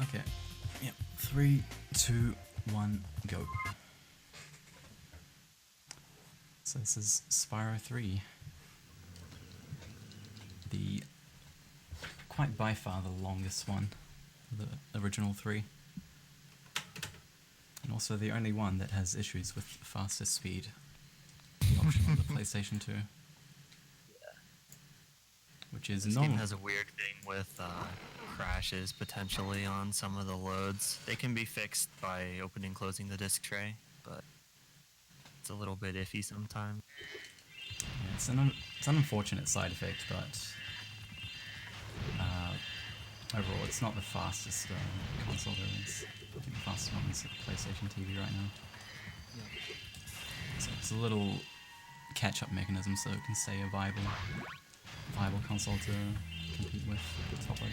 Okay. Yep. 3, 2, 1, go. So this is Spyro 3. The quite by far the longest one, the original 3. And also the only one that has issues with fastest speed. The option on the PlayStation 2. Which is This game has a weird thing with crashes potentially on some of the loads. They can be fixed by opening and closing the disk tray, but it's a little bit iffy sometimes. Yeah, it's an unfortunate side effect, but overall it's not the fastest console there is. I think the fastest one is the PlayStation TV right now. So it's a little catch-up mechanism so it can stay a viable console to compete with the top layer.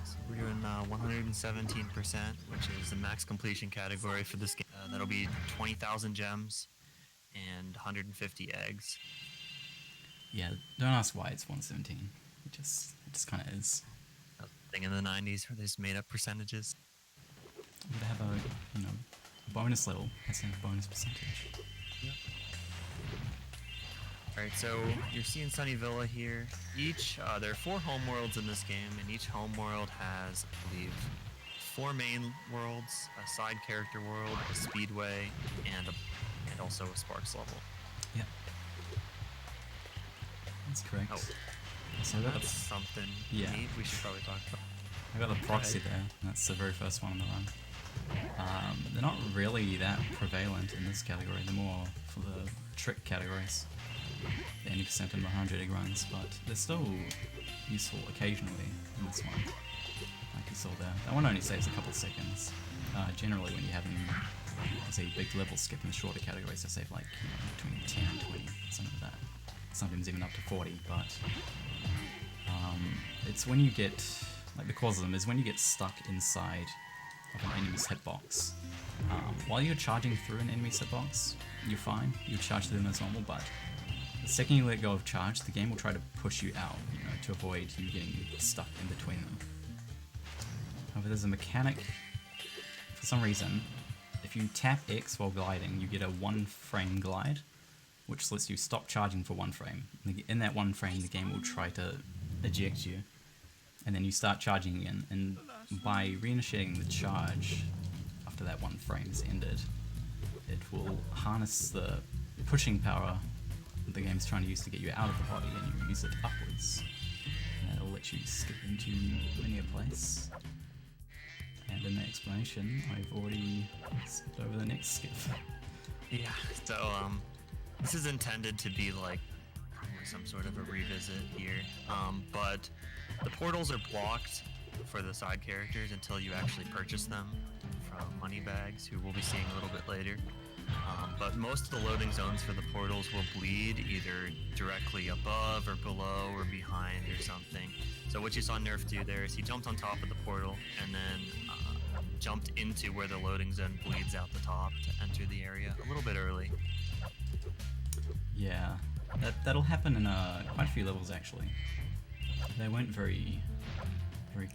So we're doing 117%, which is the max completion category for this game. That'll be 20,000 gems and 150 eggs. Yeah, don't ask why it's 117. It just kind of is. A thing in the 90s where they just made up percentages. They have a bonus level. Has a bonus percentage. Yep. Alright, so you're seeing Sunny Villa here. There are 4 homeworlds in this game, and each homeworld has, I believe, 4 main worlds, a side character world, a speedway, and also a Sparks level. Yep. That's correct. Oh, so that's something neat we should probably talk about. I got the proxy there. That's the very first one on the run. They're not really that prevalent in this category. They're more for the trick categories. The 80% and 100 egg runs, but they're still useful occasionally in this one. Like you saw there. That one only saves a couple of seconds. Generally when you have them as a big level skip in the shorter categories, they save like between 10 and 20, something like that. Sometimes even up to 40, but it's when you get, like the cause of them is when you get stuck inside of an enemy's hitbox. While you're charging through an enemy's hitbox, you're fine, you charge through them as normal, but the second you let go of charge, the game will try to push you out, to avoid you getting stuck in between them. However, there's a mechanic, for some reason, if you tap X while gliding, you get a 1 frame glide, which lets you stop charging for 1 frame. In that 1 frame, the game will try to eject you, and then you start charging again, and by reinitiating the charge after that 1 frame is ended, it will harness the pushing power the game's trying to use to get you out of the body, and you use it upwards. And that'll let you skip into linear place. And in the explanation, I've already skipped over the next skip. Yeah, so this is intended to be like some sort of a revisit here, but the portals are blocked for the side characters until you actually purchase them from Moneybags, who we'll be seeing a little bit later. But most of the loading zones for the portals will bleed either directly above or below or behind or something. So what you saw Nerf do there is he jumped on top of the portal and then jumped into where the loading zone bleeds out the top to enter the area a little bit early. Yeah, that'll happen in quite a few levels actually. They weren't very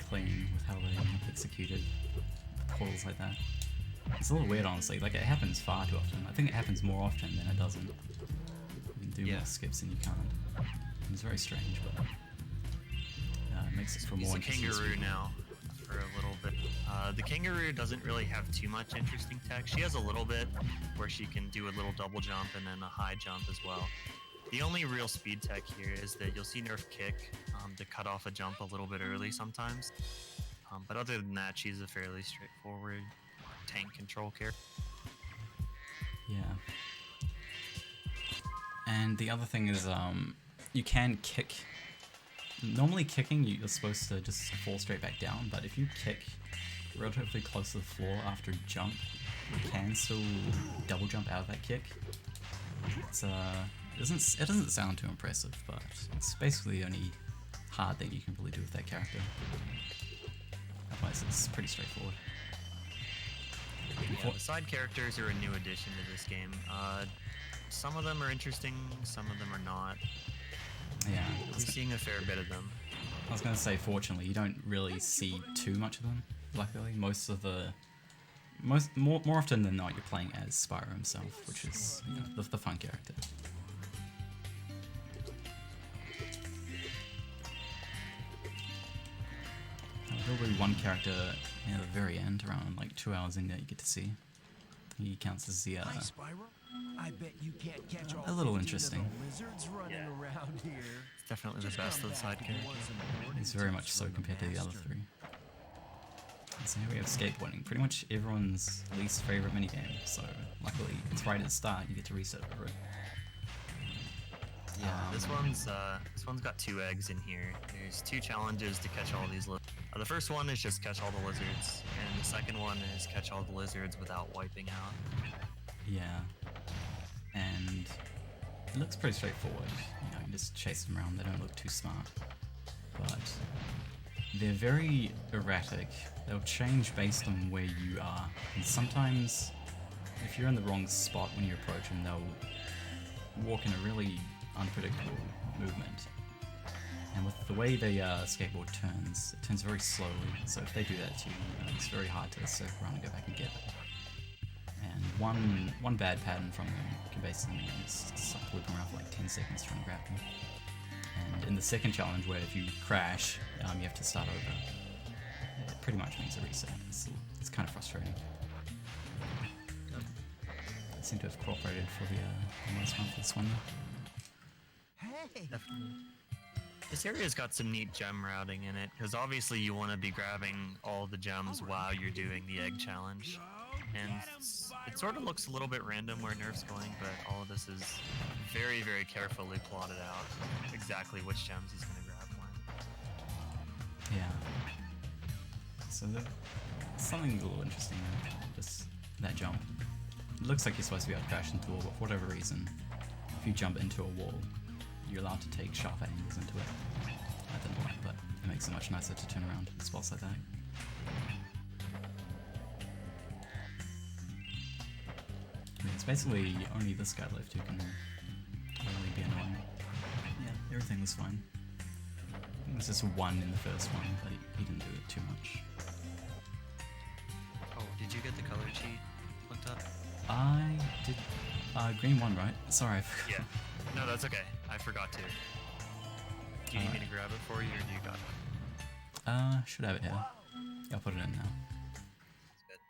clean with how they executed portals like that. It's a little weird, honestly. Like, it happens far too often. I think it happens more often than it doesn't. You can do more skips than you can't. It's very strange, but it makes it for more interesting. He's a kangaroo now for a little bit. The kangaroo doesn't really have too much interesting tech. She has a little bit where she can do a little double jump and then a high jump as well. The only real speed tech here is that you'll see Nerf kick to cut off a jump a little bit early sometimes. But other than that, she's a fairly straightforward tank control character. Yeah. And the other thing is, you can kick. Normally kicking, you're supposed to just fall straight back down, but if you kick relatively close to the floor after jump, you can still double jump out of that kick. It's it doesn't sound too impressive, but it's basically the only hard thing you can really do with that character. Otherwise, it's pretty straightforward. Yeah, the side characters are a new addition to this game. Some of them are interesting, some of them are not. Yeah. We're seeing a fair bit of them. I was gonna say, fortunately, you don't really see too much of them. Luckily, more often than not, you're playing as Spyro himself, which is the fun character. There'll be one character near the very end, around like 2 hours in, that you get to see. He counts as the Hi, Spyro. I bet you can't catch all a little 15 interesting. of the lizards running around here. It's definitely the best of the side characters. He's very much so compared to the other three. And so here we have skateboarding, pretty much everyone's least favorite minigame. So luckily, it's right at the start. You get to reset over it. Yeah, this one's got 2 eggs in here. There's 2 challenges to catch all these lizards. The first one is just catch all the lizards, and the second one is catch all the lizards without wiping out. Yeah, and it looks pretty straightforward. You just chase them around. They don't look too smart, but they're very erratic. They'll change based on where you are, and sometimes if you're in the wrong spot when you approach them, they'll walk in a really unpredictable movement. And with the way the skateboard turns, it turns very slowly, so if they do that to you, it's very hard to circle around and go back and get it. And one bad pattern from them can basically just stop looping around for like 10 seconds trying to grab them. And in the second challenge, where if you crash, you have to start over, it pretty much means a reset. It's kind of frustrating. They seem to have cooperated for the most part for this one. Hey. Definitely. This area's got some neat gem routing in it, because obviously you want to be grabbing all the gems while you're doing the egg challenge. And it sort of looks a little bit random where Nerf's going, but all of this is very, very carefully plotted out exactly which gems he's going to grab when. Yeah. So something a little interesting there, just that jump. It looks like you're supposed to be able to crash into a wall, but for whatever reason, if you jump into a wall, you're allowed to take sharper angles into it. I don't know why, but it makes it much nicer to turn around in spots like that. I mean, it's basically only this guy left who can really be annoying. Yeah, everything was fine. I think it was just 1 in the first one, but he didn't do it too much. Oh, did you get the color cheat looked up? I did. Green 1, right? Sorry, I forgot. Yeah. No, that's okay. I forgot to. Do you need me to grab it for you, or do you got it? Should have it here. Yeah, I'll put it in now. That's good.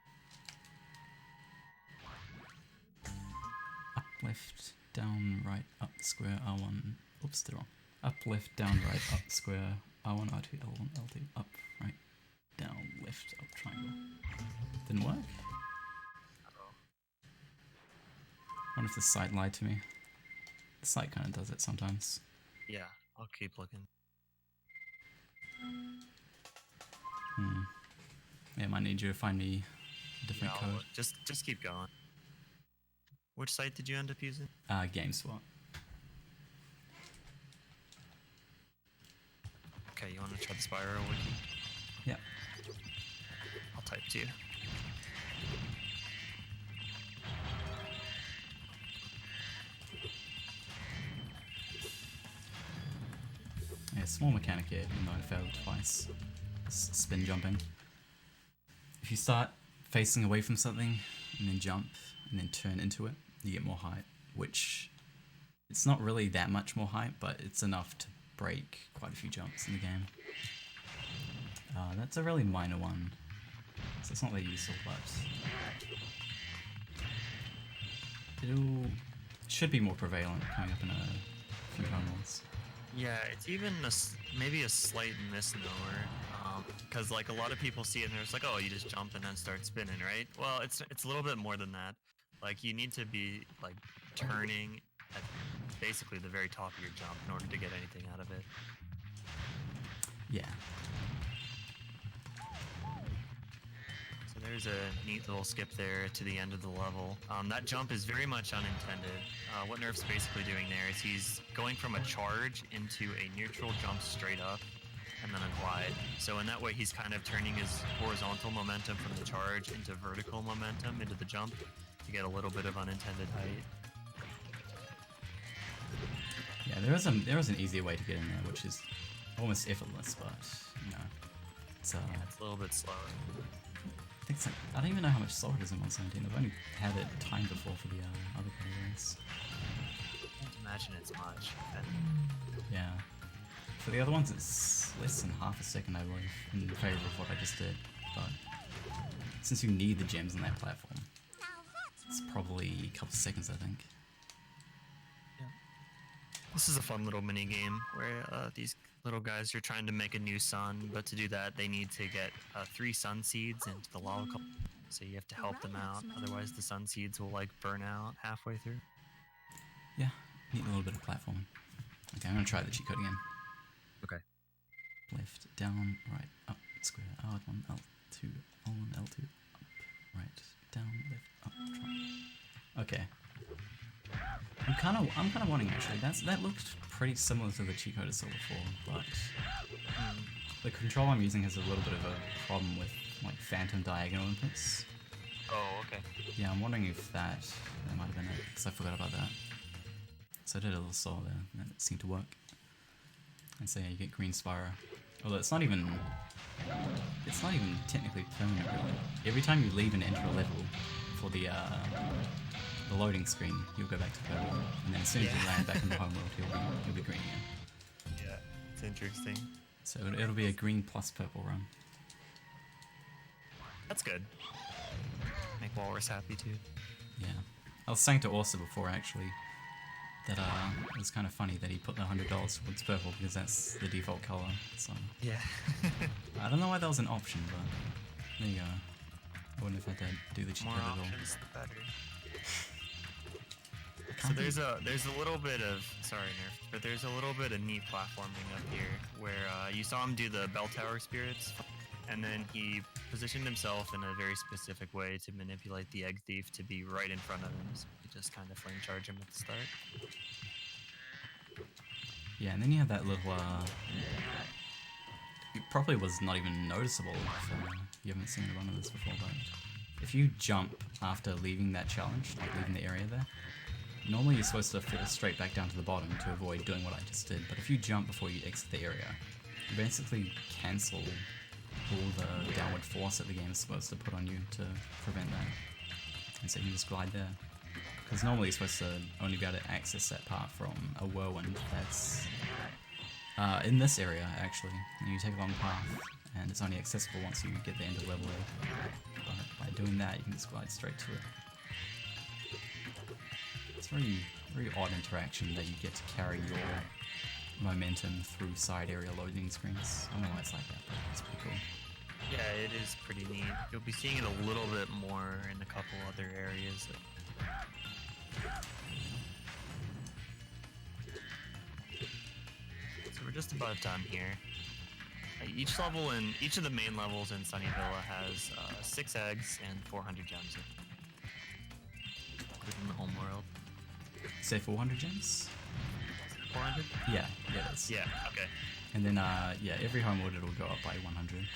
Up, left, down, right, up, square, R1. Oops, they're wrong. Up, left, down, right, up, square, R1, R2, L1, L2, up, right, down, left, up, triangle. Didn't work? Uh-oh. I wonder if the site lied to me. The site kind of does it sometimes. Yeah, I'll keep looking. Yeah, might need you to find me a different Yeah, code. just keep going. Which site did you end up using? GameSwap. Okay, you want to try the Spyro wiki? Yeah. I'll type to you. Yeah, small mechanic here, even though I failed twice. Spin jumping. If you start facing away from something, and then jump, and then turn into it, you get more height, which it's not really that much more height, but it's enough to break quite a few jumps in the game. That's a really minor one, so it's not that useful, but should be more prevalent coming up in a few tunnels. Yeah, it's even maybe a slight misnomer, because like a lot of people see it and they're just like, oh, you just jump and then start spinning, right? Well, it's a little bit more than that. Like you need to be like turning at basically the very top of your jump in order to get anything out of it. Yeah. So there's a neat little skip there to the end of the level. That jump is very much unintended. What Nerf's basically doing there is he's going from a charge into a neutral jump straight up and then a glide. So in that way he's kind of turning his horizontal momentum from the charge into vertical momentum into the jump to get a little bit of unintended height. Yeah, there is an easier way to get in there, which is almost effortless, but you know, it's Yeah, it's a little bit slower. I think it's like, I don't even know how much slower it is in 117. I've only had it timed before for the other categories. I can't imagine it's much. Yeah. For the other ones, it's less than half a second, I believe, in favor of what I just did. But since you need the gems on that platform, it's probably a couple seconds, I think. This is a fun little mini game where these little guys are trying to make a new sun, but to do that they need to get 3 sun seeds into the lava column. So you have to help them out, otherwise the sun seeds will like burn out halfway through. Yeah, need a little bit of platforming. Okay, I'm gonna try the cheat code again. Okay. Left, down, right, up, square, R1, L2, L1, L2, up, right, down, left, up, try. Okay. I'm kind of wanting actually. That looked pretty similar to the cheat code I saw before, but the control I'm using has a little bit of a problem with like phantom diagonal inputs. Oh, okay. Yeah, I'm wondering if that might have been it, because I forgot about that. So I did a little saw there, and it seemed to work. And so yeah, you get green Spyro. Although it's not even technically permanent really. Every time you leave and enter a level for the loading screen, you'll go back to purple, and then as soon as you land back in the home world, he'll be green again. Yeah, it's interesting. So it'll be a green plus purple run. That's good. Make Walrus happy too. Yeah. I was saying to Orsa before actually that it was kind of funny that he put the $100 towards purple because that's the default color. So Yeah. I don't know why that was an option, but there you go. I wouldn't have had to do the cheat More code at all. options, the better. So there's a little bit of but there's a little bit of neat platforming up here where you saw him do the bell tower spirits, and then he positioned himself in a very specific way to manipulate the egg thief to be right in front of him. So you just kind of flame charge him at the start. Yeah, and then you have that little it probably was not even noticeable if you haven't seen a run of this before, but if you jump after leaving that challenge, like leaving the area there, normally you're supposed to fall straight back down to the bottom to avoid doing what I just did, but if you jump before you exit the area, you basically cancel all the downward force that the game is supposed to put on you to prevent that. And so you just glide there. Because normally you're supposed to only be able to access that part from a whirlwind that's in this area, actually. And you take a long path, and it's only accessible once you get the end of level A. But by doing that, you can just glide straight to it. It's very, very odd interaction that you get to carry your momentum through side area loading screens. I don't know why it's like that, but it's pretty cool. Yeah, it is pretty neat. You'll be seeing it a little bit more in a couple other areas. So we're just about done here. Each of the main levels in Sunny Villa has 6 eggs and 400 gems, including the home world. Say 400 gems? 400? Yeah, it is. Yeah, okay. And then, yeah, every home order will go up by 100.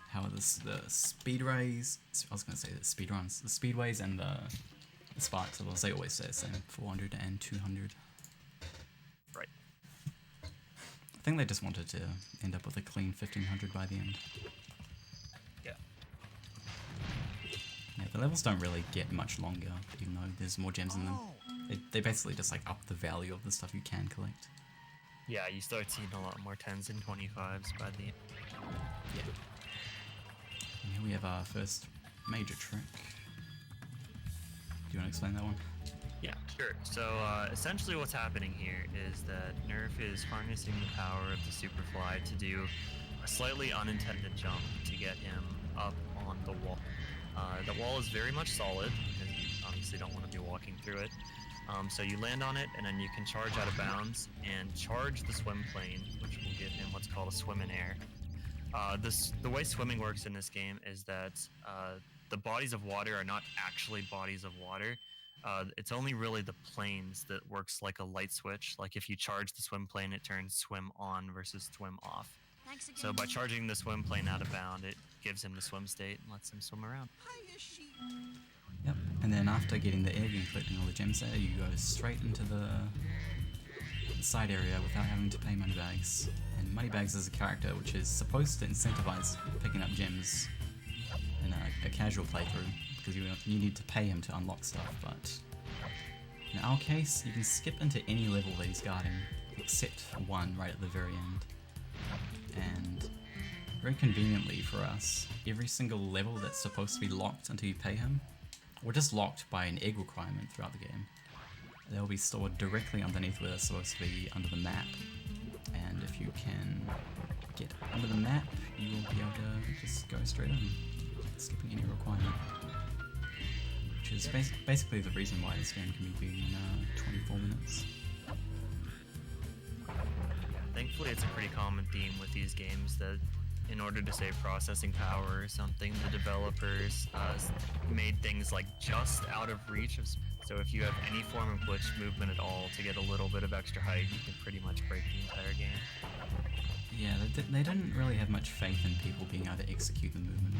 How are the speedways? I was going to say the speedruns. The speedways and the sparks levels, they always stay the same. 400 and 200. Right. I think they just wanted to end up with a clean 1500 by the end. Yeah. Yeah, the levels don't really get much longer, even though there's more gems in them. They basically just like up the value of the stuff you can collect. Yeah, you start seeing a lot more 10s and 25s by the end. Yeah. And here we have our first major trick. Do you want to explain that one? Yeah, sure. So essentially what's happening here is that Nerf is harnessing the power of the Superfly to do a slightly unintended jump to get him up on the wall. The wall is very much solid, because you obviously don't want to be walking through it. So you land on it, and then you can charge out of bounds and charge the swim plane, which will give him what's called a swim in air. The way swimming works in this game is that the bodies of water are not actually bodies of water. It's only really the planes that works like a light switch. Like if you charge the swim plane, it turns swim on versus swim off. So by charging the swim plane out of bound, it gives him the swim state and lets him swim around. Yep, and then after getting the egg and collecting all the gems there, you go straight into the side area without having to pay moneybags. And moneybags is a character which is supposed to incentivize picking up gems in a casual playthrough, because you need to pay him to unlock stuff, but in our case, you can skip into any level that he's guarding, except one right at the very end. And very conveniently for us, every single level that's supposed to be locked until you pay him, or just locked by an egg requirement throughout the game, they'll be stored directly underneath where they're supposed to be under the map. And if you can get under the map, you will be able to just go straight in, skipping any requirement. Which is basically the reason why this game can be beaten in 24 minutes. Thankfully, it's a pretty common theme with these games that in order to save processing power or something, the developers made things like just out of reach of. So if you have any form of glitch movement at all to get a little bit of extra height, you can pretty much break the entire game. Yeah, they didn't really have much faith in people being able to execute the movement.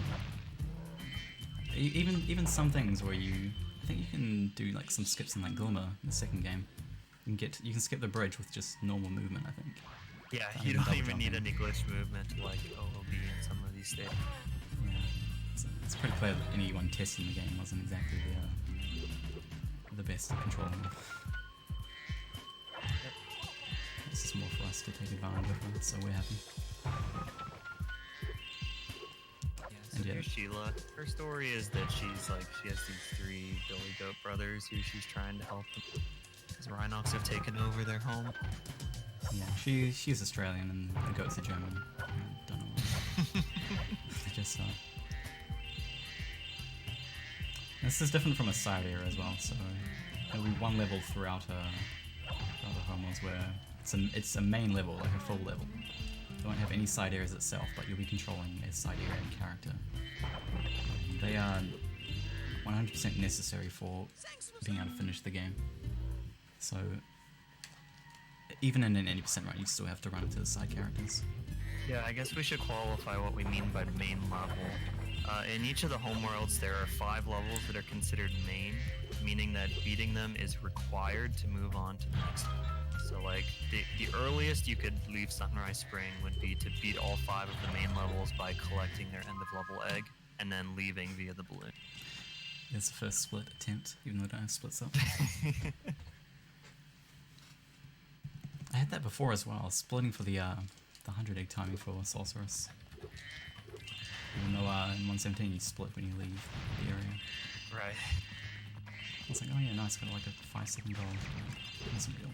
Even some things where I think you can do like some skips in like Glimmer in the second game. You can skip the bridge with just normal movement, I think. Yeah, you don't even need any glitch movement like OOB in some of these states. Yeah, it's pretty clear that anyone testing the game wasn't exactly the best at controlling it. This is more for us to take advantage of it, so we're happy. So here's Sheila. Her story is that she has these 3 Billy Goat brothers who she's trying to help them, because Rhinox have taken over their home. Yeah, she's Australian and the goats are German. I don't know why. They just This is different from a side area as well, so there'll be one level throughout the home worlds where it's a main level, like a full level. You won't have any side areas itself, but you'll be controlling a side area character. They are 100% necessary for being able to finish the game. So, even in an 80% run, you still have to run into the side characters. Yeah, I guess we should qualify what we mean by main level. In each of the homeworlds, there are 5 levels that are considered main, meaning that beating them is required to move on to the next one. So like, the earliest you could leave Sunrise Spring would be to beat all 5 of the main levels by collecting their end of level egg, and then leaving via the balloon. It's the first split attempt, even though I don't have splits up. I had that before as well, splitting for the 100 egg timing for Sorceress. Even though in 117 you split when you leave the area. Right. I was like, oh yeah, nice, got like a 5-second goal. It wasn't real.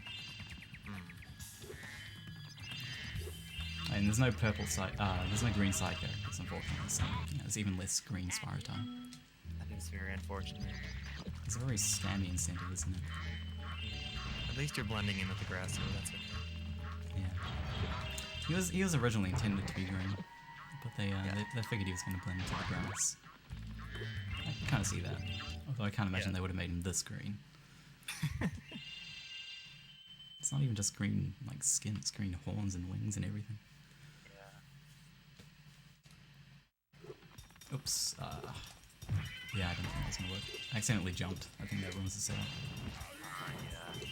And there's no purple side, there's no green side characters, unfortunately, so yeah, there's even less green Spyro time. That is very unfortunate. It's a very scammy incentive, isn't it? At least you're blending in with the grass, so that's okay. Yeah. He was originally intended to be green, but they figured he was going to blend into the grass. I can kind of see that, although I can't imagine they would have made him this green. It's not even just green like skin, it's green horns and wings and everything. Yeah. Oops. Yeah, I don't think that was gonna work. I accidentally jumped. I think that ruins the setup. Yeah.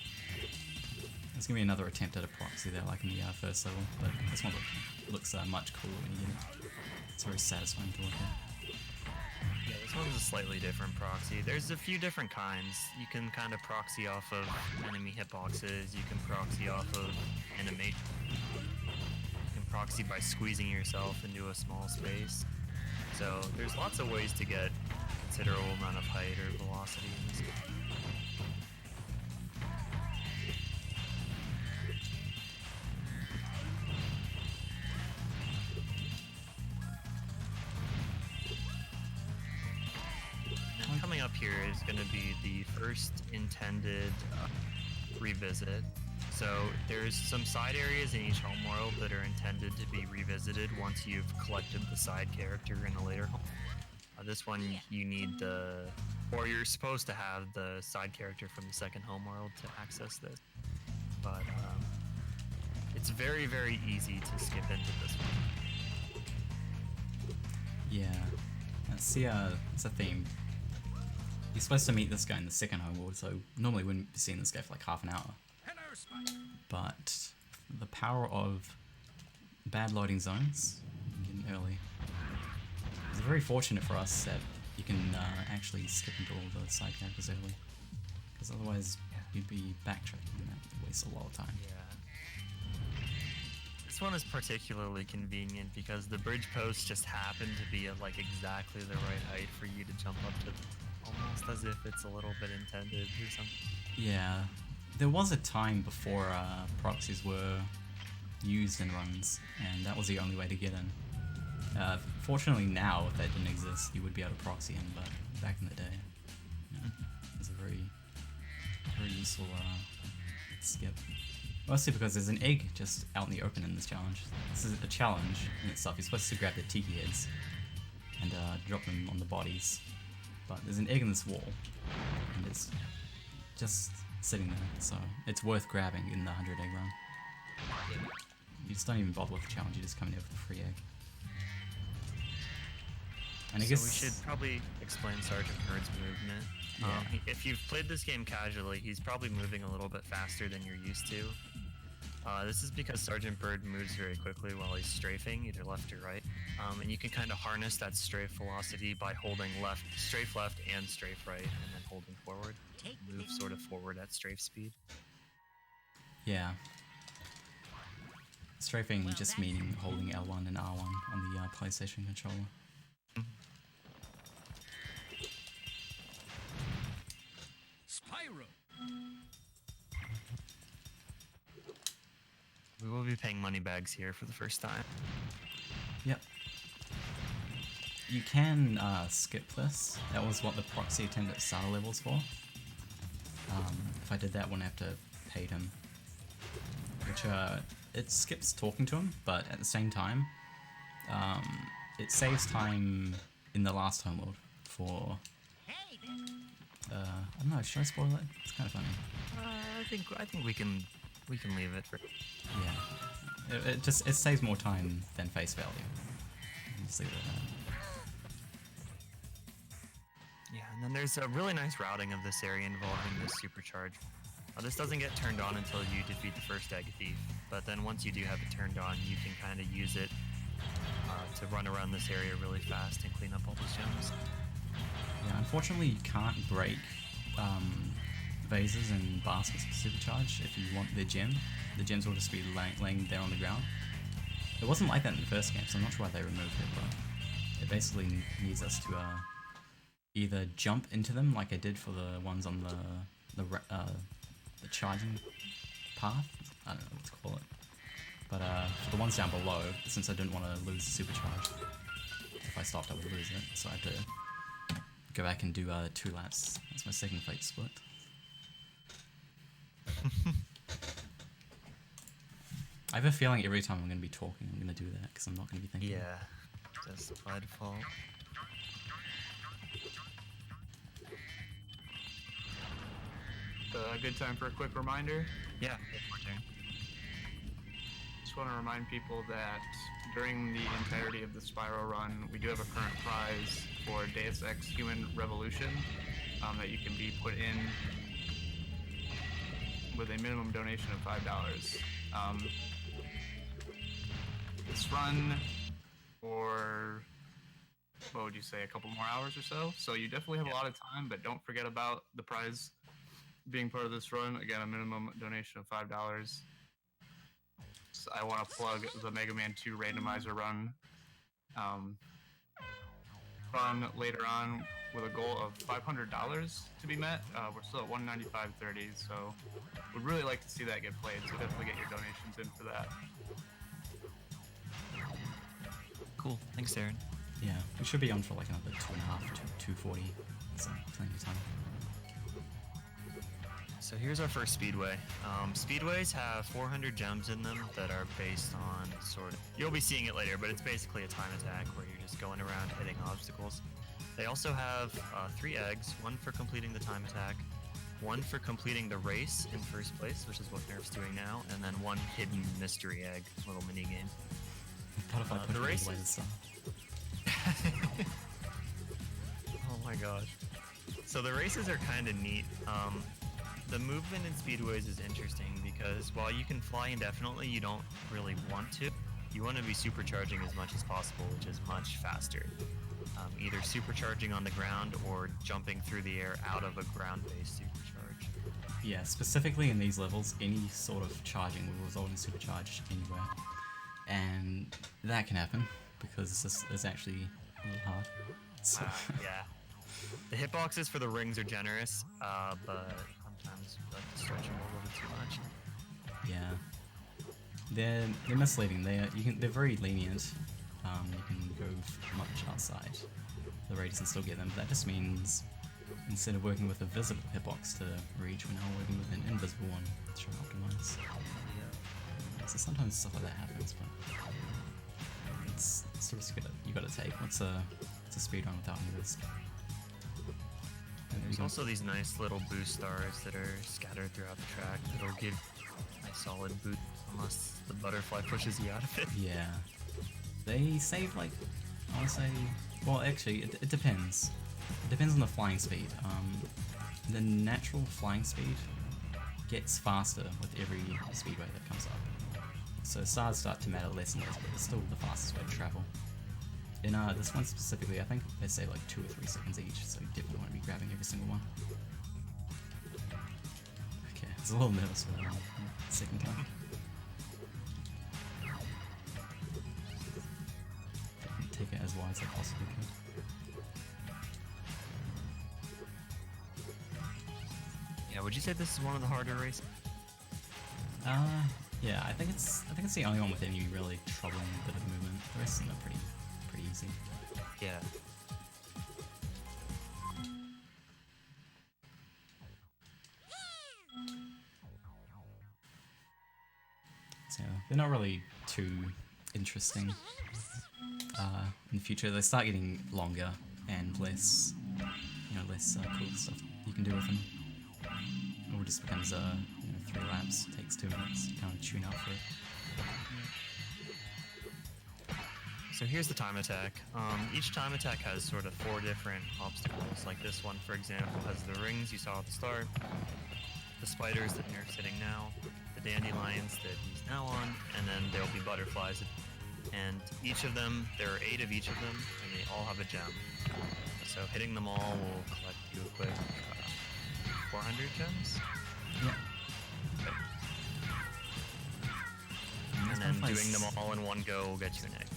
There's gonna be another attempt at a proxy there, like in the first level, but this one looks much cooler when you get it. It's very satisfying to look at. Yeah, this one's a slightly different proxy. There's a few different kinds. You can kind of proxy off of enemy hitboxes. You can proxy off of animation. You can proxy by squeezing yourself into a small space. So there's lots of ways to get considerable amount of height or velocity in this game. Coming up here is going to be the first intended revisit. So there's some side areas in each homeworld that are intended to be revisited once you've collected the side character in a later home. This one you need you're supposed to have the side character from the second homeworld to access this. But it's very, very easy to skip into this one. Yeah, it's a theme. You're supposed to meet this guy in the second homeworld, so normally we wouldn't be seeing this guy for like half an hour. But the power of bad loading zones, getting early. It's very fortunate for us that you can actually skip into all the side characters early. Because otherwise you'd be backtracking and that would waste a lot of time. Yeah. This one is particularly convenient because the bridge posts just happen to be at like exactly the right height for you to jump up to, almost as if it's a little bit intended or something. Yeah, there was a time before proxies were used in runs, and that was the only way to get in. Fortunately now, if that didn't exist, you would be able to proxy in, but back in the day, it was a very useful skip. Mostly because there's an egg just out in the open in this challenge. This is a challenge in itself. You're supposed to grab the tiki heads and drop them on the bodies. But there's an egg in this wall, and it's just sitting there, so it's worth grabbing in the 100 egg run. You just don't even bother with the challenge, you just come in here with a free egg. And I guess we should probably explain Sergeant Bird's movement. Yeah. If you've played this game casually, he's probably moving a little bit faster than you're used to. This is because Sergeant Bird moves very quickly while he's strafing, either left or right. And you can kind of harness that strafe velocity by holding strafe left and strafe right, and then holding forward. Move sort of forward at strafe speed. Yeah. Strafing just meaning holding L1 and R1 on the PlayStation controller. Spyro. We will be paying money bags here for the first time. Yep. You can skip this. That was what the proxy attempt at starter levels for. If I did that, I wouldn't have to pay him. Which, it skips talking to him, but at the same time, it saves time in the last homeworld for... I don't know, should I spoil it? It's kind of funny. I think we can leave it for... Yeah. It saves more time than face value. Just leave it at that. Yeah, and then there's a really nice routing of this area involving this supercharge. This doesn't get turned on until you defeat the first egg thief, but then once you do have it turned on, you can kind of use it to run around this area really fast and clean up all these gems. Yeah, unfortunately you can't break vases and baskets with supercharge if you want the gem. The gems will just be laying there on the ground. It wasn't like that in the first game, so I'm not sure why they removed it, but it basically needs us to either jump into them like I did for the ones on the charging path. I don't know what to call it. But for the ones down below, since I didn't want to lose the supercharge, if I stopped I would lose it, so I had to go back and do 2 laps. That's my second fate split. I have a feeling every time I'm going to be talking, I'm going to do that because I'm not going to be thinking. Yeah, just by default. A good time for a quick reminder. Yeah, your turn. Just want to remind people that during the entirety of the Spyro run, we do have a current prize for Deus Ex Human Revolution that you can be put in with a minimum donation of $5. This run for, what would you say, a couple more hours or so? So you definitely have a lot of time, but don't forget about the prize being part of this run. Again, a minimum donation of $5. So I want to plug the Mega Man 2 randomizer run. Run later on with a goal of $500 to be met. We're still at $195.30, so would really like to see that get played. So definitely get your donations in for that. Cool. Thanks, Aaron. Yeah, we should be on for like another 2.5 to 2:40. So plenty of time. So here's our first speedway. Speedways have 400 gems in them that are based on sort of... You'll be seeing it later, but it's basically a time attack where you're just going around hitting obstacles. They also have 3 eggs, 1 for completing the time attack, 1 for completing the race in first place, which is what Nerf's doing now, and then 1 hidden mystery egg, little mini game. What if I put the it races? away this time? Oh my gosh. So the races are kind of neat. the movement in speedways is interesting because while you can fly indefinitely, you don't really want to. You want to be supercharging as much as possible, which is much faster. Either supercharging on the ground or jumping through the air out of a ground-based supercharge. Yeah, specifically in these levels, any sort of charging will result in supercharge anywhere. And that can happen because this is actually a little hard. So Yeah. The hitboxes for the rings are generous, but sometimes you like to stretch them a little bit too much. yeah, they're misleading. They're very lenient. You can go much outside the radius and still get them. But that just means instead of working with a visible hitbox to reach, we're now working with an invisible one to try to optimize. So sometimes stuff like that happens, but it's the risk you gotta take. What's a speedrun without any risk? There's also these nice little boost stars that are scattered throughout the track that'll give a solid boost unless the butterfly pushes you out of it. Yeah. They save, like, I want to say, well, actually, it depends. It depends on the flying speed. The natural flying speed gets faster with every speedway that comes up. So stars start to matter less and less, but it's still the fastest way to travel. In this one specifically, I think they say like 2 or 3 seconds each, so you definitely want to be grabbing every single one. Okay, I was a little nervous for that one, second time. Take it as wide as I possibly could. Yeah, would you say this is one of the harder races? Yeah, I think it's the only one with any really troubling bit of movement. The rest of them are pretty easy. Yeah. So they're not really too interesting. In the future, they start getting longer and less, less cool stuff you can do with them. It all just becomes 3 laps, takes 2 minutes to kind of tune out for it. So here's the time attack. Each time attack has sort of 4 different obstacles. Like this one, for example, has the rings you saw at the start, the spiders that Nerf's hitting now, the dandelions that he's now on, and then there'll be butterflies. And each of them, there are 8 of each of them, and they all have a gem. So hitting them all will collect you a quick 400 gems. Yeah. Okay. And then doing them all in one go will get you an egg.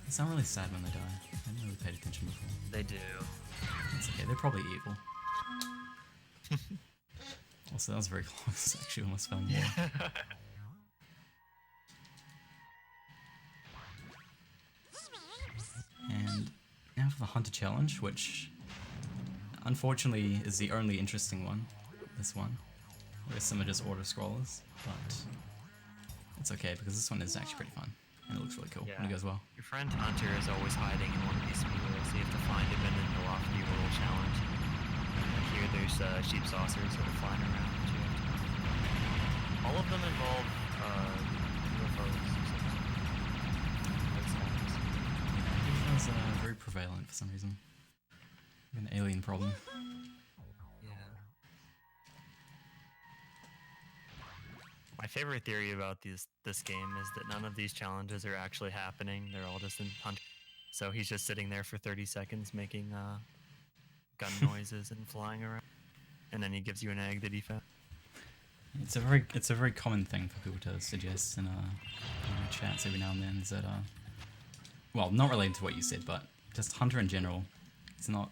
They sound really sad when they die. I haven't really paid attention before. They do. It's okay, they're probably evil. Also, that was very close, actually, almost fell more. Yeah. And now for the Hunter Challenge, which unfortunately is the only interesting one, this one. The rest of them are just auto-scrollers, but it's okay because this one is actually pretty fun. And it looks really cool when it goes well. Your friend Hunter is always hiding in one of these speedways, so you have to find him and then he'll offer you a little challenge. Like here there's sheep saucers that are flying around that you have to. All of them involve UFOs. It was very prevalent for some reason. An alien problem. Yeah. My favorite theory about this game is that none of these challenges are actually happening. They're all just in Hunter. So he's just sitting there for 30 seconds making gun noises and flying around. And then he gives you an egg that he found. It's a very common thing for people to suggest in chats every now and then. Is that well, not related to what you said, but just Hunter in general.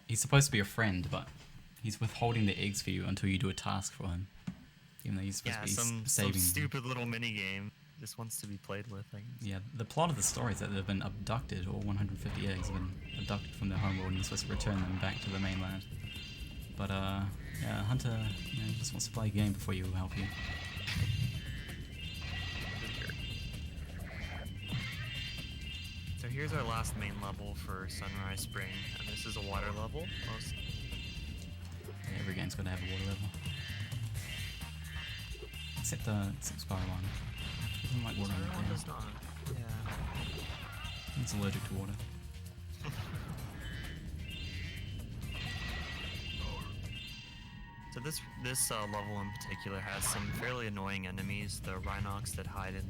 He's supposed to be a friend, but he's withholding the eggs for you until you do a task for him. Even though he's supposed to be some saving stupid little mini game just wants to be played with. Yeah, the plot of the story is that they've been abducted. All 150 eggs have been abducted from their homeworld, and you're supposed to return them back to the mainland. But yeah, Hunter, he just wants to play a game before you help you. So here's our last main level for Sunrise Spring, and this is a water level. Yeah, every game's got to have a water level. Except Spyro 1. He doesn't like water in the Spyro 1 game. does not. Yeah. He's allergic to water. So this level in particular has some fairly annoying enemies, the Rhinox that hide in.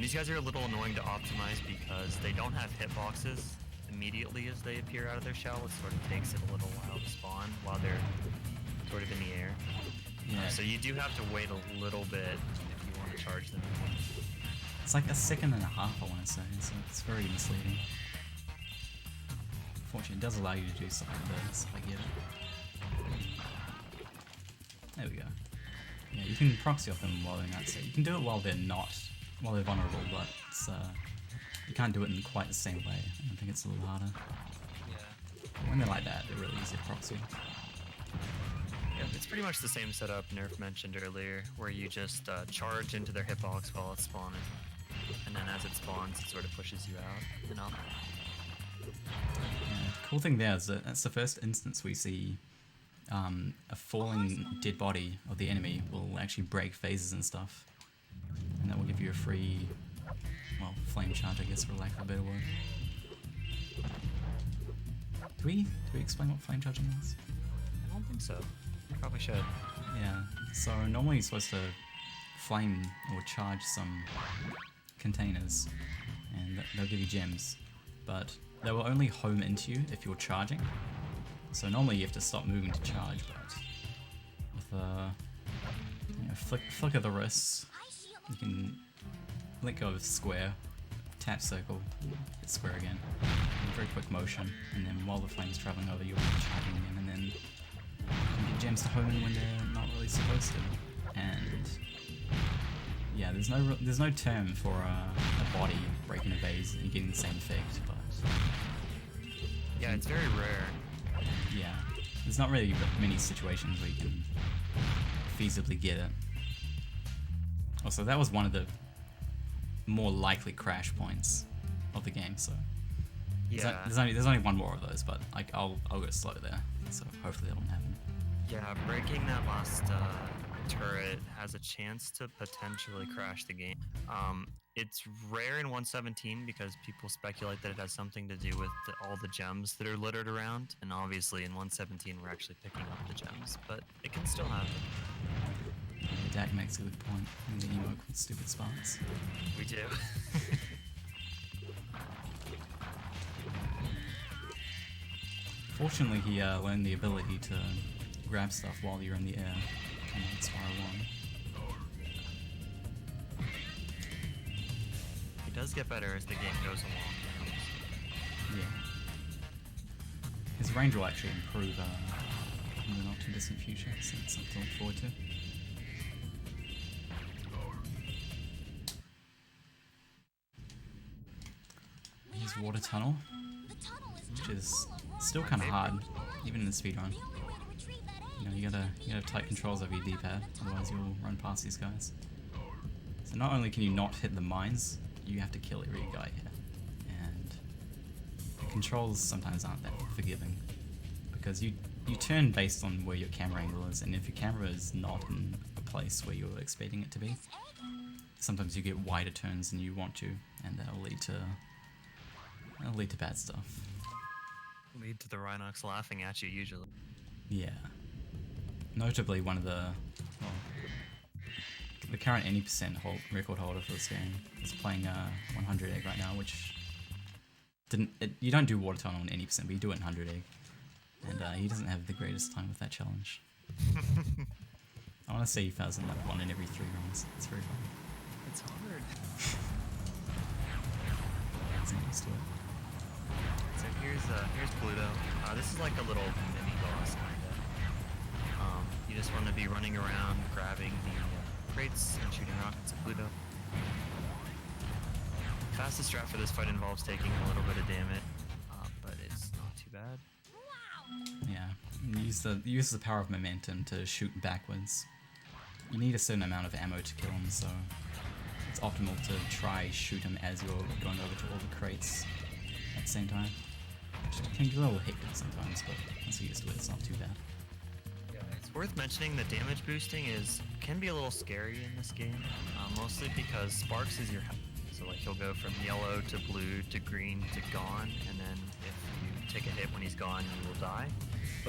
These guys are a little annoying to optimize because they don't have hitboxes immediately as they appear out of their shell. It sort of takes it a little while to spawn while they're sort of in the air. Yeah. So you do have to wait a little bit if you want to charge them. It's like a second and a half, I want to say, so it's very misleading. Fortunately, it does allow you to do something like this, if I get it. There we go. Yeah, you can proxy off them while they're in that state. You can do it while they're vulnerable, but it's, you can't do it in quite the same way. I think it's a little harder. Yeah. But when they're like that, they're really easy to proxy. Yeah, it's pretty much the same setup Nerf mentioned earlier, where you just charge into their hitbox while it's spawning. And then as it spawns, it sort of pushes you out, and up. Yeah, the cool thing there is that that's the first instance we see a falling dead body of the enemy will actually break phases and stuff. And that will give you a free, well, flame charge, I guess, for lack of a better word. Do we explain what flame charging is? I don't think so. Probably should. Yeah, so normally you're supposed to flame or charge some containers, and they'll give you gems, but they will only home into you if you're charging. So normally you have to stop moving to charge, but with a flick of the wrists, you can let go of square, tap circle, hit square again, in a very quick motion, and then while the flame's traveling over, you're charging again, and then you get gems to home in when they're not really supposed to. And yeah, there's no term for a body breaking a vase and getting the same effect, but Yeah, it's very rare. yeah, there's not really many situations where you can feasibly get it. Also, that was one of the more likely crash points of the game, so Yeah. there's only one more of those, but like I'll go slow there, so hopefully that won't happen. Yeah, breaking that last turret has a chance to potentially crash the game. It's rare in 117 because people speculate that it has something to do with all the gems that are littered around, and obviously in 117 we're actually picking up the gems, but it can still happen. Dak makes a good point. And the emo with stupid spots. We do. Fortunately, he learned the ability to grab stuff while you're in the air, kind of like Spyro 1. It does get better as the game goes along. Yeah. His range will actually improve in the not too distant future, so it's something to look forward to. Here's Water Tunnel, which is still kind of hard, even in the speedrun. You know, you gotta have tight controls over your D-pad, otherwise you'll run past these guys. So not only can you not hit the mines, you have to kill every guy here. And the controls sometimes aren't that forgiving, because you turn based on where your camera angle is, and if your camera is not in a place where you're expecting it to be, sometimes you get wider turns than you want to, and that'll lead to bad stuff. Lead to the Rhinox laughing at you usually. Yeah. Notably, one of the current 80% record holder for this game is playing 100 egg right now, which you don't do Water Tunnel in 80%, but you do it in 100 egg, and he doesn't have the greatest time with that challenge. I want to say he fails in like 1 in every 3 runs. It's very fun. It's hard. He's not used to it. So here's Pluto. This is like a little mini boss kinda. You just want to be running around, grabbing the crates and shooting rockets at Pluto. Fastest strat for this fight involves taking a little bit of damage, but it's not too bad. Yeah, you use the power of momentum to shoot backwards. You need a certain amount of ammo to kill him, so it's optimal to try shoot him as you're going over to all the crates at the same time. Which can be a little hectic sometimes, but once you're used to it, it's not too bad. It's worth mentioning that damage boosting can be a little scary in this game, mostly because Sparks is your health. So like he'll go from yellow to blue to green to gone, and then if you take a hit when he's gone, you will die.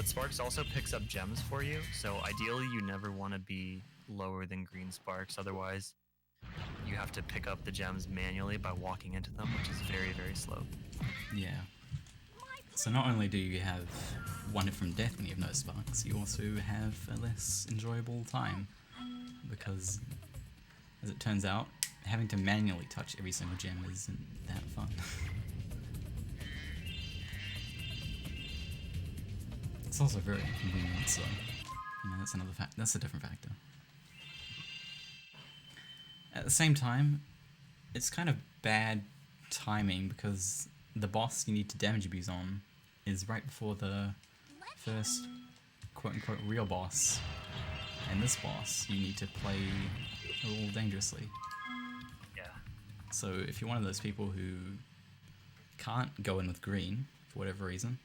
But Sparks also picks up gems for you, so ideally you never want to be lower than green Sparks, otherwise you have to pick up the gems manually by walking into them, which is very, very slow. Yeah. So not only do you have one hit from death when you have no sparks, you also have a less enjoyable time. Because, as it turns out, having to manually touch every single gem isn't that fun. It's also very inconvenient, so you know, that's another that's a different factor. At the same time, it's kind of bad timing because the boss you need to damage abuse on is right before the first quote-unquote real boss, and this boss you need to play a little dangerously. Yeah. So if you're one of those people who can't go in with green for whatever reason,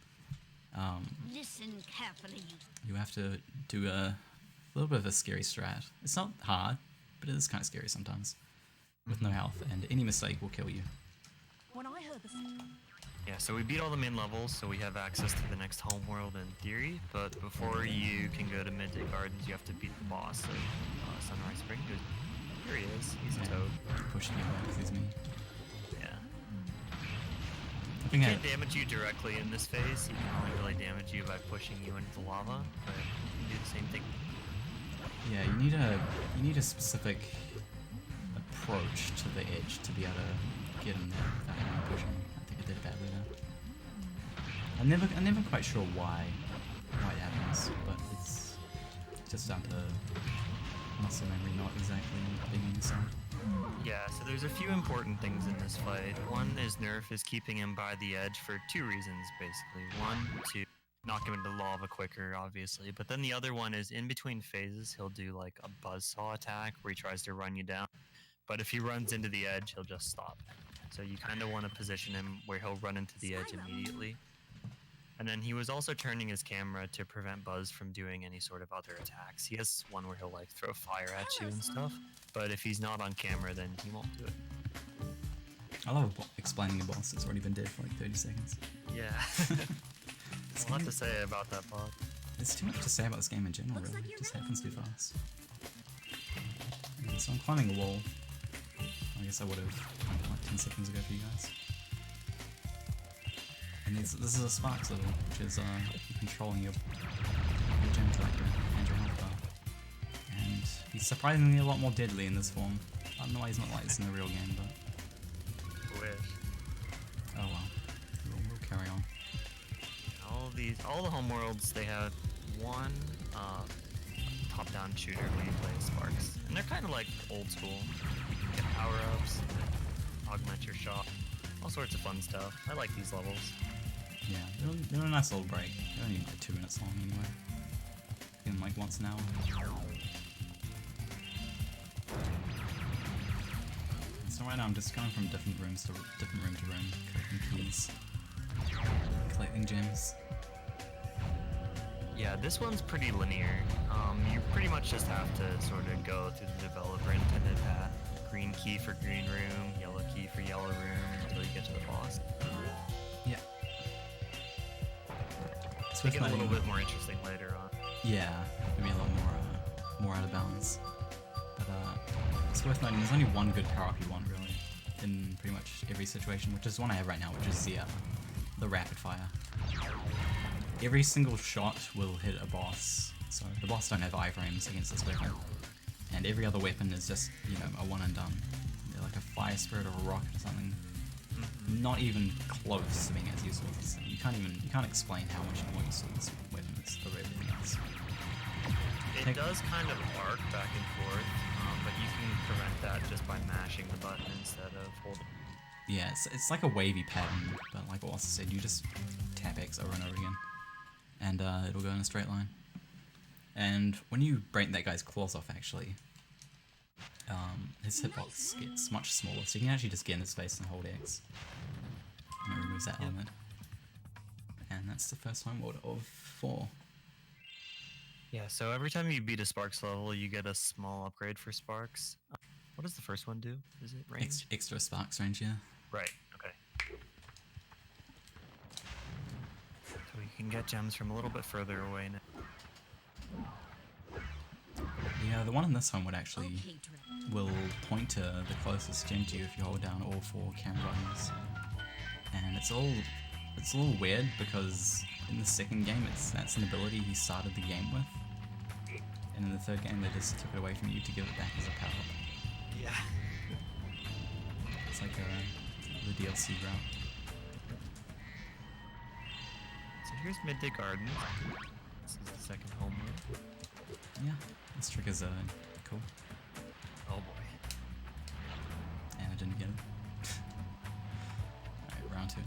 Listen carefully. you have to do a little bit of a scary strat. It's not hard, but it is kind of scary sometimes, with no health, and any mistake will kill you. When I heard this, Yeah, so we beat all the main levels, so we have access to the next homeworld in theory, but before you can go to Midday Gardens, you have to beat the boss of Sunrise Spring. Here he is. He's a toad. Pushing you back, excuse me. Yeah. I He think can't damage you directly in this phase. He can only really damage you by pushing you into the lava, but you can do the same thing. yeah, you need a specific approach to the edge to be able to get in there without having to push him. I think I did it badly there. I'm never quite sure why it happens, but it's just down to muscle memory, not exactly being on your side. Yeah, so there's a few important things in this fight. One is Nerf is keeping him by the edge for two reasons, basically. One, to knock him into lava quicker, obviously, but then the other one is in between phases, he'll do like a buzzsaw attack where he tries to run you down, but if he runs into the edge, he'll just stop. So you kind of want to position him where he'll run into the edge immediately. And then he was also turning his camera to prevent Buzz from doing any sort of other attacks. He has one where he'll like throw fire at you and stuff, but if he's not on camera, then he won't do it. I love explaining a boss that's already been dead for like 30 seconds. Yeah. A lot to say about that pod. There's too much to say about this game in general, really. It just happens too fast. So I'm climbing a wall. I guess I would have like 10 seconds ago for you guys. And this is a Sparks level, which is you're controlling your gem collector and your health bar. And he's surprisingly a lot more deadly in this form. I don't know why he's not like this in the real game, but Wish. oh well. We'll carry on. All the homeworlds, they have one top-down shooter where you play as Sparks, and they're kind of like old school. You can get power-ups, augment your shot, all sorts of fun stuff. I like these levels. Yeah, they're a nice little break. They're only like 2 minutes long anyway. In like once an hour. So right now I'm just going from different room to room, collecting keys, collecting gems. Yeah, this one's pretty linear. You pretty much just have to sort of go through the developer intended path. Green key for green room, yellow key for yellow room, until you get to the boss. Yeah. They get a little bit more interesting later on. Yeah, maybe a lot more out of balance. But it's worth noting there's only one good power up you want really in pretty much every situation, which is the one I have right now, which is the rapid fire. Every single shot will hit a boss, so the boss don't have iframes against this weapon, and every other weapon is just, you know, a one and done. They're like a fire spirit or a rocket or something. Not even close to being as useful as this. You can't explain how much more useful this weapon is over everything else. It does kind of arc back and forth, but you can prevent that just by mashing the button instead of holding. Yeah, it's like a wavy pattern, but like what Austin said, you just tap X over and over again, and it'll go in a straight line. And when you break that guy's claws off, actually, his hitbox gets much smaller, so you can actually just get in his face and hold X. And it removes that element. And that's the first home world of 4. Yeah, so every time you beat a Sparks level, you get a small upgrade for Sparks. What does the first one do? Is it range? Extra Sparks range, yeah. Right, okay. So you can get gems from a little bit further away now. Yeah, the one in this one would actually Okay, Dre. will point to the closest gem to you if you hold down all 4 camera buttons. And it's a little weird because in the second game that's an ability he started the game with. And in the third game they just took it away from you to give it back as a power up. Yeah. It's like the DLC route. So here's Midday Garden. This is the second homeworld. Yeah, this trick is cool. Oh boy. And I didn't get it. Alright, round 2.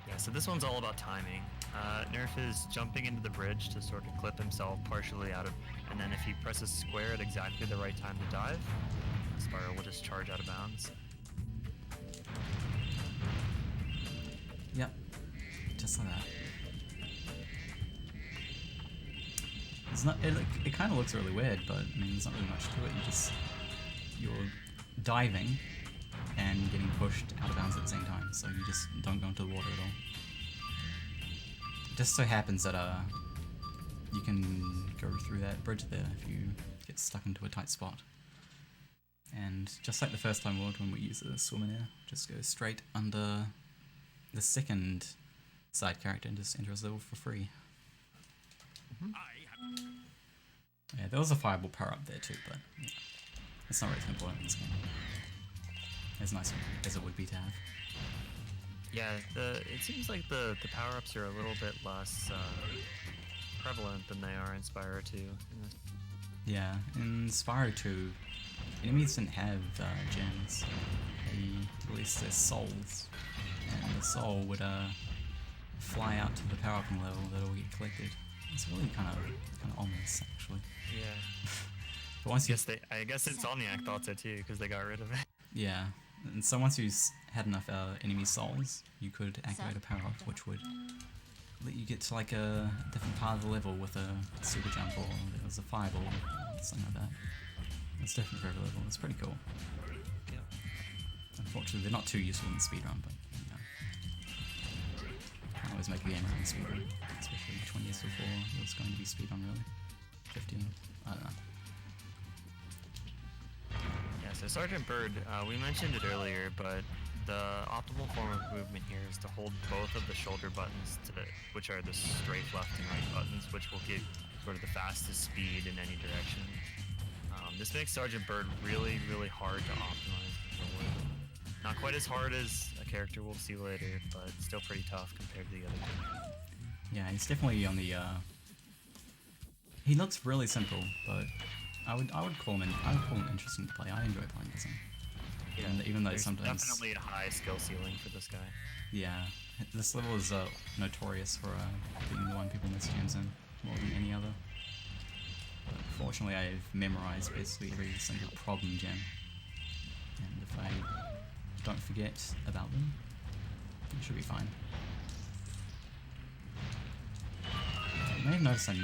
Yeah, so this one's all about timing. Nerf is jumping into the bridge to sort of clip himself partially out of, and then if he presses square at exactly the right time to dive, Spyro will just charge out of bounds. Yep, just like that. It's not. It kind of looks really weird, but I mean, there's not really much to it. You're diving and getting pushed out of bounds at the same time, so you just don't go into the water at all. It just so happens that you can go through that bridge there if you get stuck into a tight spot. And just like the first time world when we use the swimmer air, just go straight under the second side character and just enter his level for free. Yeah, there was a fireball power up there too, but yeah, it's not really important in this game. As nice as it would be to have. Yeah, it seems like the power-ups are a little bit less prevalent than they are in Spyro 2. Yeah, in Spyro 2, enemies didn't have gems. They released their souls, and the soul would fly out to the power-upping level that will get collected. It's really kind of ominous, actually. Yeah. But once you I guess Insomniac thought so too, because they got rid of it. yeah, and so once you had enough enemy souls, you could activate a power-up, which would let you get to like a different part of the level with a super jump, or there was a fireball, or something like that. It's different for every level. It's pretty cool. Yeah. Unfortunately, they're not too useful in the speedrun, but you know, can't always make a game run in speedrun, especially 20 years before it was going to be speedrun, really. 15, I don't know. Yeah, so Sergeant Bird, we mentioned it earlier, but the optimal form of movement here is to hold both of the shoulder buttons, which are the strafe left and right buttons, which will give sort of the fastest speed in any direction. This makes Sergeant Bird really, really hard to optimize control with. Not quite as hard as a character we'll see later, but still pretty tough compared to the other two. Yeah, he's definitely on the. He looks really simple, but I would call him interesting to play. I enjoy playing this one. Yeah, even though there's sometimes definitely a high skill ceiling for this guy. yeah, this level is notorious for being the one people miss gems in more than any other. But fortunately, I've memorized basically every single problem gem, and if I don't forget about them, it should be fine. You may have noticed I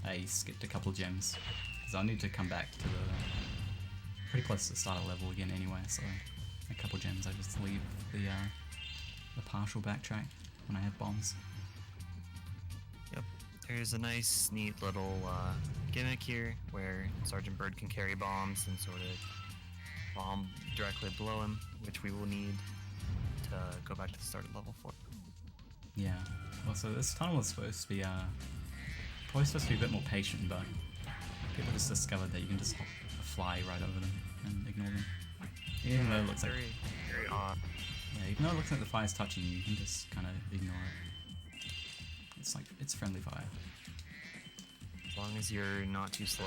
I skipped a couple gems, because I'll need to come back to pretty close to the start of the level again anyway, so a couple gems I just leave the partial backtrack when I have bombs. Yep. There's a nice, neat little gimmick here where Sergeant Bird can carry bombs and sort of bomb directly below him, which we will need to go back to the start of level 4. Yeah. Well, so this tunnel is supposed to be probably supposed to be a bit more patient, but people just discovered that you can just fly right over them and ignore them. Even though it looks like very odd. yeah, even though it looks like the fire's touching you, you can just kind of ignore it. It's like it's friendly fire. As long as you're not too slow.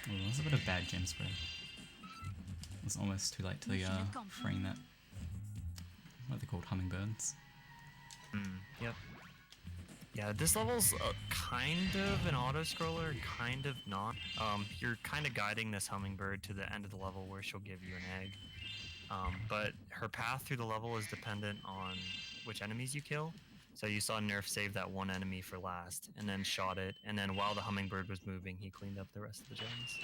Oh, there's a bit of bad gem spread. It's almost too late to frame that. What are they called? Hummingbirds. Yep. Yeah, this level's kind of an auto-scroller, kind of not. You're kind of guiding this hummingbird to the end of the level where she'll give you an egg. But her path through the level is dependent on which enemies you kill. So you saw Nerf save that one enemy for last, and then shot it, and then while the hummingbird was moving, he cleaned up the rest of the gems.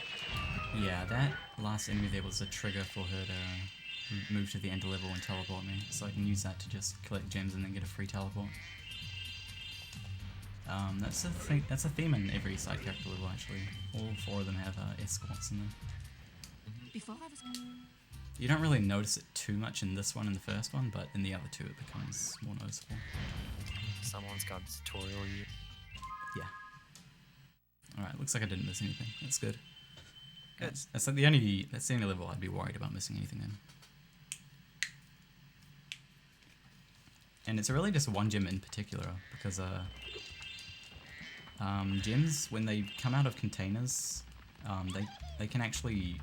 Yeah, that last enemy there was a trigger for her to move to the end of level and teleport me, so I can use that to just collect gems and then get a free teleport. That's a theme in every side character level actually. All 4 of them have escorts in them. Before I was. You don't really notice it too much in this one and the first one, but in the other 2 it becomes more noticeable. Someone's got a tutorial you. Yeah. Alright, looks like I didn't miss anything. That's good. Good. That's like the only level I'd be worried about missing anything in. And it's really just one gem in particular, because gems, when they come out of containers, they can actually,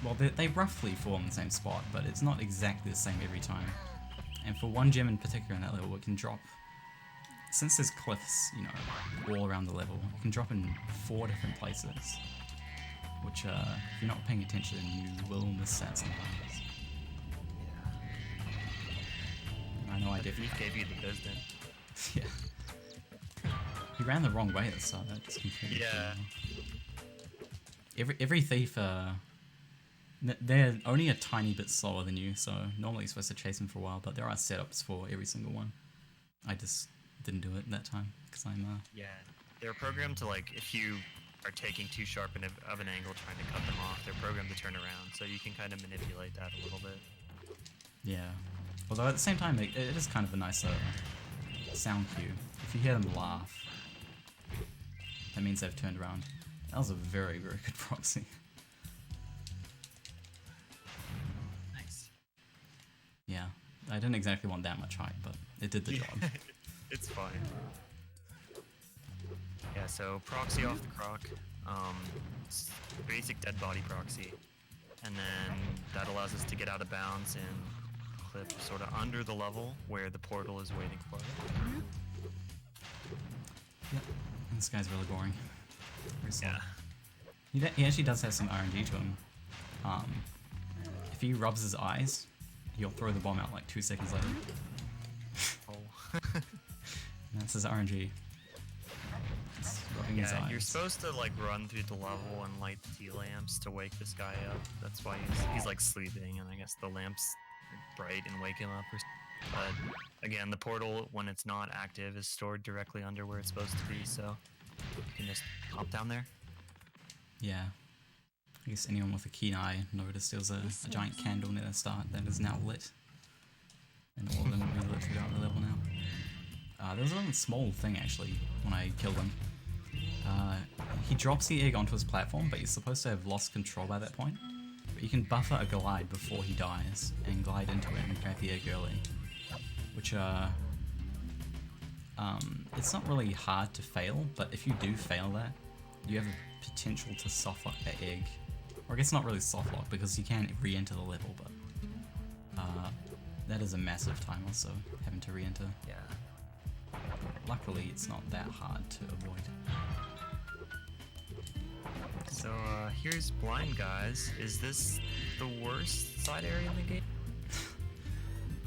well, they roughly fall in the same spot, but it's not exactly the same every time. And for one gem in particular in that level, it can drop, since there's cliffs, you know, all around the level, it can drop in 4 different places, which, if you're not paying attention, you will miss that sometimes. Yeah. I know I The definitely thief gave you the business. Yeah. He ran the wrong way at the start, that's completely Yeah. Every thief, they're only a tiny bit slower than you, so normally you're supposed to chase them for a while, but there are setups for every single one. I just didn't do it that time, because I'm, Yeah. They're programmed to, like, if you are taking too sharp of an angle trying to cut them off, they're programmed to turn around, so you can kind of manipulate that a little bit. yeah. Although at the same time, it is kind of a nice sound cue. If you hear them laugh, that means they've turned around. That was a very, very good proxy. Nice. Yeah, I didn't exactly want that much hype, but it did the job. It's fine. Yeah, so proxy off the croc, it's basic dead body proxy, and then that allows us to get out of bounds and clip sort of under the level where the portal is waiting for us. Yep. This guy's really boring. Very slow. Yeah. He actually does have some RNG to him. If he rubs his eyes, he'll throw the bomb out like 2 seconds later. Oh. And that's his RNG. It's rubbing his Yeah, eyes. you're supposed to like run through the level and light the lamps to wake this guy up. That's why he's like sleeping, and I guess the lamps are bright and wake him up. But again, the portal, when it's not active, is stored directly under where it's supposed to be, so you can just hop down there. Yeah. I guess anyone with a keen eye noticed there was a giant candle near the start that is now lit. And all of them will be lit throughout the level now. There was a small thing actually when I killed him. He drops the egg onto his platform, but he's supposed to have lost control by that point. But you can buffer a glide before he dies and glide into it and grab the egg early. Which, it's not really hard to fail, but if you do fail that, you have a potential to softlock that egg. Or I guess not really softlock because you can re-enter the level, but that is a massive time also, having to re-enter. Yeah. Luckily, it's not that hard to avoid. So here's blind guys. Is this the worst side area in the game?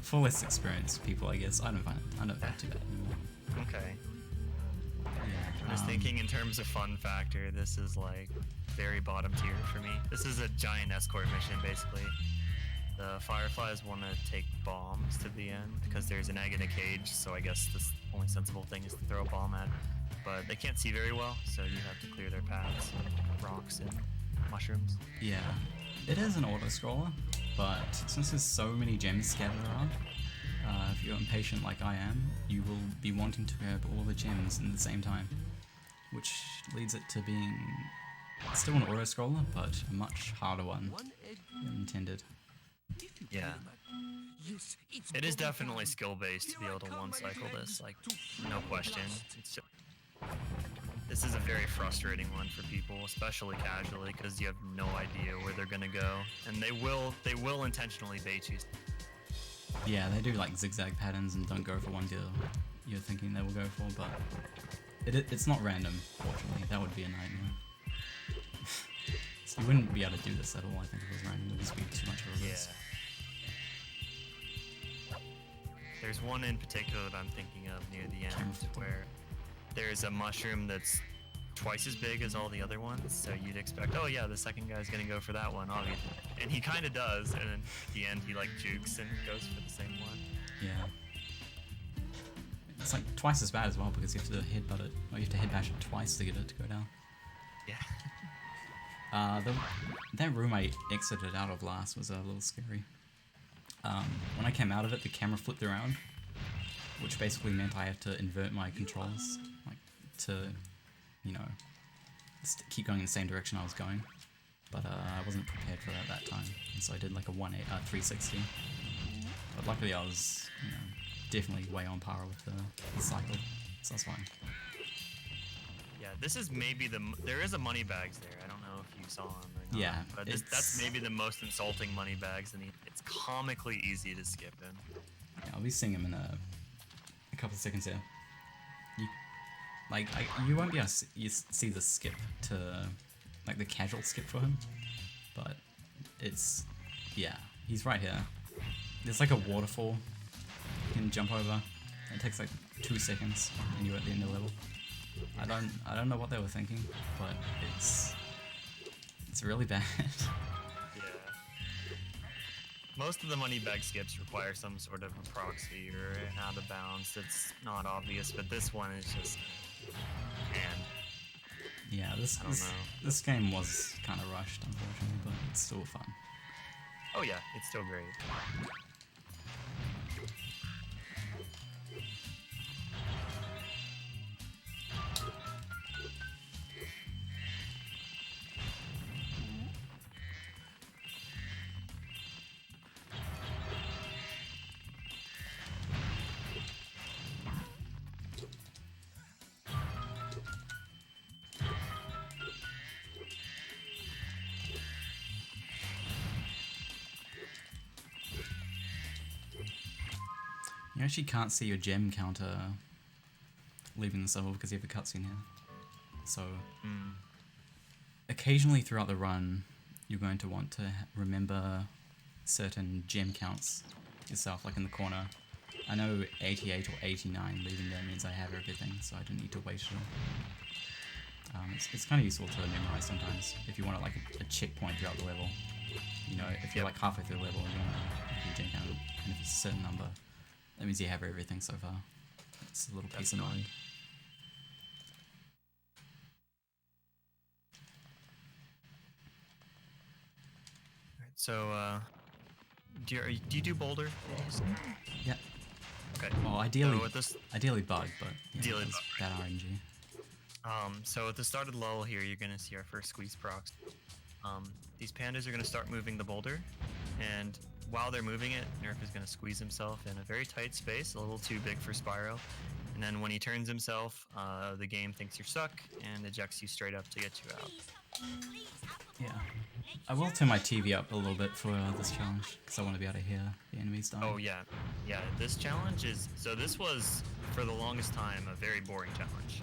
For less experienced people, I guess. I don't find it too bad anymore. Okay. Yeah, I was thinking in terms of fun factor, this is like very bottom tier for me. This is a giant escort mission basically. The Fireflies want to take bombs to the end because there's an egg in a cage, so I guess the only sensible thing is to throw a bomb at. But they can't see very well, so you have to clear their paths with rocks and mushrooms. Yeah, it is an auto-scroller, but since there's so many gems scattered around, if you're impatient like I am, you will be wanting to grab all the gems in the same time, which leads it to being still an auto-scroller, but a much harder one than intended. Yeah. It is definitely skill-based to be able to one-cycle this, like, no question. It's just, this is a very frustrating one for people, especially casually, because you have no idea where they're gonna go, and they will intentionally bait you. Yeah, they do like zigzag patterns and don't go for one deal you're thinking they will go for, but it's not random, fortunately. That would be a nightmare. So you wouldn't be able to do this at all, I think, if it was random. It would just be too much of a risk. There's one in particular that I'm thinking of near the Camera end flipping. where there's a mushroom that's twice as big as all the other ones, so you'd expect, oh yeah, the second guy's gonna go for that one, obviously. And he kind of does, and then at the end he like jukes and goes for the same one. Yeah. It's like twice as bad as well because you have to headbutt it, or you have to head bash it twice to get it to go down. Yeah. That room I exited out of last was a little scary. When I came out of it, the camera flipped around, which basically meant I had to invert my controls, like to, you know, keep going in the same direction I was going. But I wasn't prepared for that at that time, and so I did like a 360. But luckily I was, you know, definitely way on par with the cycle, so that's fine. Yeah, this is maybe there is a money bags there. I don't know if you saw them or not. Yeah, but that's maybe the most insulting money bags, and it's comically easy to skip in. Yeah, I'll be seeing him in a couple of seconds here. You won't be able to see the skip to, like the casual skip for him, but it's, yeah, he's right here. There's like a waterfall you can jump over. It takes like 2 seconds and you're at the end of the level. I don't know what they were thinking, but it's really bad. Yeah. Most of the money bag skips require some sort of a proxy or an out of bounds that's not obvious, but this one is just, man. Yeah, this game was kind of rushed, unfortunately, but it's still fun. Oh yeah, it's still great. You actually can't see your gem counter leaving the server because you have a cutscene here. So, occasionally throughout the run, you're going to want to remember certain gem counts yourself, like in the corner. I know 88 or 89 leaving there means I have everything, so I don't need to waste it all. It's kind of useful to memorize sometimes if you want like a checkpoint throughout the level. You know, if you're like halfway through the level, you want to gem count, and if it's a certain number, that means you have everything so far. It's a little peace of mind. Alright, so do you do boulder? Yeah. Okay. Well, ideally, So with this, ideally bug, but yeah, Ideally it's bug, bad RNG. So at the start of the level here, you're gonna see our first squeeze procs. These pandas are gonna start moving the boulder, and while they're moving it, Nerf is gonna squeeze himself in a very tight space, a little too big for Spyro. And then when he turns himself, the game thinks you're stuck and ejects you straight up to get you out. Yeah. I will turn my TV up a little bit for this challenge, because I want to be able to hear the enemies dying. Oh yeah, yeah. This challenge is this was for the longest time a very boring challenge.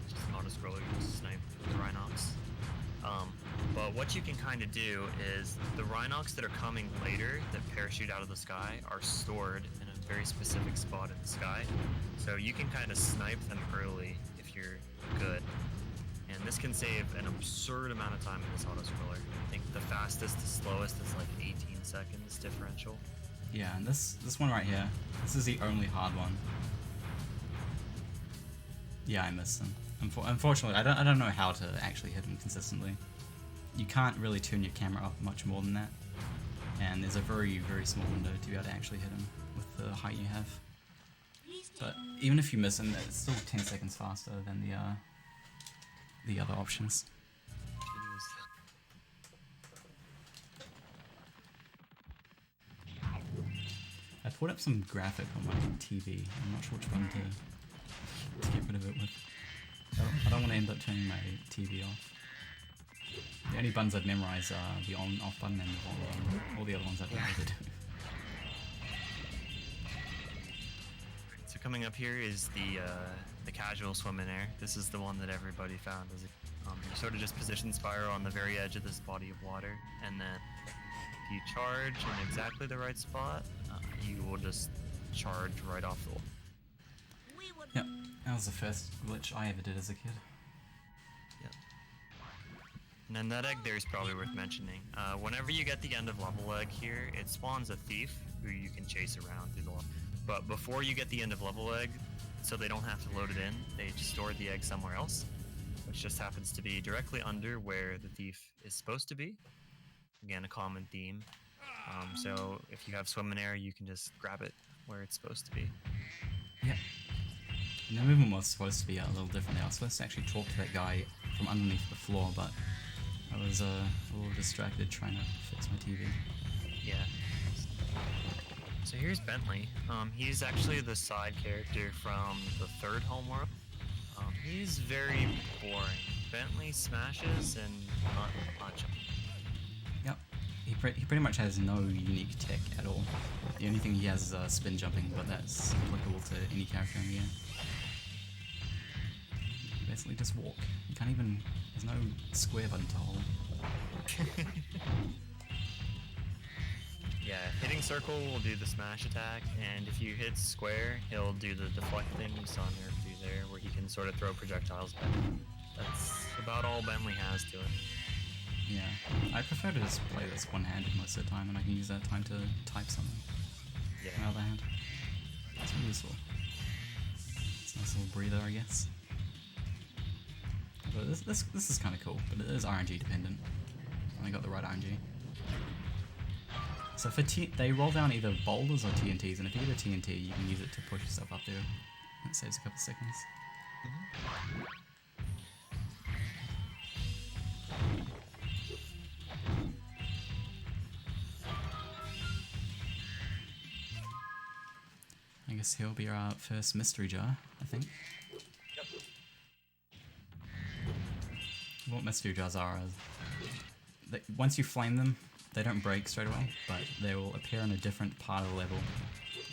Just an auto-scroller, you just snipe the Rhinox. But what you can kind of do is the Rhinox that are coming later that parachute out of the sky are stored in a very specific spot in the sky. So you can kind of snipe them early if you're good. And this can save an absurd amount of time in this auto-scroller. I think the fastest to slowest is like 18 seconds differential. Yeah, and this one right here, this is the only hard one. Yeah, I missed him. Unfortunately, I don't know how to actually hit him consistently. You can't really turn your camera up much more than that, and there's a very, very small window to be able to actually hit him with the height you have. But even if you miss him, it's still 10 seconds faster than the other options. Jeez. I put up some graphic on my TV. I'm not sure which one to get rid of it with. I don't want to end up turning my TV off. The only buttons I've memorized are the on-off button and the volume button. All the other ones I don't know what to do. So coming up here is the casual swim in air. This is the one that everybody found. As you sort of just position Spyro on the very edge of this body of water, and then if you charge in exactly the right spot, you will just charge right off the wall. Yep, that was the first glitch I ever did as a kid. Yep. And then that egg there is probably worth mentioning. Whenever you get the end of level egg here, it spawns a thief who you can chase around through the level. But before you get the end of level egg, so they don't have to load it in, they just store the egg somewhere else, which just happens to be directly under where the thief is supposed to be. Again, a common theme. So if you have swim in air, you can just grab it where it's supposed to be. Yep. And the movement was supposed to be a little different. I was supposed to actually talk to that guy from underneath the floor, but I was a little distracted trying to fix my TV. Yeah. So here's Bentley. He's actually the side character from the third homeworld. He's very boring. Bentley smashes and not much. Yep. He pretty much has no unique tech at all. The only thing he has is spin jumping, but that's applicable to any character in the game. You basically just walk. You can't even... There's no square button to hold. Yeah, hitting circle will do the smash attack, and if you hit square, he'll do the deflect thing you saw Nerfripp there, where he can sort of throw projectiles back. That's about all Bentley has to it. Yeah. I prefer to just play this one-handed most of the time, and I can use that time to type something. Yeah. On the other hand. It's really useful. It's a nice little breather, I guess. But this is kind of cool, but it is RNG dependent. I got the right RNG. So for they roll down either boulders or TNTs, and if you get a TNT, you can use it to push yourself up there. That saves a couple seconds. I guess he'll be our first mystery jar, I think. Yep. What mystery jars are is once you flame them, they don't break straight away, but they will appear in a different part of the level,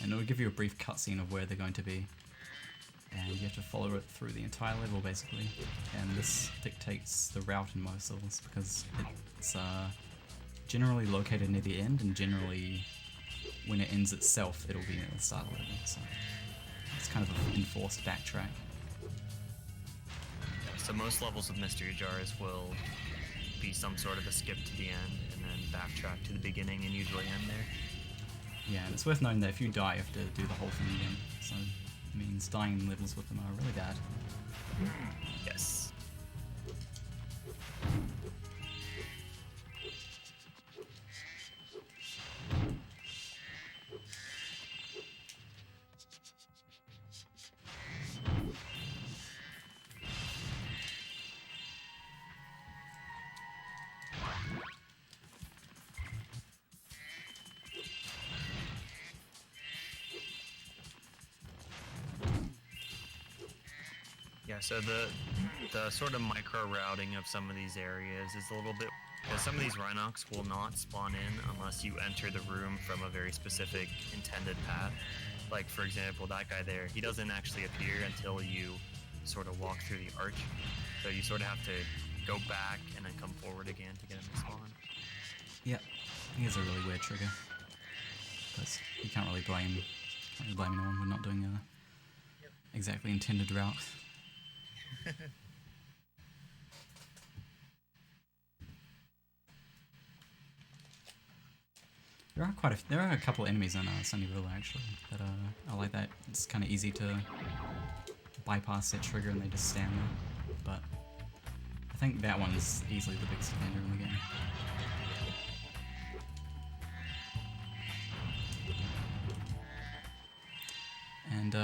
and it will give you a brief cutscene of where they're going to be, and you have to follow it through the entire level basically, and this dictates the route in most levels because it's generally located near the end, and generally when it ends itself it'll be near the start of the level, so it's kind of an enforced backtrack. So most levels of mystery jars will be some sort of a skip to the end and then backtrack to the beginning and usually end there. Yeah, and it's worth noting that if you die, you have to do the whole thing again, so it means dying in levels with them are really bad. Yes. Yeah, so the sort of micro routing of some of these areas is a little bit, because some of these Rhinox will not spawn in unless you enter the room from a very specific intended path. Like for example, that guy there, he doesn't actually appear until you sort of walk through the arch. So you sort of have to go back and then come forward again to get him to spawn. Yep, he has a really weird trigger, because you can't really blame anyone for not doing a exactly intended route. There are a couple enemies in Sunnyville actually that I like that. It's kind of easy to bypass that trigger and they just stand there. But I think that one is easily the biggest offender in the game. And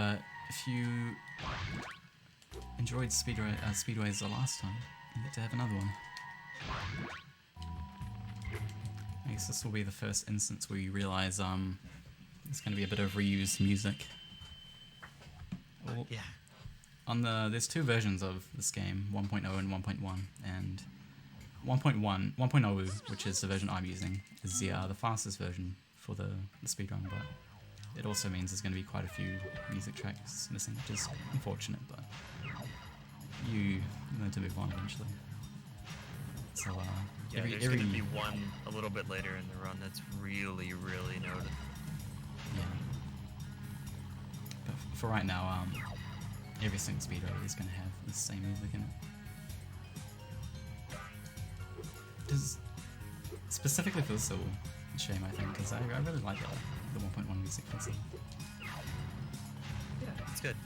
if you enjoyed Speedways the last time, you get to have another one. I guess this will be the first instance where you realise there's going to be a bit of reused music. Well, Yeah. there's two versions of this game, 1.0 and 1.1, and 1.0, which is the version I'm using, is the fastest version for the speedrun, but it also means there's going to be quite a few music tracks missing, which is unfortunate, but you learn to move on eventually. So, Yeah, there's going to be one a little bit later in the run that's really, really noted. Yeah. for right now, every single speedrun is going to have the same music in it. Just specifically for the Soul, a shame I think, because I really like the 1.1 music for Soul. Yeah, it's good.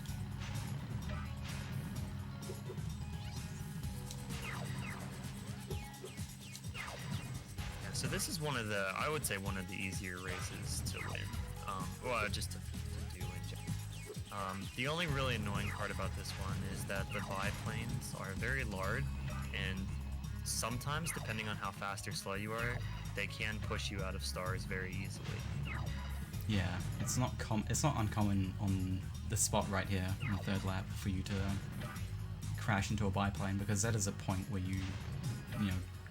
Yeah, so this is one of the, I would say one of the easier races to win. Well, just to do in general. The only really annoying part about this one is that the biplanes are very large, and sometimes, depending on how fast or slow you are, they can push you out of stars very easily. Yeah, it's not uncommon on the spot right here on the third lap for you to crash into a biplane, because that is a point where you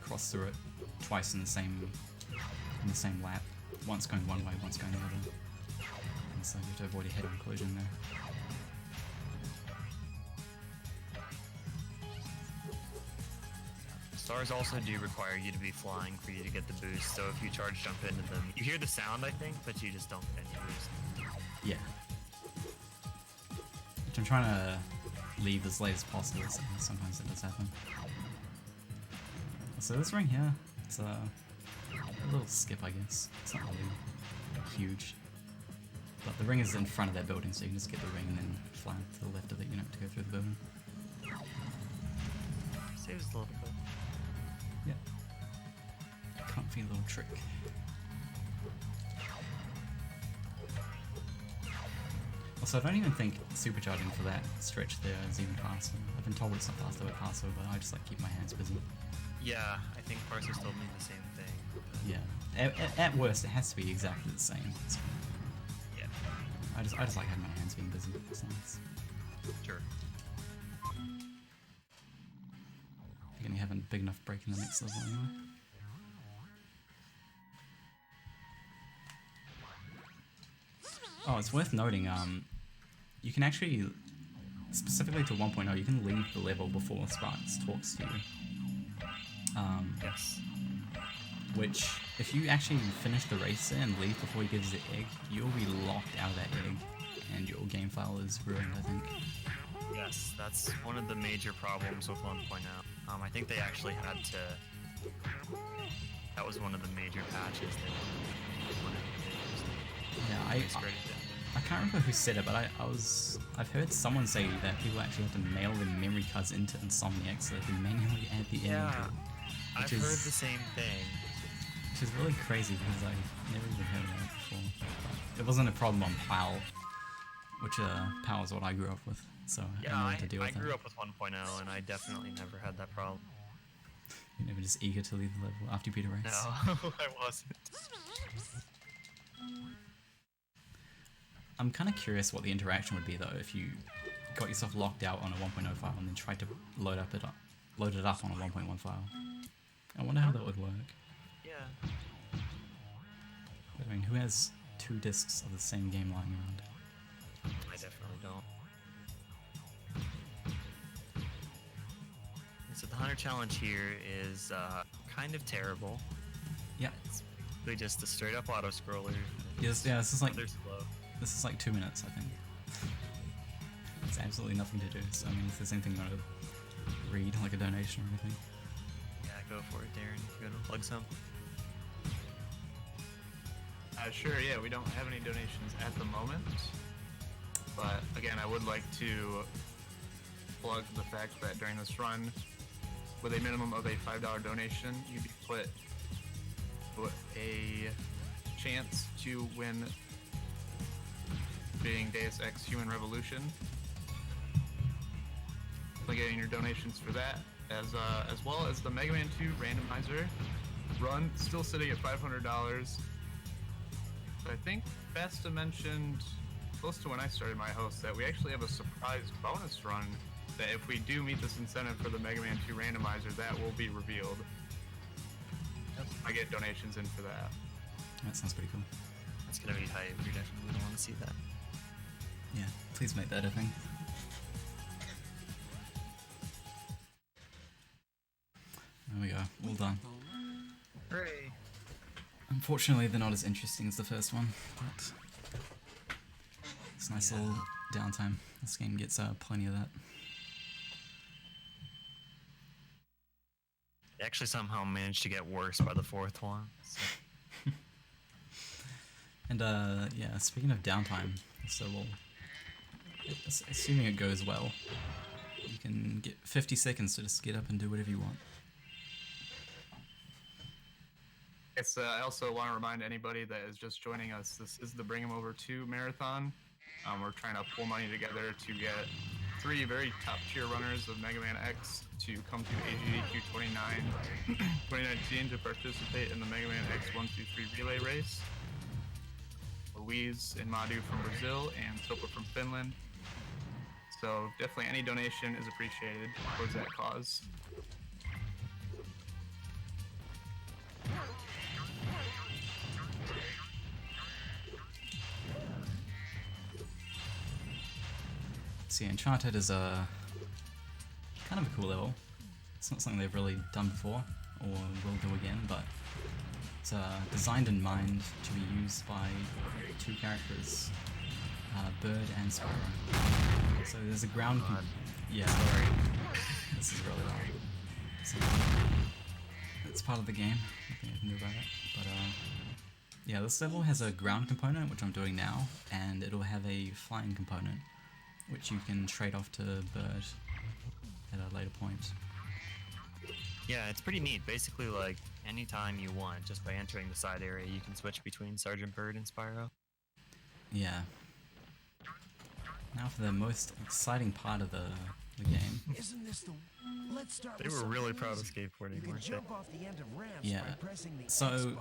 cross through it twice in the same lap, once going one way, once going the other. And so you have to avoid a head-on collision there. Stars also do require you to be flying for you to get the boost, so if you charge jump into them, you hear the sound, I think, but you just don't get any boost. Yeah. Which I'm trying to leave as late as possible, so sometimes it does happen. So this ring here, it's a little skip, I guess. It's not really huge. But the ring is in front of that building, so you can just get the ring and then fly to the left of it, you don't have to go through the building. Saves a little bit. Yeah. Comfy little trick. Also, I don't even think supercharging for that stretch there is even faster. I've been told it's not faster with faster, but I just like keep my hands busy. Yeah, I think Parsers told me the same thing. Yeah. At worst, it has to be exactly the same. So Yeah, I just like having my hands being busy. It's nice. sure. You're gonna have a big enough break in the next level anyway. Oh, it's worth noting, you can actually, specifically to 1.0, you can leave the level before Sparks talks to you. Yes. Which, if you actually finish the race and leave before he gives the egg, you'll be locked out of that egg, and your game file is ruined, I think. Yes, that's one of the major problems with 1.0. I think they actually had to. That was one of the major patches Yeah, I can't remember who said it, but I've heard someone say that people actually have to mail their memory cards into Insomniac so they can manually add the end. Yeah, I've heard the same thing. Which is really crazy because I never even heard of that before. But it wasn't a problem on PAL, which PAL is what I grew up with, so Yeah, I know how to deal I with that. grew up with 1.0 and I definitely never had that problem. You're never just eager to leave the level after you beat a race. No, I wasn't. I'm kind of curious what the interaction would be though if you got yourself locked out on a 1.0 file and then tried to load it up on a 1.1 file. I wonder how that would work. Yeah. I mean, who has 2 discs of the same game lying around? I definitely don't. So the Hunter Challenge here is kind of terrible. Yeah. It's basically just a straight up auto scroller. Yes, yeah, this is like They're slow. 2 minutes, I think. It's absolutely nothing to do. So I mean, if there's anything you want to read, like a donation or anything. Yeah, go for it, Darren. If you want to plug some. Sure, yeah, we don't have any donations at the moment. But again, I would like to plug the fact that during this run, with a minimum of a $5 donation, you'd be put a chance to win being Deus Ex Human Revolution. So getting your donations for that, as well as the Mega Man 2 randomizer run, still sitting at $500. I think Besta mentioned close to when I started my host that we actually have a surprise bonus run that if we do meet this incentive for the Mega Man 2 randomizer, that will be revealed. I get donations in for that. That sounds pretty cool. That's gonna be hype. You're definitely gonna want to see that. Yeah, please make that a thing. There we go, all done. Hooray! Unfortunately, they're not as interesting as the first one, but it's a nice little downtime. This game gets plenty of that. They actually somehow managed to get worse by the fourth one. So. And yeah, speaking of downtime, so assuming it goes well, you can get 50 seconds to just get up and do whatever you want. Yes, I also want to remind anybody that is just joining us, this is the Bring 'em Over 2 marathon. We're trying to pull money together to get 3 very top tier runners of Mega Man X to come to AGDQ 2019 to participate in the Mega Man X 123 relay race. Louise and Madu from Brazil and Topa from Finland. So definitely any donation is appreciated towards that cause. So yeah, Enchanted is a kind of a cool level. It's not something they've really done before or will do again, but it's designed in mind to be used by 2 characters, Bird and Spyro. So there's a ground. Yeah, sorry. This is really loud. So it's part of the game. Nothing I can do about it. But yeah, this level has a ground component, which I'm doing now, and it'll have a flying component, which you can trade off to Bird at a later point. Yeah, it's pretty neat. Basically, like, anytime you want, just by entering the side area, you can switch between Sergeant Bird and Spyro. Yeah. Now for the most exciting part of the game. Isn't this the? Let's start. They with were something really proud of easy. skateboarding, You can weren't they? jump off the end of ramps Yeah. by pressing the X So button.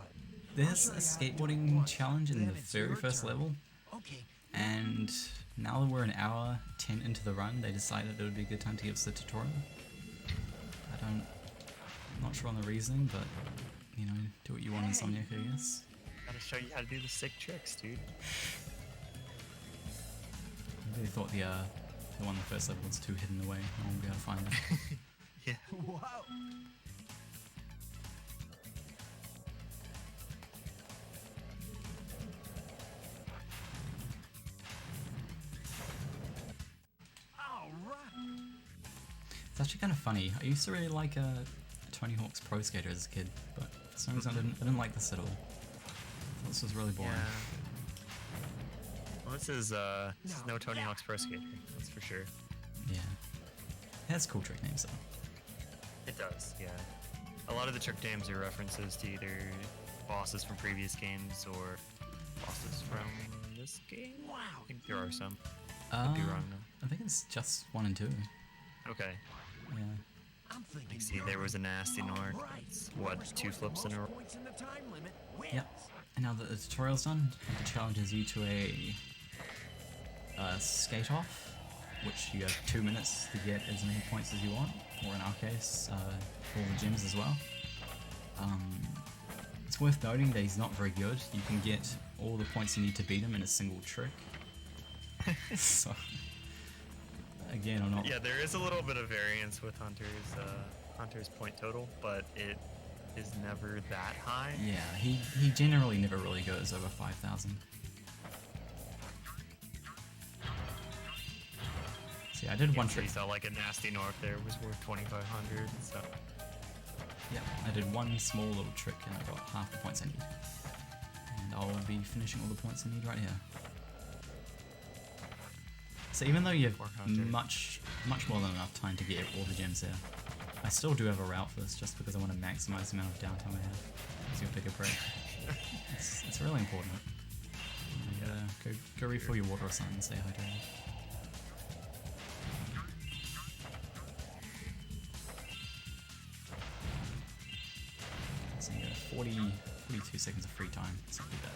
there's I'll a show you how to do it skateboarding once, challenge in then the it's very your first turn. level, Okay. and now that we're an hour 10 into the run, they decided it would be a good time to give us the tutorial. I'm not sure on the reasoning, but you know, do what you want, Insomniac, I guess. Gotta show you how to do the sick tricks, dude. Maybe they thought the one in the first level was too hidden away. No one would be able to find it. Yeah. Wow. All right. It's actually kind of funny. I used to really like Tony Hawk's Pro Skater as a kid, but for some reason I didn't like this at all. I thought this was really boring. Well, this is no Tony Hawk's Pro Skater, that's for sure. Yeah. It has cool trick names though. It does, yeah. A lot of the trick names are references to either bosses from previous games or bosses from this game. Wow. I think there are some. Could be wrong though. I think it's just 1 and 2. Okay. Yeah. I'm thinking. You see, there was a nasty Nord. Right. That's, what, 2 flips in a row? Points in the time limit wins. Yep. And now that the tutorial's done, it challenges you to a skate off, which you have 2 minutes to get as many points as you want, or in our case, all the gyms as well. It's worth noting that he's not very good. You can get all the points you need to beat him in a single trick. So, again, I'm not... Yeah, there is a little bit of variance with Hunter's point total, but it is never that high. Yeah, he generally never really goes over 5,000. See, I did one trick. You saw like a nasty North there was worth 2,500, so... Yeah, I did one small little trick and I got half the points I need. And I'll be finishing all the points I need right here. So even though you have much more than enough time to get all the gems here, I still do have a route for this just because I want to maximize the amount of downtime I have. So you'll take a break. It's really important. Go refill your water or something and stay hydrated. So you got 42 seconds of free time. It's not too bad.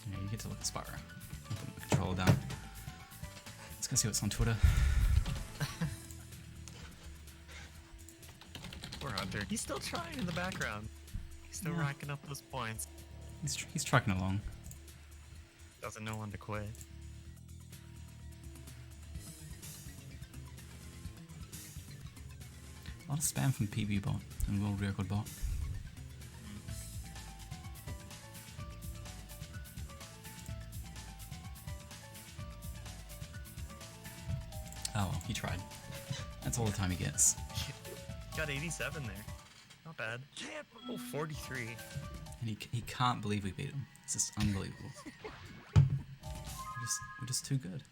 You know, you get to look at Spyro. I'll put the controller down. Let's go see what's on Twitter. Poor Hunter. He's still trying in the background. He's still racking up those points. He's trucking along. Doesn't know when to quit. A lot of spam from PB bot and World Record bot. Oh, well, he tried. That's all the time he gets. Got 87 there. Not bad. Oh, 43. And he can't believe we beat him. It's just unbelievable. We're just too good.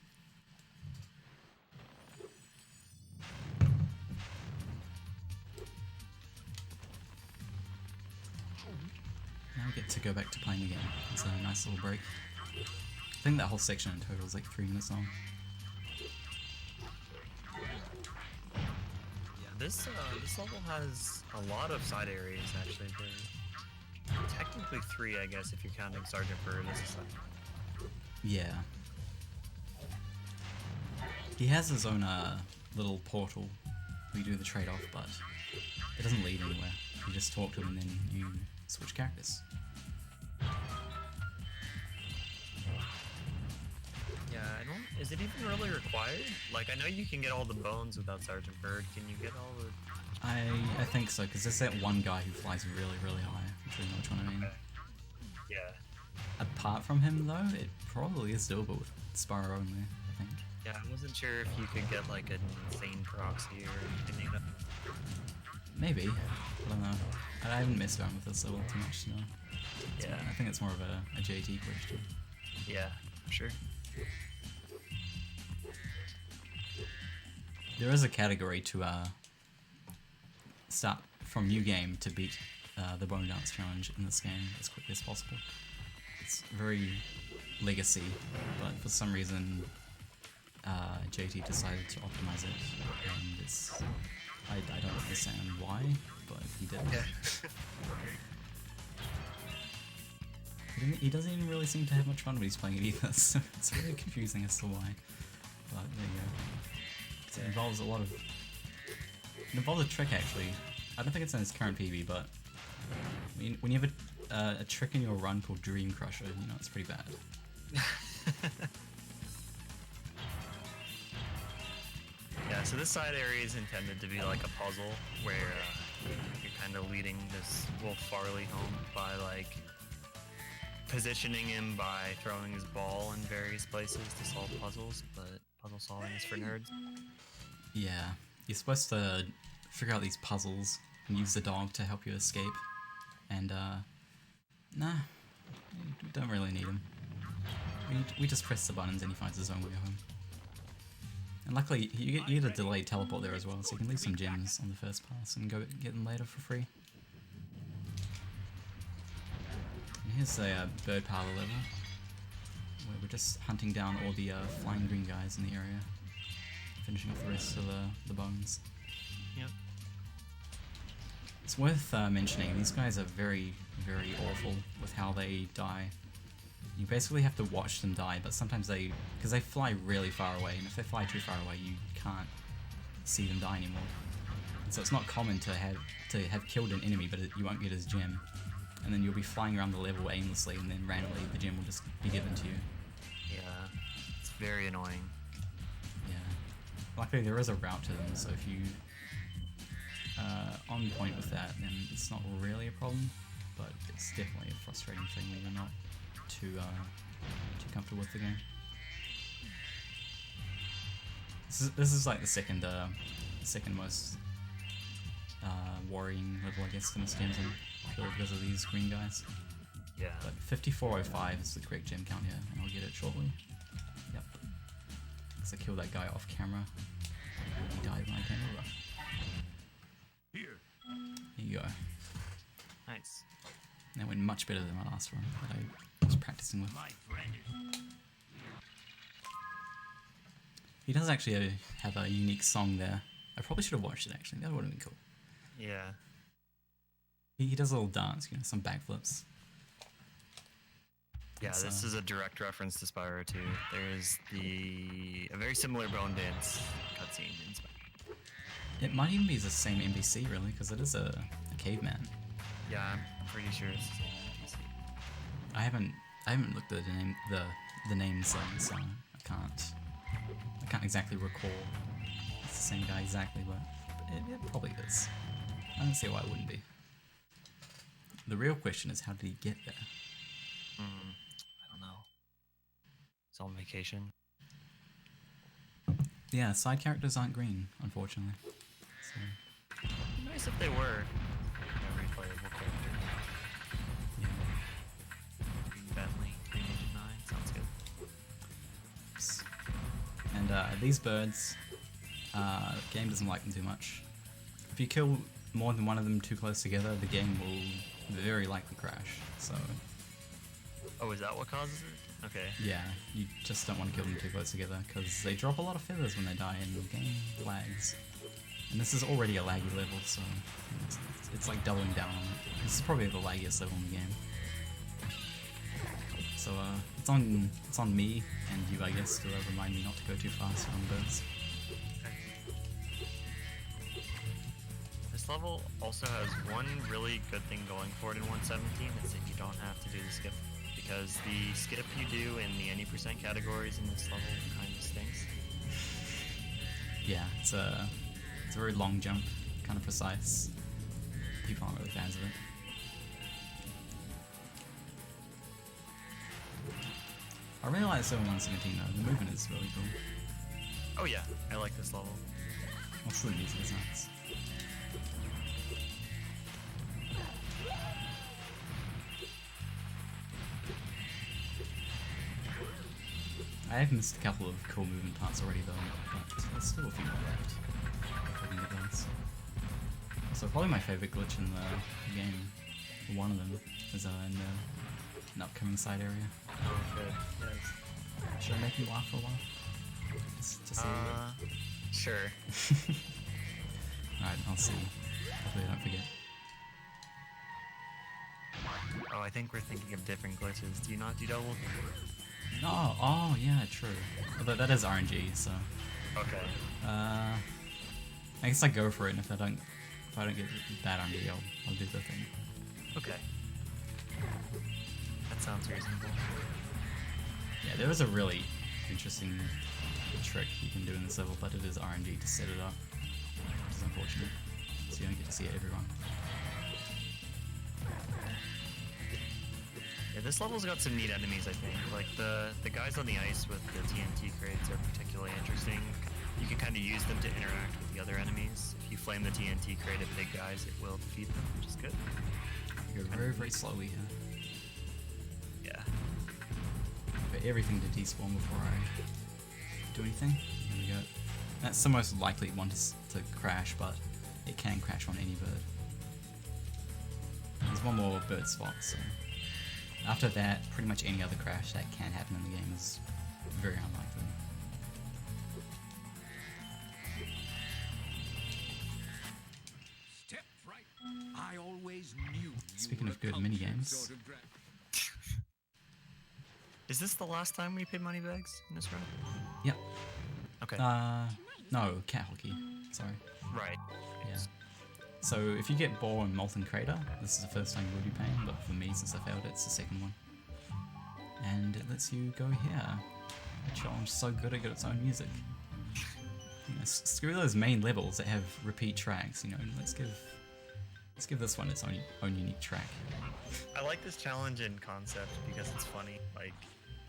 Now we get to go back to playing again. It's a nice little break. I think that whole section in total is like 3 minutes long. This level has a lot of side areas actually. There are technically 3, I guess, if you're counting Sergeant Bird as a side. Yeah. He has his own little portal where you do the trade-off, but it doesn't lead anywhere. You just talk to him and then you switch characters. Yeah, I don't. Is it even really required? Like, I know you can get all the bones without Sergeant Bird. Can you get all the? I think so, because there's that one guy who flies really, really high. I'm sure you know which one I mean. Yeah. Apart from him, though, it probably is doable with Spyro only, I think. Yeah, I wasn't sure if you could get like an insane proxy or anything. Maybe. I don't know. I haven't messed around with this level too much to know. Yeah. I think it's more of a JT question. Yeah, sure. There is a category to start from new game to beat the Bone Dance Challenge in this game as quickly as possible. It's very legacy, but for some reason JT decided to optimize it, and it's I don't understand why, but he did. Yeah. He doesn't even really seem to have much fun when he's playing it either, so it's very confusing as to why. But there you go. It involves a lot of... It involves a trick, actually. I don't think it's in its current PB, but... when you have a trick in your run called Dream Crusher, you know it's pretty bad. Yeah, so this side area is intended to be like a puzzle where you're kind of leading this Wolf Farley home by like positioning him by throwing his ball in various places to solve puzzles, but puzzle solving is for nerds. Yeah, you're supposed to figure out these puzzles and use the dog to help you escape, and nah, we don't really need him. We just press the buttons and he finds his own way home. And luckily, you get a delayed teleport there as well, so you can leave some gems on the first pass and go get them later for free. And here's a bird parlor level, where we're just hunting down all the flying green guys in the area, finishing off the rest of the bones. Yep. It's worth mentioning, these guys are very, very awful with how they die. You basically have to watch them die, but sometimes because they fly really far away, and if they fly too far away, you can't see them die anymore. And so it's not common to have killed an enemy, but you won't get his gem, and then you'll be flying around the level aimlessly, and then randomly the gem will just be given to you. Yeah, it's very annoying. Yeah. Luckily there is a route to them, so if you on point with that, then it's not really a problem, but it's definitely a frustrating thing when you're not too comfortable with the game. This is like the second most worrying level, I guess, in this game, purely because of these green guys. Yeah. But 5405 is the correct gem count here, and I'll get it shortly. Yep. Because I killed that guy off camera, and he died when I came over. Here. Here you go. Nice. That went much better than my last one that I was practicing with. My friend. He does actually have a unique song there. I probably should have watched it actually, that would have been cool. Yeah. He does a little dance, you know, some backflips. Yeah, It's, this is a direct reference to Spyro 2. There is a very similar bone dance cutscene in Spyro. It might even be the same NPC really, because it is a caveman. Yeah, I'm pretty sure it's the same NPC. I haven't looked at the names, so I can't exactly recall it's the same guy exactly, but it probably is. I don't see why it wouldn't be. The real question is, how did he get there? I don't know. He's on vacation. Yeah, side characters aren't green, unfortunately. So, Nice if they were. Every playable character. yeah. Bentley, 309, sounds good. Oops. And these birds, the game doesn't like them too much. If you kill more than one of them too close together, the game will very likely crash. So, Oh, is that what causes it? Okay. yeah, you just don't want to kill them too close together because they drop a lot of feathers when they die and the game lags. And this is already a laggy level, so it's like doubling down on it. This is probably the laggiest level in the game. So it's on me and you, I guess, to remind me not to go too fast on the birds. This level also has one really good thing going for it in 117, is that you don't have to do the skip. Because the skip you do in the any percent categories in this level kind of stinks. Yeah, it's a very long jump, kind of precise. People aren't really fans of it. I really like 7117 though, the movement is really cool. Oh yeah, I like this level. Also the music is nice. I have missed a couple of cool movement parts already though, but there's still a few more left. If I can get those. So probably my favourite glitch in the game, one of them, is in an upcoming side area. Oh good, yes. Should I make you laugh for a while? Just a little bit? Sure. Alright, I'll see. Hopefully I don't forget. Oh, I think we're thinking of different glitches. Do you not do double? No, oh yeah, true. But that is RNG, so Okay. I guess I go for it, and if I don't get that RNG, I'll do the thing. Okay. That sounds reasonable. Yeah, there is a really interesting trick you can do in this level, but it is RNG to set it up, which is unfortunate. So you don't get to see it everyone. Yeah, this level's got some neat enemies, I think. Like the guys on the ice with the TNT crates are particularly interesting. You can kind of use them to interact with the other enemies. If you flame the TNT crate at big guys, it will defeat them, which is good. You're very, very slowly here. Yeah. For everything to despawn before I do anything. There we go. That's the most likely one to crash, but it can crash on any bird. There's one more bird spot, so after that, pretty much any other crash that can happen in the game is very unlikely. Step right. I always knew. Speaking of good minigames, Is this the last time we paid money bags in this run? yep. Okay. No, cat hockey. Sorry. Right. Yeah. So if you get Boar and Molten Crater, this is the first time you will be paying, but for me, since I failed it, it's the second one. And it lets you go here. The challenge is so good it got its own music. You know, screw those main levels that have repeat tracks, you know, let's give this one its own unique track. I like this challenge in concept because it's funny. Like,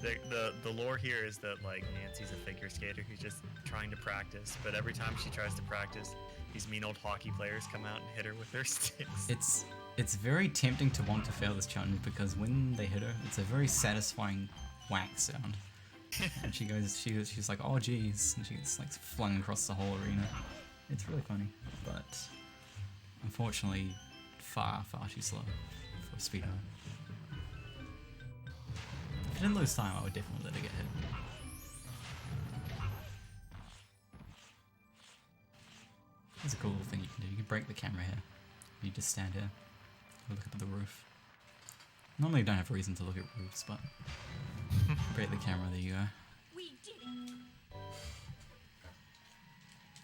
the lore here is that, like, Nancy's a figure skater who's just trying to practice, but every time she tries to practice, these mean old hockey players come out and hit her with their sticks. It's very tempting to want to fail this challenge because when they hit her, it's a very satisfying whack sound. And she's like, oh geez, and she gets like flung across the whole arena. It's really funny, but unfortunately far too slow for Spyro. If I didn't lose time, I would definitely let her get hit. There's a cool little thing you can do. You can break the camera here. You just stand here, look up at the roof. Normally you don't have reason to look at roofs, but break the camera, there you go. We did it.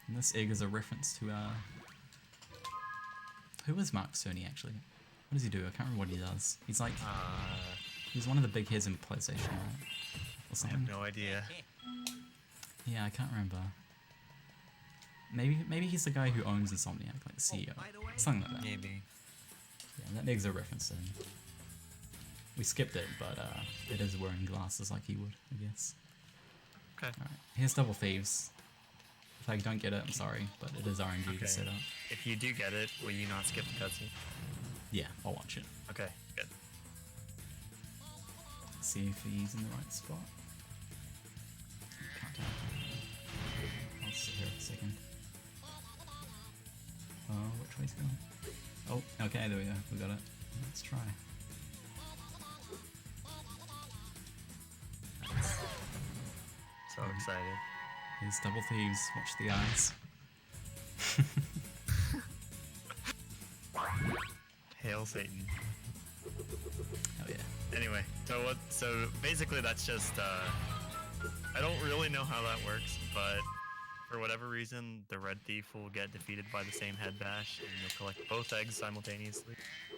And this egg is a reference to who is Mark Cerny actually? What does he do? I can't remember what he does. He's like he's one of the big heads in PlayStation, right? Or I something. have no idea. Yeah, I can't remember. Maybe he's the guy who owns Insomniac, like the CEO. Something like that. Maybe. Yeah, that begs a reference to him. We skipped it, but it is wearing glasses like he would, I guess. Okay. Alright, here's Double Thieves. If I don't get it, I'm sorry, but it is RNG to set up. If you do get it, will you not skip the cutscene? Yeah, I'll watch it. Okay, good. See if he's in the right spot. Can't tell. I'll sit here for a second. Oh, which way's going? Oh, okay, there we go. We got it. Let's try. So excited. Here's double thieves. Watch the eyes. Hail Satan. Oh yeah. Anyway, so basically that's just I don't really know how that works, but for whatever reason the red thief will get defeated by the same head bash and you'll collect both eggs simultaneously.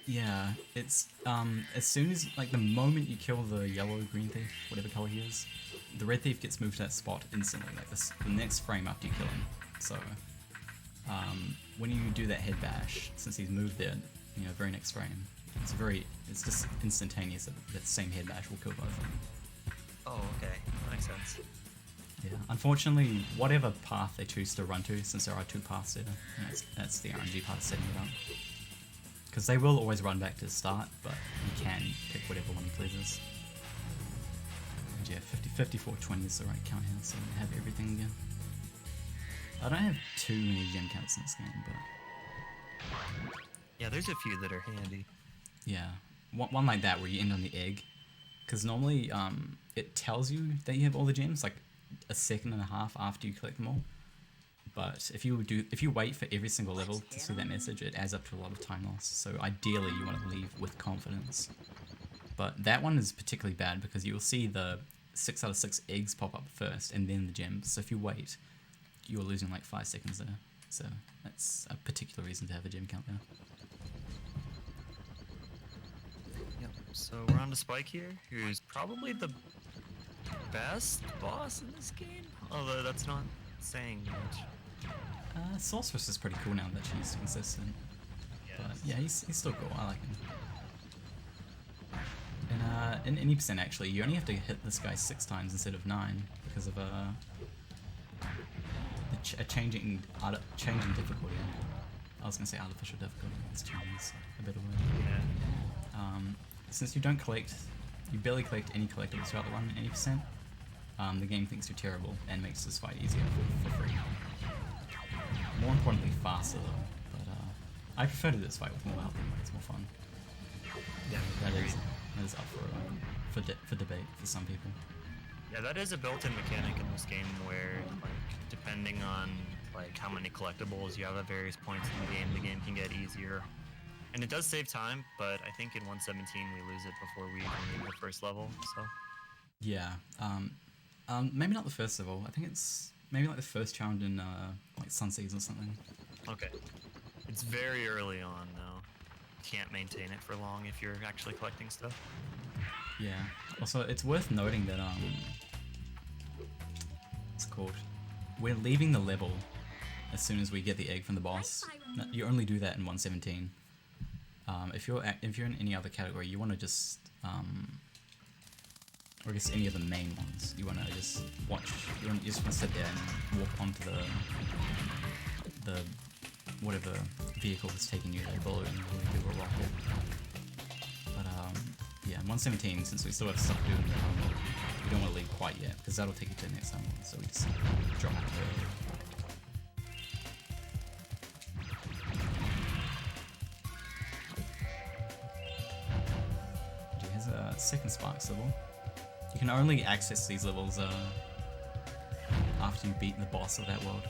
Yeah, it's as soon as like the moment you kill the yellow green thief, whatever color he is, the red thief gets moved to that spot instantly, like the next frame after you kill him. So when you do that head bash, since he's moved there, you know, very next frame, it's just instantaneous that same head bash will kill both of them. Oh, okay. That makes sense. Yeah. Unfortunately, whatever path they choose to run to, since there are two paths there, that's the RNG part of setting it up. Because they will always run back to the start, but you can pick whatever one he pleases. And yeah, 5420 is the right count here, so I have everything again. I don't have too many gem counts in this game, but Yeah, there's a few that are handy. yeah, one like that where you end on the egg, because normally it tells you that you have all the gems like a second and a half after you collect them all. But if you wait for every single level to see that message, it adds up to a lot of time loss. So ideally, you want to leave with confidence. But that one is particularly bad because you will see the 6 out of 6 eggs pop up first, and then the gems. So if you wait, you're losing like 5 seconds there. So that's a particular reason to have a gem count there. Yep. So we're on to Spike here, who's probably the best boss in this game. Although that's not saying much. Sorceress is pretty cool now that she's consistent. But yeah, he's still cool. I like him. And in any percent actually, you only have to hit this guy 6 times instead of 9 because of a changing difficulty. I was gonna say artificial difficulty. Let's change a bit of word. Yeah. Since you barely collect any collectibles throughout the run in any percent, the game thinks you're terrible and makes this fight easier for free. More importantly, faster though. But I prefer to do this fight with more health. It's more fun. Yeah. That is up for debate for some people. Yeah, that is a built-in mechanic in this game where, like, depending on like how many collectibles you have at various points in the game can get easier. And it does save time, but I think in 117 we lose it before we even leave the first level. So. Yeah. Maybe not the first level. I think it's maybe like the first challenge in like Sunseas or something. Okay. It's very early on though. Can't maintain it for long if you're actually collecting stuff. Yeah. Also, it's worth noting that it's called. We're leaving the level as soon as we get the egg from the boss. You only do that in 117. If you're in any other category, you want to just or I guess any of the main ones, you want to just watch. You just want to sit there and walk onto the whatever vehicle that's taking you there, bullet and do a rocket. But yeah, in 117, since we still have stuff to do in the mode, we don't want to leave quite yet because that'll take you to the next level. So we just drop it there. Here's a second Sparks level. You can only access these levels after you beat the boss of that world.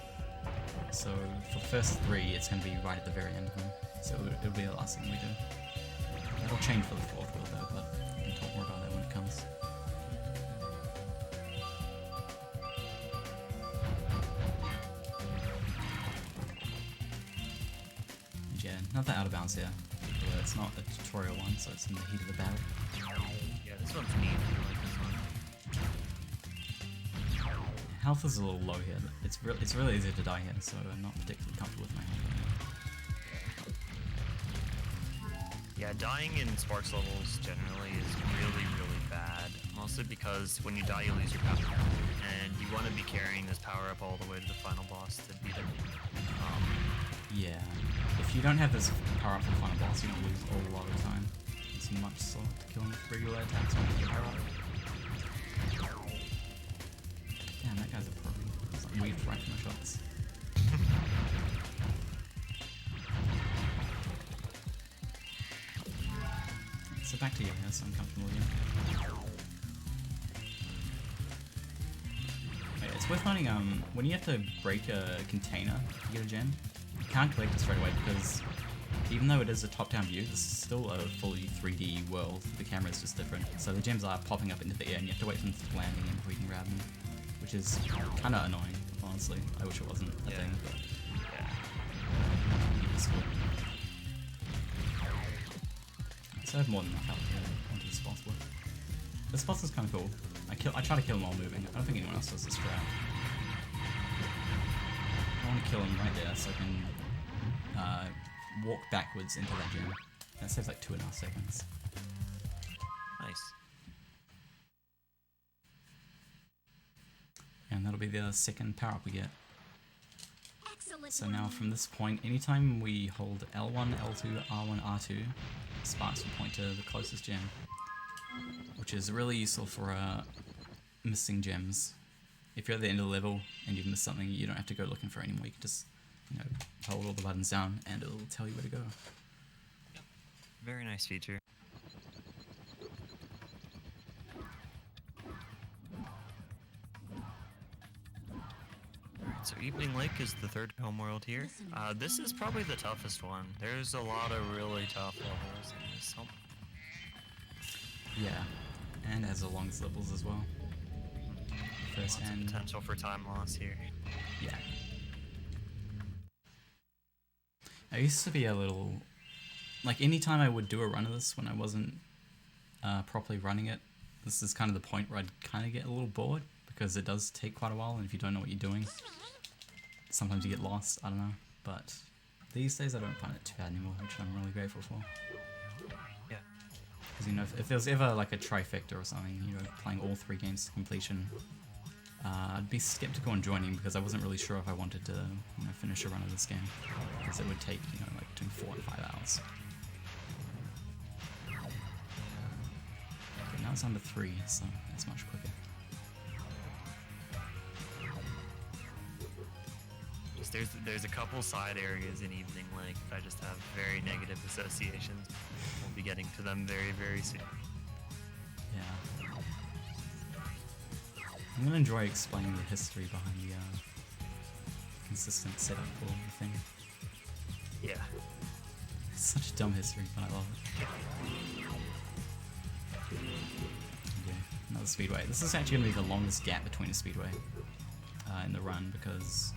So for the first 3, it's going to be right at the very end of them. So it'll be the last thing we do. That'll change for the 4th world though, but we can talk more about that when it comes. And yeah, nothing out of bounds here. Although it's not a tutorial one, so it's in the heat of the battle. Yeah, this one's neat. I like this one. Health is a little low here. It's really easy to die here, so I'm not particularly comfortable with my health. Yeah, dying in Sparks levels generally is really, really bad. Mostly because when you die, you lose your power. and you want to be carrying this power up all the way to the final boss to beat him. Yeah. If you don't have this power up for the final boss, you're gonna lose a lot of time. It's much slower to kill him with regular attacks when you get power up. Damn, that guy's a pro. It's like weird right from the shots. So back to you, yes, I'm comfortable with you. Okay, it's worth noting, when you have to break a container to get a gem, you can't collect it straight away because even though it is a top-down view, this is still a fully 3D world. The camera is just different. So the gems are popping up into the air and you have to wait for them to land in before you can grab them, which is kind of annoying, honestly. I wish it wasn't a thing, but it's cool. So I have more than enough health to get onto this boss spot. This boss is kind of cool. I try to kill him while moving. I don't think anyone else does this strat. I want to kill him right there so I can walk backwards into that gem. That saves like 2.5 seconds. Nice. And that'll be the second power up we get. Excellent. So now from this point, anytime we hold L1, L2, R1, R2, sparks will point to the closest gem, which is really useful for missing gems. If you're at the end of the level and you've missed something, you don't have to go looking for it anymore. You can just, hold all the buttons down and it'll tell you where to go. Very nice feature. Alright, so Evening Lake is the third homeworld here. This is probably the toughest one. There's a lot of really tough levels in this home. Yeah, and has the longest levels as well. First Lots of and potential for time loss here. yeah. I used to be a little, like anytime I would do a run of this when I wasn't properly running it, this is kind of the point where I'd kind of get a little bored because it does take quite a while, and if you don't know what you're doing, sometimes you get lost, I don't know. But these days I don't find it too bad anymore, which I'm really grateful for. Yeah. Because if there was ever like a trifecta or something, playing all 3 games to completion, I'd be skeptical on joining because I wasn't really sure if I wanted to finish a run of this game, because it would take like between 4 and 5 hours. Okay, now it's under 3, so it's much quicker. There's a couple side areas in Evening Lake that I just have very negative associations. We'll be getting to them very, very soon. Yeah. I'm gonna enjoy explaining the history behind the consistent setup for the thing. Yeah. It's such a dumb history, but I love it. Okay, another speedway. This is actually gonna be the longest gap between a speedway in the run, because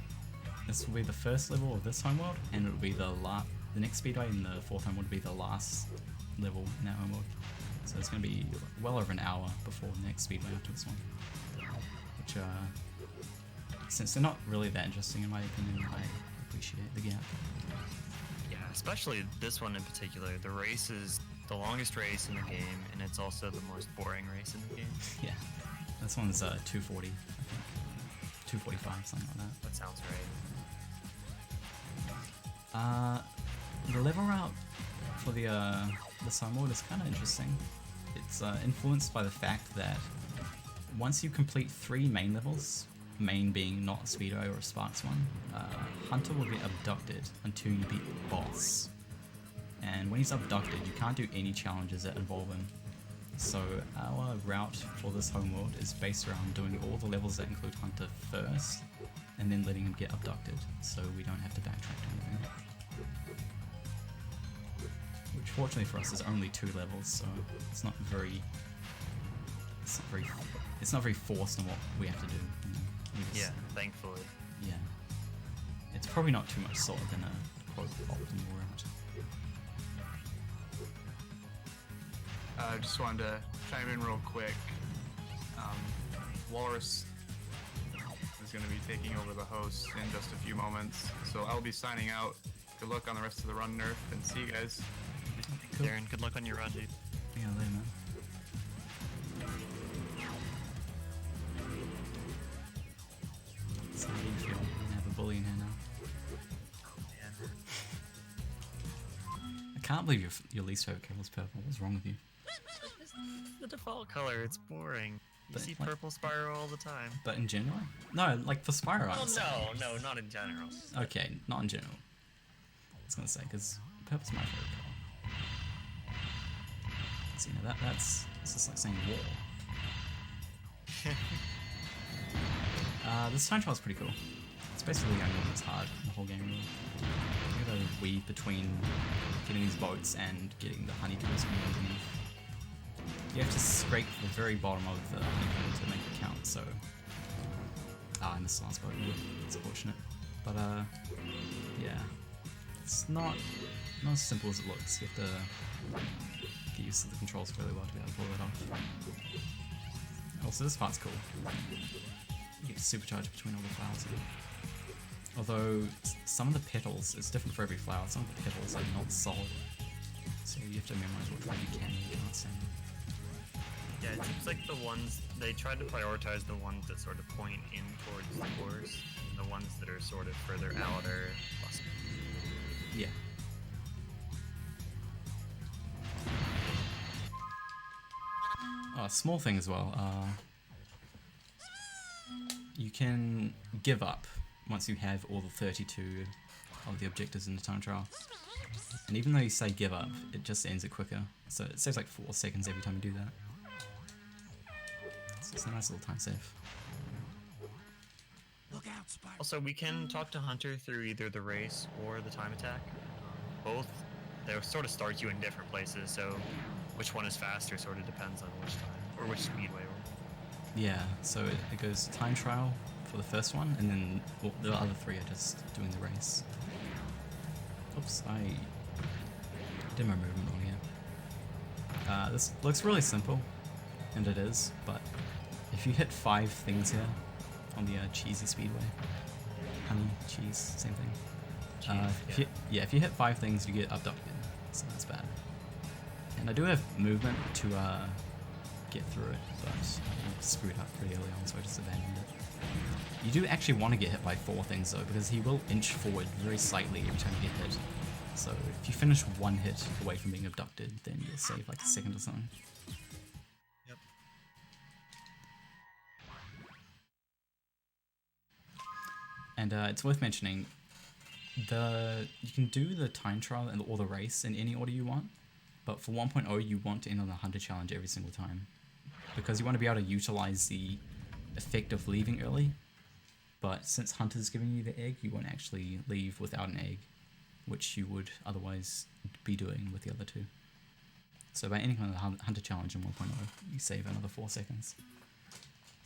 this will be the first level of this homeworld, and it'll be the next speedway in the 4th homeworld will be the last level in that homeworld. So it's going to be well over an hour before the next speedway after this one. Which, since they're not really that interesting in my opinion, I appreciate the gap. Yeah, especially this one in particular. The race is the longest race in the game, and it's also the most boring race in the game. Yeah, this one's 240, I think. 245, something like that. That sounds right. The level route for the homeworld is kind of interesting. It's influenced by the fact that once you complete 3 main levels, main being not a Speedo or a Sparks one, Hunter will get abducted until you beat the boss. And when he's abducted, you can't do any challenges that involve him. So our route for this homeworld is based around doing all the levels that include Hunter first, and then letting him get abducted, so we don't have to backtrack to anything. Which fortunately for us is only 2 levels, so it's not very forced on what we have to do. Yeah, thankfully. Yeah. It's probably not too much sort than a quote optimal route. Just wanted to chime in real quick. Walrus is going to be taking over the host in just a few moments, so I'll be signing out. Good luck on the rest of the run, Nerf, and see you guys. Cool. Darren, good luck on your run, dude. Yeah, later, man. can't believe your least favorite color is purple. What's wrong with you? It's the default color. It's boring. You But, see like- purple Spyro all the time. But in general? No, like for Spyro. Oh I'm saying. no, not in general. Okay, not in general. I was gonna say, because purple's my favorite color. So, you know, that's just like saying war. This time trial is pretty cool. It's basically the only one that's hard in the whole game, really. You gotta weave between getting these boats and getting the honeycombs from underneath. You have to scrape the very bottom of the honeycomb to make it count, so... I missed the last boat. It's unfortunate. But, yeah. It's not as simple as it looks. You have to get used to the controls really well to be able to pull that off. Also, this part's cool. You get to supercharge between all the flowers. Although, some of the petals, it's different for every flower, some of the petals are not solid. So you have to memorize which one you can and cannot sing. Yeah, it seems like the ones, they tried to prioritize the ones that sort of point in towards the course, and the ones that are sort of further out are less. Yeah. Oh, small thing as well. You can give up once you have all the 32 of the objectives in the time trial. And even though you say give up, it just ends it quicker. So it saves like 4 seconds every time you do that. So it's a nice little time save. Look out, Spyro. Also, we can talk to Hunter through either the race or the time attack. Both, they sort of start you in different places, so which one is faster sort of depends on which time, or which speedway. Yeah, so it goes time trial for the first one, and then well, the other 3 are just doing the race. Oops, I did my movement wrong here. This looks really simple, and it is, but if you hit 5 things here on the cheesy speedway, honey, cheese, same thing. If you hit 5 things, you get abducted, so that's bad. And I do have movement to get through it, but I screwed up pretty early on, so I just abandoned it. You do actually want to get hit by 4 things though, because he will inch forward very slightly every time you get hit. So if you finish 1 hit away from being abducted, then you'll save like a second or something. Yep. And it's worth mentioning, you can do the time trial or the race in any order you want, but for 1.0 you want to end on the Hunter challenge every single time, because you want to be able to utilize the effect of leaving early, but since Hunter's giving you the egg, you won't actually leave without an egg, which you would otherwise be doing with the other 2. So by ending on the Hunter challenge in 1.0, you save another 4 seconds.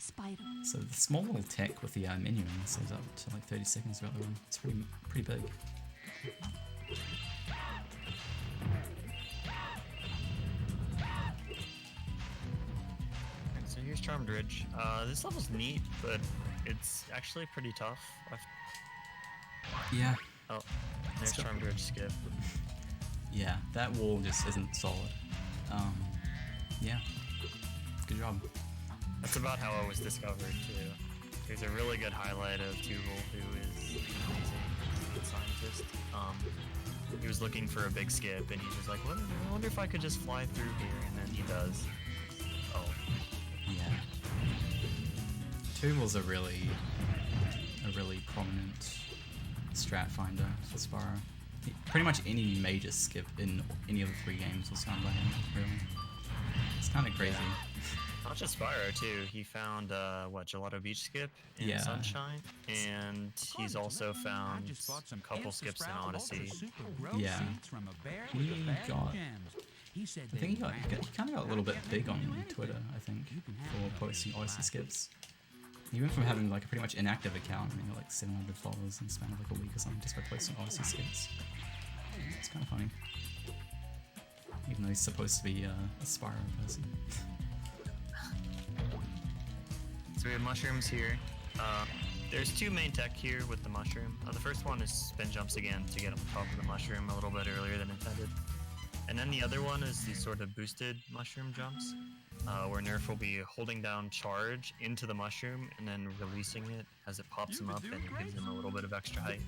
Spyro. So the small little tech with the menuing saves up to like 30 seconds throughout the run. It's pretty big. And so here's Charmed Ridge. This level's neat, but it's actually pretty tough. Yeah. Oh, there's go. Charmed Ridge skip. Yeah, that wall just isn't solid. Yeah. Good job. That's about how it was discovered too. There's a really good highlight of Tubal, who is an amazing scientist. He was looking for a big skip, and he's just like, I wonder if I could just fly through here, and then he does. Oh, Yeah. Tubal's a really prominent strat finder for Spyro. Pretty much any major skip in any of the 3 games was found by him, really. It's kind of crazy. not just Spyro too. He found Gelato Beach skip in Yeah. Sunshine, and he's also found a couple skips in Odyssey. Yeah. He got... He said I think he kind of got a little bit big on Twitter, I think, for posting Odyssey skips. He went from having like a pretty much inactive account, and he got like 700 followers in the span of like a week or something just by posting Odyssey skips. It's kind of funny. Even though he's supposed to be a Spyro person. So we have mushrooms here. There's 2 main tech here with the mushroom. The first one is spin jumps again to get on top of the mushroom a little bit earlier than intended. And then the other one is these sort of boosted mushroom jumps, where Nerf will be holding down charge into the mushroom and then releasing it as it pops him up and it gives him a little bit of extra height.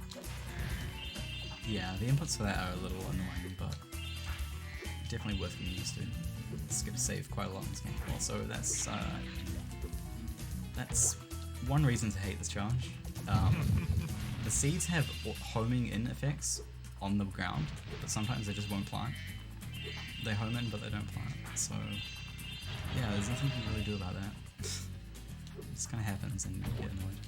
Yeah, the inputs for that are a little annoying, but definitely worth getting used to. Skip save quite a lot in this game. Also, that's one reason to hate this challenge. The seeds have homing in effects on the ground, but sometimes they just won't plant. They home in, but they don't plant. So, yeah, there's nothing you can really do about that. It just kind of happens and you get annoyed.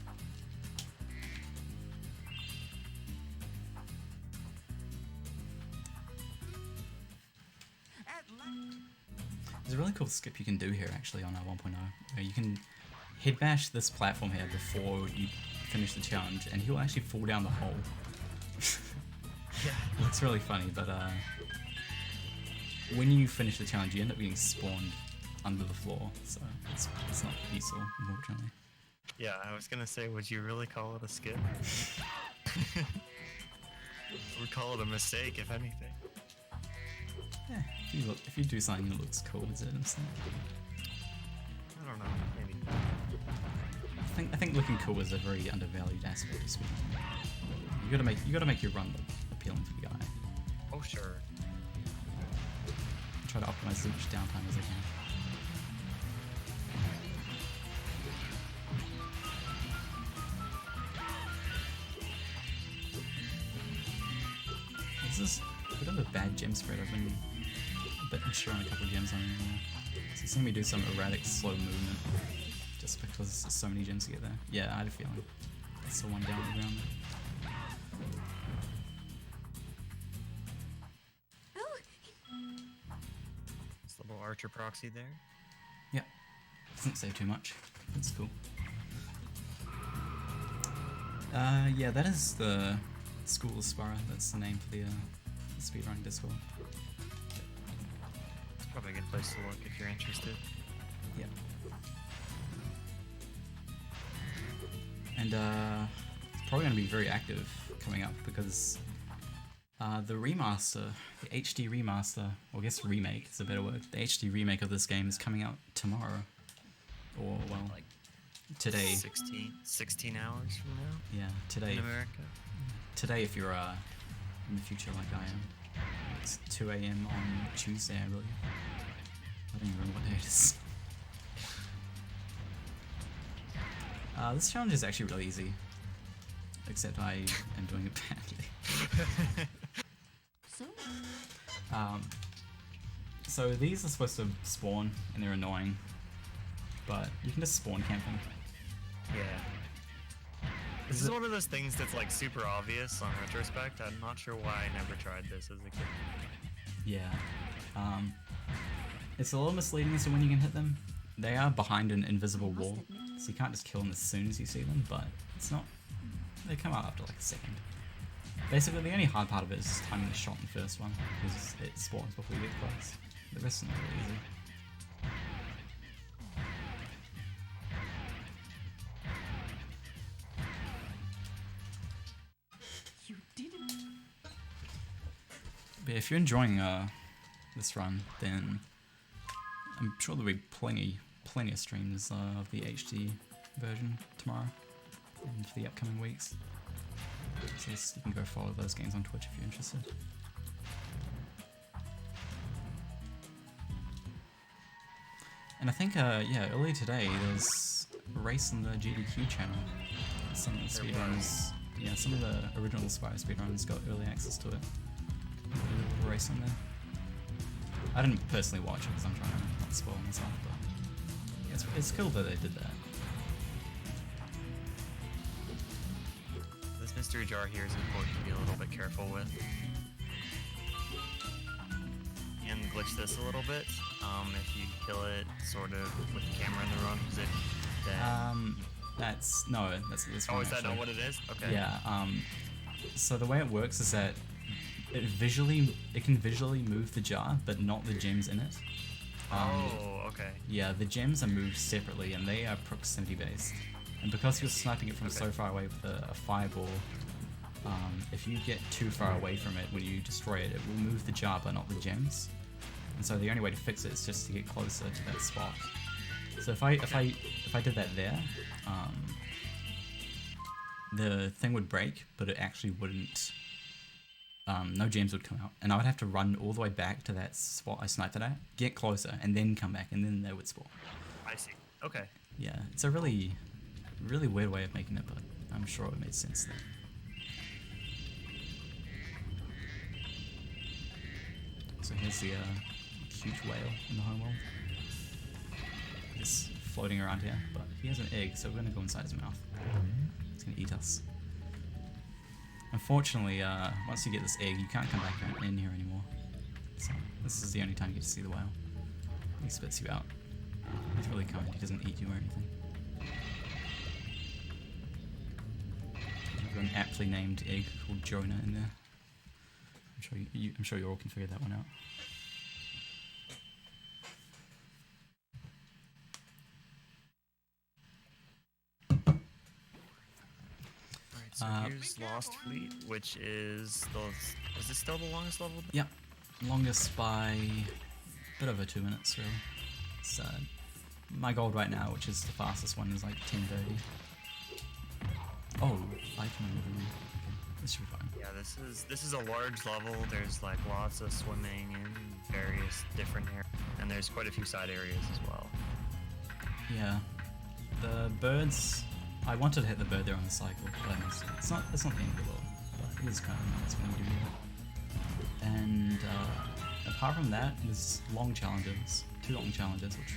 There's a really cool skip you can do here actually on 1.0. You can head bash this platform here before you finish the challenge and he'll actually fall down the hole. Yeah. It looks really funny, but when you finish the challenge you end up getting spawned under the floor, so it's not useful, unfortunately. Yeah, I was gonna say, would you really call it a skip? We'd call it a mistake, if anything. Yeah, if you do something that looks cool, is it a mistake? I don't know, maybe. I think looking cool is a very undervalued aspect of speedrunning. You gotta make your run look appealing for the eye. Oh sure. Try to optimize as much downtime as I can. This is a bit of a bad gem spread. I've been a bit unsure on a couple of gems on here. So you're seeing me do some erratic, slow movement just because there's so many gems to get there. Yeah, I had a feeling. That's the one down on the ground there. Oh, This little archer proxy there. Yeah, doesn't say too much. That's cool. Yeah, that is the School of Spyro. That's the name for the speedrunning Discord. It's probably a good place to look if you're interested. Yeah. And it's probably going to be very active coming up because the remaster, the HD remaster, or I guess remake is a better word, the HD remake of this game is coming out tomorrow. Or, well, Like today. 16 hours from now Yeah, today. in America. Today if you're in the future like I am. It's 2 AM on Tuesday, I believe. I don't even remember what day it is. This challenge is actually really easy. Except I am doing it badly. so So these are supposed to spawn and they're annoying. But you can just spawn camp them. Yeah. This is one of those things that's like super obvious on retrospect. I'm not sure why I never tried this as a kid. Yeah. It's a little misleading as to when you can hit them. They are behind an invisible wall, so you can't just kill them as soon as you see them, but it's not... They come out after like a second. Basically, the only hard part of it is just timing the shot in the first one, because it spawns before you get close. The rest is not really easy. you didn't. But if you're enjoying this run, then I'm sure there'll be plenty of streams of the HD version tomorrow and for the upcoming weeks. So you can go follow those games on Twitch if you're interested. And I think, yeah, earlier today there was a race on the GDQ channel. Some of the speedrunners, yeah, some of the original Spyro speedrunners got early access to it. A little race on there. I didn't personally watch it because I'm trying to not spoil myself, but it's cool that they did that. This mystery jar here is important to be a little bit careful with. And glitch this a little bit. If you kill it sort of with the camera in the wrong position, then... That's Oh, one, is that actually. not what it is? Okay. Yeah, so the way it works is that it can visually move the jar, but not the gems in it. Oh, okay. Yeah, the gems are moved separately and they are proximity based. And because you're sniping it from so far away with a fireball, if you get too far away from it when you destroy it, it will move the jar but not the gems. And so the only way to fix it is just to get closer to that spot. So if I did that there, the thing would break, but it actually wouldn't no gems would come out, and I would have to run all the way back to that spot I sniped it at, get closer, and then come back, and then they would spawn. I see. Okay. Yeah, it's a really, really weird way of making it, but I'm sure it made sense there. So here's the huge whale in the homeworld. Just floating around here, but he has an egg, so we're gonna go inside his mouth. He's gonna eat us. Unfortunately, once you get this egg, you can't come back in here anymore. So this is the only time you get to see the whale. He spits you out. He's really kind. He doesn't eat you or anything. I've got an aptly named egg called Jonah in there. I'm sure you all can figure that one out. So here's Lost Fleet, which is this still the longest level? Yep, longest by a bit over 2 minutes really. It's, my gold right now, which is the fastest one, is like 10:30. Oh, I can move. Okay, this should be fine. Yeah, this is a large level. There's like lots of swimming in various different areas, and there's quite a few side areas as well. Yeah, the birds. I wanted to hit the bird there on the cycle, but I missed it. It's not the end of the world, but it is kind of nice when you do that. And apart from that, there's long challenges, 2 long challenges, which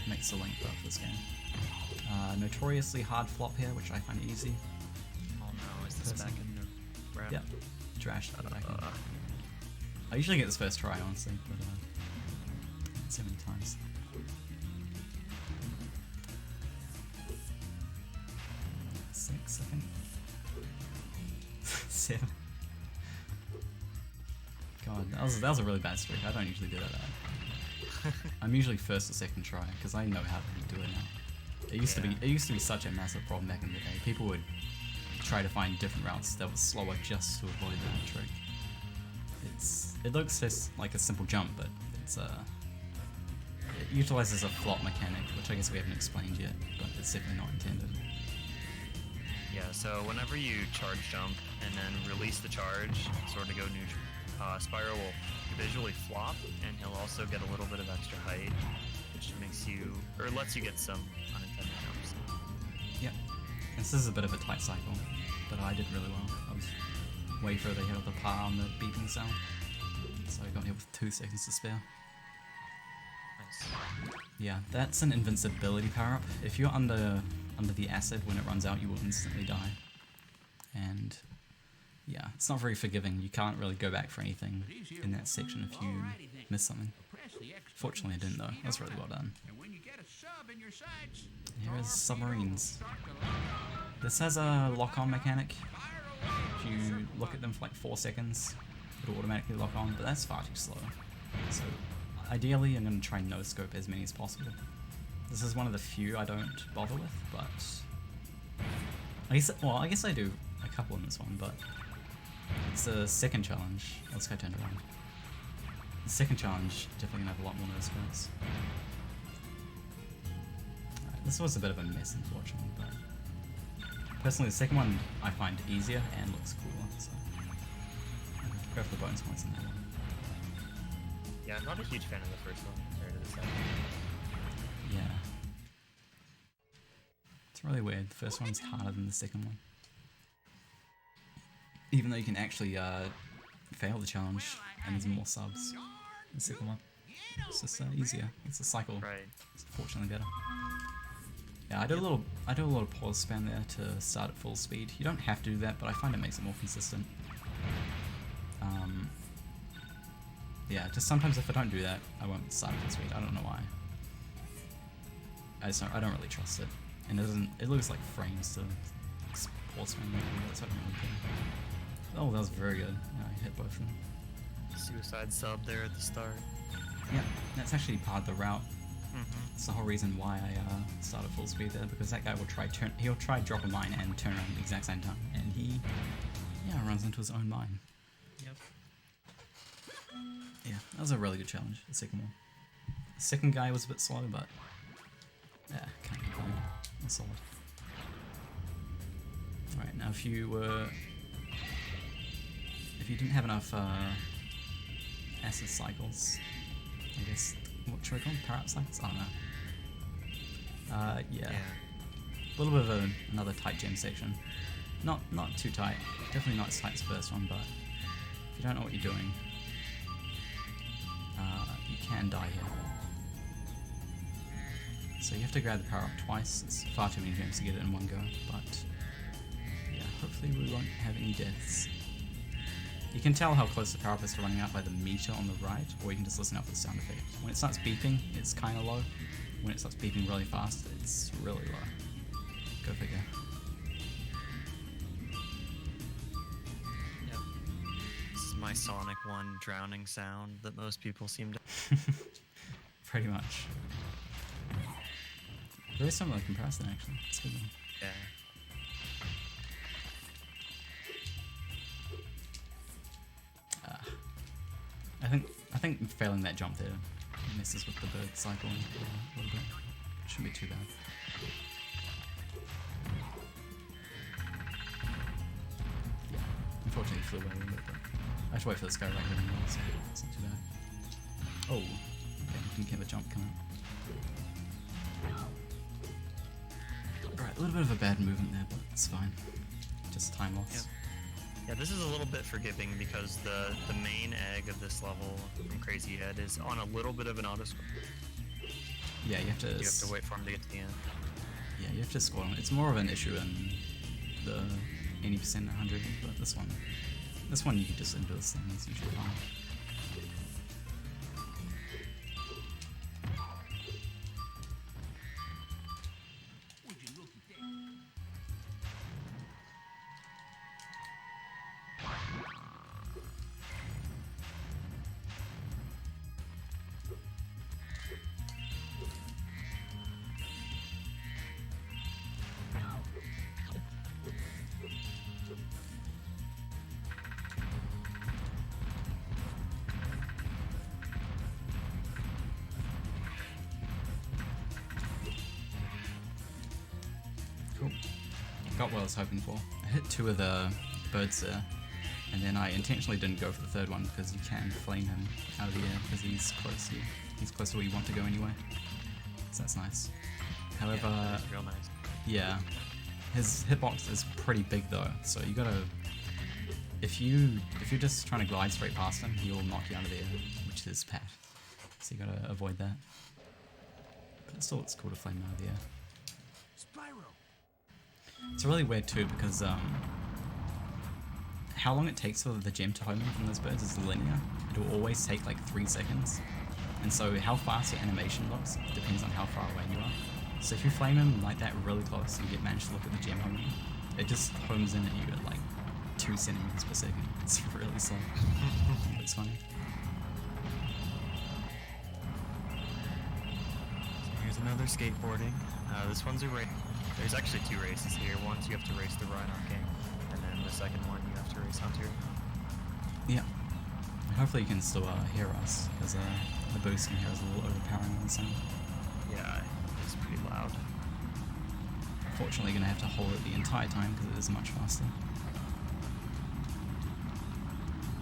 makes the length up for this game. Notoriously hard flop here, which I find easy. Oh no, is this back in the wrap? Yep, trash that back in. I usually get this first try, honestly, but so many times. 6, I think. 7. God, that was a really bad streak. I don't usually do that. I'm usually first or second try because I know how to do it now. It used to be such a massive problem back in the day. People would try to find different routes that were slower just to avoid that trick. It looks just like a simple jump, but it utilizes a flop mechanic, which I guess we haven't explained yet, but it's definitely not intended. Yeah, so whenever you charge jump and then release the charge, sort of go neutral, Spyro will visually flop, and he'll also get a little bit of extra height, which makes you, or lets you get some unintended jumps. Yep. This is a bit of a tight cycle, but I did really well. I was way further ahead of the par on the beeping sound, so I got hit with 2 seconds to spare. Nice. Yeah, that's an invincibility power-up. If you're under the acid, when it runs out, you will instantly die. And yeah, it's not very forgiving. You can't really go back for anything in that section if you miss something. Fortunately, I didn't though. That was really well done. Here is submarines. This has a lock-on mechanic. If you look at them for like 4 seconds, it'll automatically lock on, but that's far too slow. So ideally, I'm going to try and no-scope as many as possible. This is one of the few I don't bother with, but I guess I do a couple in this one, but it's the second challenge. Let's go turn around. The second challenge definitely gonna have a lot more no-scopes. This was a bit of a mess, unfortunately, but personally the second one I find easier and looks cooler, so I'm going to go for the bonus points in that one. Yeah, I'm not a huge fan of the first one compared to the second. Yeah. It's really weird. The first one's harder than the second one. Even though you can actually fail the challenge and there's more subs in the second one. It's just easier. It's a cycle. Right. It's fortunately better. Yeah, I do a little pause spam there to start at full speed. You don't have to do that, but I find it makes it more consistent. Yeah, just sometimes if I don't do that, I won't start at full speed. I don't know why. I don't really trust it, and it looks like frames to pause spam. So I don't really care. Oh, that was very good. Yeah, I hit both of them. Suicide sub there at the start. Yeah, that's actually part of the route. It's the whole reason why I started full speed there, because that guy will he'll try drop a mine and turn around at the exact same time, and he runs into his own mine. Yep. Yeah, that was a really good challenge, the second one. The second guy was a bit slow, but yeah, can't complain. That's solid. Alright, now if you if you didn't have enough acid cycles, I guess, what should I call them? Power up cycles? I don't know. Yeah. A little bit of another tight gem section. Not too tight. Definitely not as tight as the first one, but if you don't know what you're doing, you can die here. So you have to grab the power up twice. It's far too many gems to get it in one go, but yeah, hopefully we won't have any deaths. You can tell how close the power up is to running out by the meter on the right, or you can just listen out for the sound effect. When it starts beeping, it's kind of low. When it starts beeping really fast, it's really low. Go figure. Yep. This is my Sonic 1 drowning sound that most people seem to... Pretty much. Very similar comparison, actually. It's a good one. Yeah. I think failing that jump there messes with the bird cycle a little bit. Shouldn't be too bad. Yeah, unfortunately flew away a little bit, but I have to wait for this guy right here anyway, so it's not too bad. Oh, okay, we didn't get the jump coming. Alright, a little bit of a bad movement there, but it's fine. Just time loss. Yep. Yeah, this is a little bit forgiving because the main egg of this level from Crazy Head is on a little bit of an auto scroll. Yeah, you have to wait for him to get to the end. Yeah, you have to score on it. It's more of an issue in the 80% 100, but this one you can just into this thing, it's usually fine. Would you look at that? Cool. Got what I was hoping for. I hit 2 of the birds there, and then I intentionally didn't go for the third one because you can flame him out of the air because he's close. He's close to where you want to go anyway. So that's nice. However, Yeah, that's real nice. yeah, his hitbox is pretty big though, so you gotta. If you're just trying to glide straight past him, he'll knock you out of the air, which is bad. So you gotta avoid that. But it still looks cool to flame him out of the air. Spyro. It's really weird too because how long it takes for the gem to home in from those birds is linear. It'll always take like 3 seconds. And so how fast your animation looks depends on how far away you are. So if you flame him like that really close and you manage to look at the gem homing, it just homes in at you at like 2 centimeters per second. It's really slow. It's funny. Here's another skateboarding. This one's a race. There's actually 2 races here. One's you have to race the Rhino King, and then the second one you have to race Hunter. Yeah. Hopefully you can still hear us, because the boost in here is a little overpowering on the sound. Yeah, it's pretty loud. Fortunately, you're going to have to hold it the entire time because it is much faster.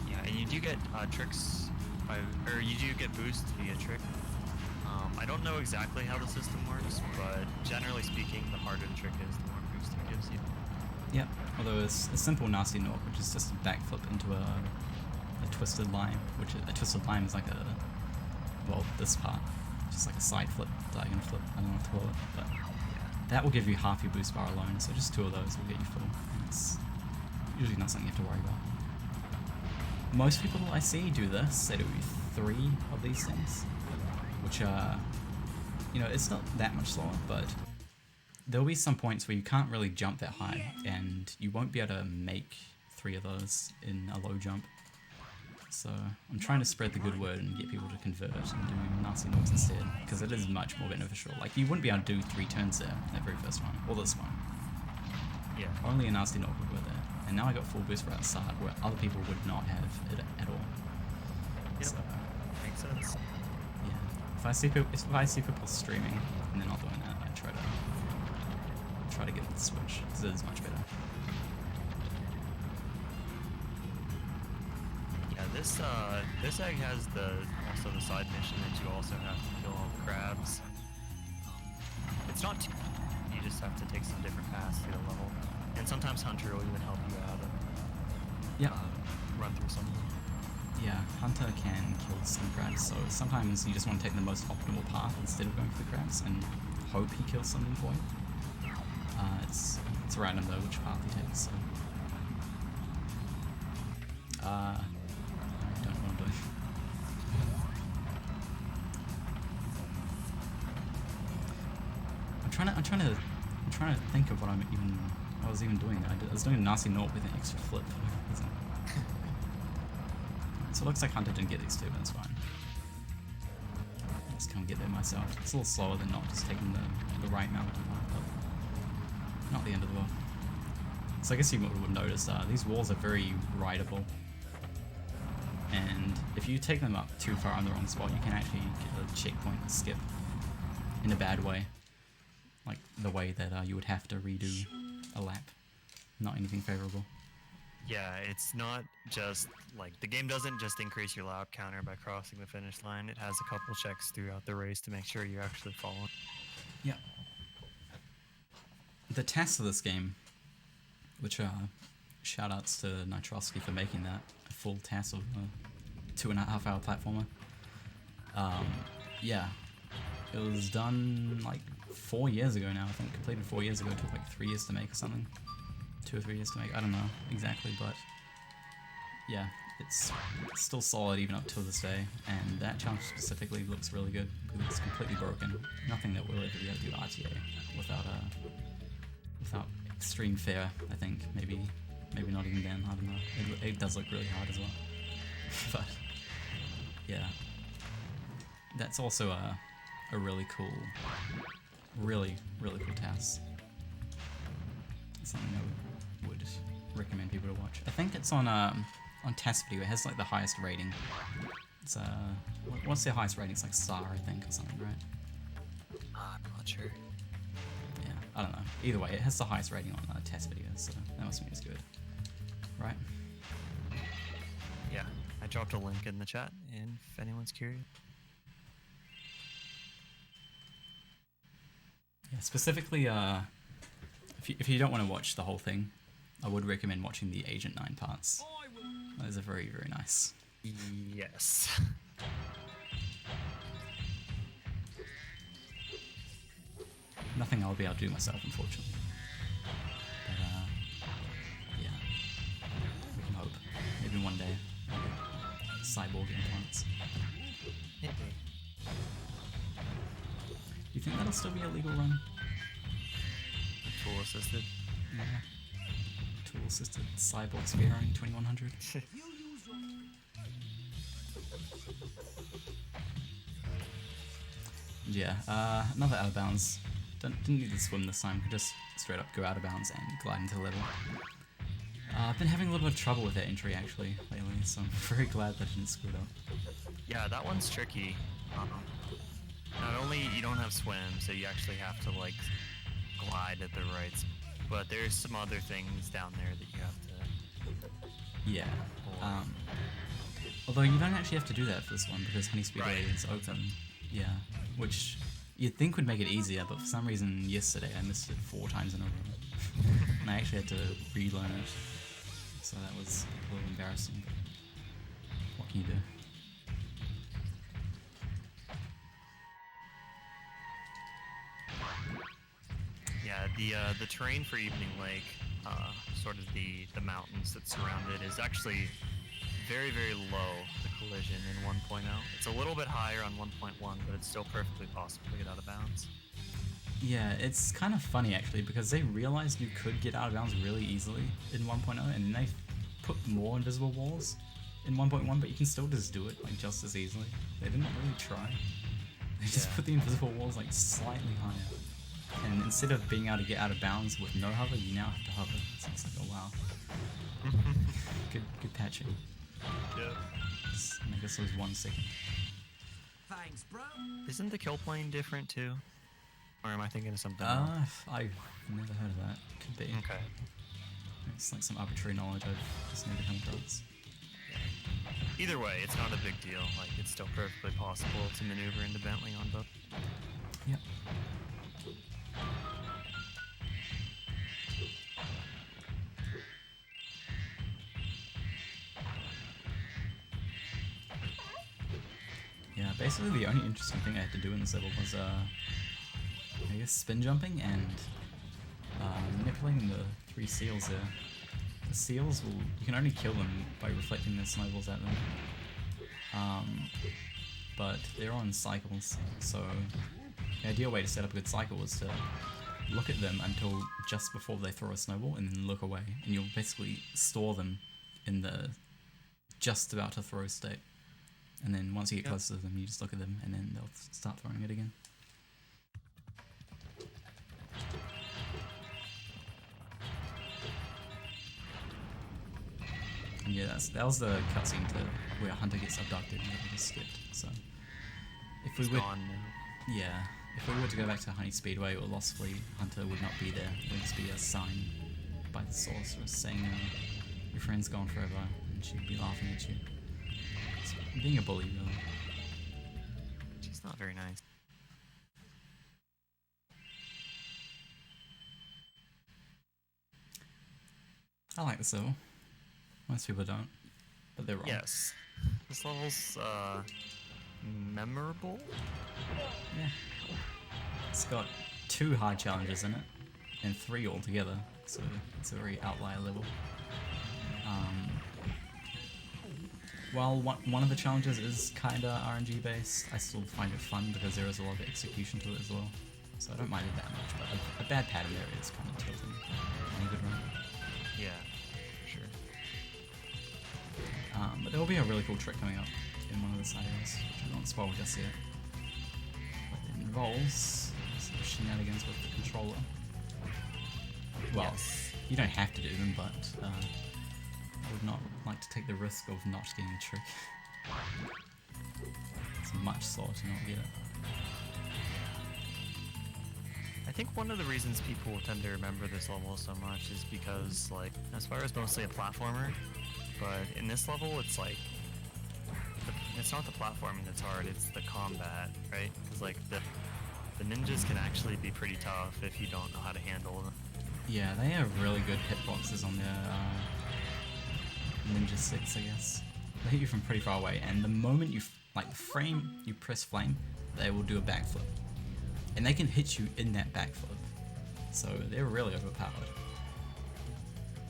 Yeah, and you do get tricks, or you do get boost via trick. I don't know exactly how the system works, but generally speaking, the harder the trick is, the more boost it gives you. Yep, although it's a simple nasty knock, which is just a backflip into a twisted lime, which a twisted lime is like this part, just like a side flip, diagonal flip, I don't know what to call it, but that will give you half your boost bar alone, so just 2 of those will get you full, and it's usually not something you have to worry about. Most people I see do this, they do 3 of these things, which are, it's not that much slower, but there'll be some points where you can't really jump that high, and you won't be able to make 3 of those in a low jump. So I'm trying to spread the good word and get people to convert and do nasty knocks instead, because it is much more beneficial. Like, you wouldn't be able to do 3 turns there, that very first one, or this one. Yeah. Only a nasty knock would work there. And now I got full boost for outside, where other people would not have it at all. Yep. So, Makes sense. yeah. If I see people streaming and they're not doing that, I try to get the switch, because it is much better. this egg has also the side mission that you also have to kill all the crabs. It's not too. You just have to take some different paths through the level, and sometimes Hunter will even help you out and Yeah. run through some of them. Yeah, Hunter can kill some crabs, so sometimes you just want to take the most optimal path instead of going for the crabs and hope he kills something for you. It's random though which path he takes, so. I don't know what I'm doing. I'm trying to think of what I was even doing. I was doing a nasty naught with an extra flip. So it looks like Hunter didn't get these two, but it's fine. I just can't get there myself. It's a little slower than not just taking the right mountain, but not the end of the world. So I guess you would have noticed these walls are very rideable, and if you take them up too far on the wrong spot, you can actually get a checkpoint skip in a bad way, like the way that you would have to redo a lap. Not anything favorable. Yeah, it's not just like the game doesn't just increase your lap counter by crossing the finish line. It has a couple checks throughout the race to make sure you're actually following. Yeah. The tasks of this game, which shout outs to Nitrosity for making that a full task of a 2.5 hour platformer. Yeah, it was done like 4 years ago now. I think completed 4 years ago. It took like 3 years to make or something. 2 or 3 years to make. I don't know exactly, but yeah, it's still solid even up to this day. And that challenge specifically looks really good because it's completely broken. Nothing that will ever be able to do RTA without extreme fear. I think maybe not even then. I don't know. It does look really hard as well. But yeah, that's also a really cool, really cool task. It's something I would recommend people to watch. I think it's on Task Video. It has like the highest rating. It's what's their highest rating? It's like star, I think, or something, right? I'm not sure. Yeah, I don't know. Either way, it has the highest rating on Task Video, so that must mean it's good, right? Yeah, I dropped a link in the chat, and if anyone's curious. Yeah, specifically, if you don't want to watch the whole thing, I would recommend watching the Agent 9 parts. Those are very, very nice. Yes. Nothing I'll be able to do myself, unfortunately. But, yeah. We can hope. Maybe one day I'll get cyborg implants. Maybe. Do you think that'll still be a legal run? Tool assisted. Yeah. Tool-assisted cyborg spearrunning 2100. Yeah, another out of bounds. Didn't need to swim this time, could just straight up go out of bounds and glide into the level. I've been having a little bit of trouble with that entry actually lately, so I'm very glad that I didn't screw it up. Yeah, that one's tricky. Not only you don't have swim, so you actually have to like glide at the right spot, but there's some other things down there that you have to. Yeah. Although you don't actually have to do that for this one because Honey Speedway Right. is open. Yeah. Which you'd think would make it easier, but for some reason yesterday I missed it 4 times in a row. And I actually had to relearn it. So that was a little embarrassing, but what can you do? Yeah, the terrain for Evening Lake, sort of the mountains that surround it, is actually very, very low, the collision in 1.0. It's a little bit higher on 1.1, but it's still perfectly possible to get out of bounds. Yeah, it's kind of funny actually because they realized you could get out of bounds really easily in 1.0 and then they put more invisible walls in 1.1, but you can still just do it like just as easily. They didn't really try. They just put the invisible walls like slightly higher. And instead of being able to get out of bounds with no hover, you now have to hover. So it's like, oh wow. Good patching. Yeah. Just make us lose 1 second. Thanks, bro. Isn't the kill plane different too? Or am I thinking of something else? I've never heard of that. Could be. Okay. It's like some arbitrary knowledge I've just never come across. Either way, it's not a big deal. Like, it's still perfectly possible to maneuver into Bentley on both. Yep. Yeah, basically the only interesting thing I had to do in this level was, I guess spin jumping and manipulating the 3 seals there. The seals will, you can only kill them by reflecting their snowballs at them. But they're on cycles, so the ideal way to set up a good cycle is to look at them until just before they throw a snowball and then look away, and you'll basically store them in the just about to throw state. And then once you get close to them, you just look at them and then they'll start throwing it again. And yeah, that was the cutscene to where Hunter gets abducted and we just skipped. So if we It's would, gone now. yeah, if we were to go back to Honey Speedway or Lost Fleet, Hunter would not be there. It would just be a sign by the sorceress saying, "Your friend's gone forever," and she'd be laughing at you. It's being a bully, really. She's not very nice. I like this level. Most people don't, but they're wrong. Yes. This level's, memorable? Yeah. It's got 2 hard challenges in it, and 3 altogether, so it's a very outlier level. While one of the challenges is kinda RNG based, I still find it fun because there is a lot of execution to it as well. So I don't mind it that much, but a bad pattern there is kind of tilting in a good run. Yeah, sure. But there will be a really cool trick coming up in one of the side areas, which I won't spoil just yet. But it involves some shenanigans with the controller. Well, Yes. you don't have to do them, but I would not like to take the risk of not getting a trick. It's much slower to not get it. I think one of the reasons people tend to remember this level so much is because, like, Spyro's mostly a platformer, but in this level, it's like, it's not the platforming that's hard, it's the combat, right? Because, like, the ninjas can actually be pretty tough if you don't know how to handle them. Yeah, they have really good hitboxes on their Ninja 6, I guess. They hit you from pretty far away, and the moment you, like, the frame you press flame, they will do a backflip. And they can hit you in that backflip. So they're really overpowered.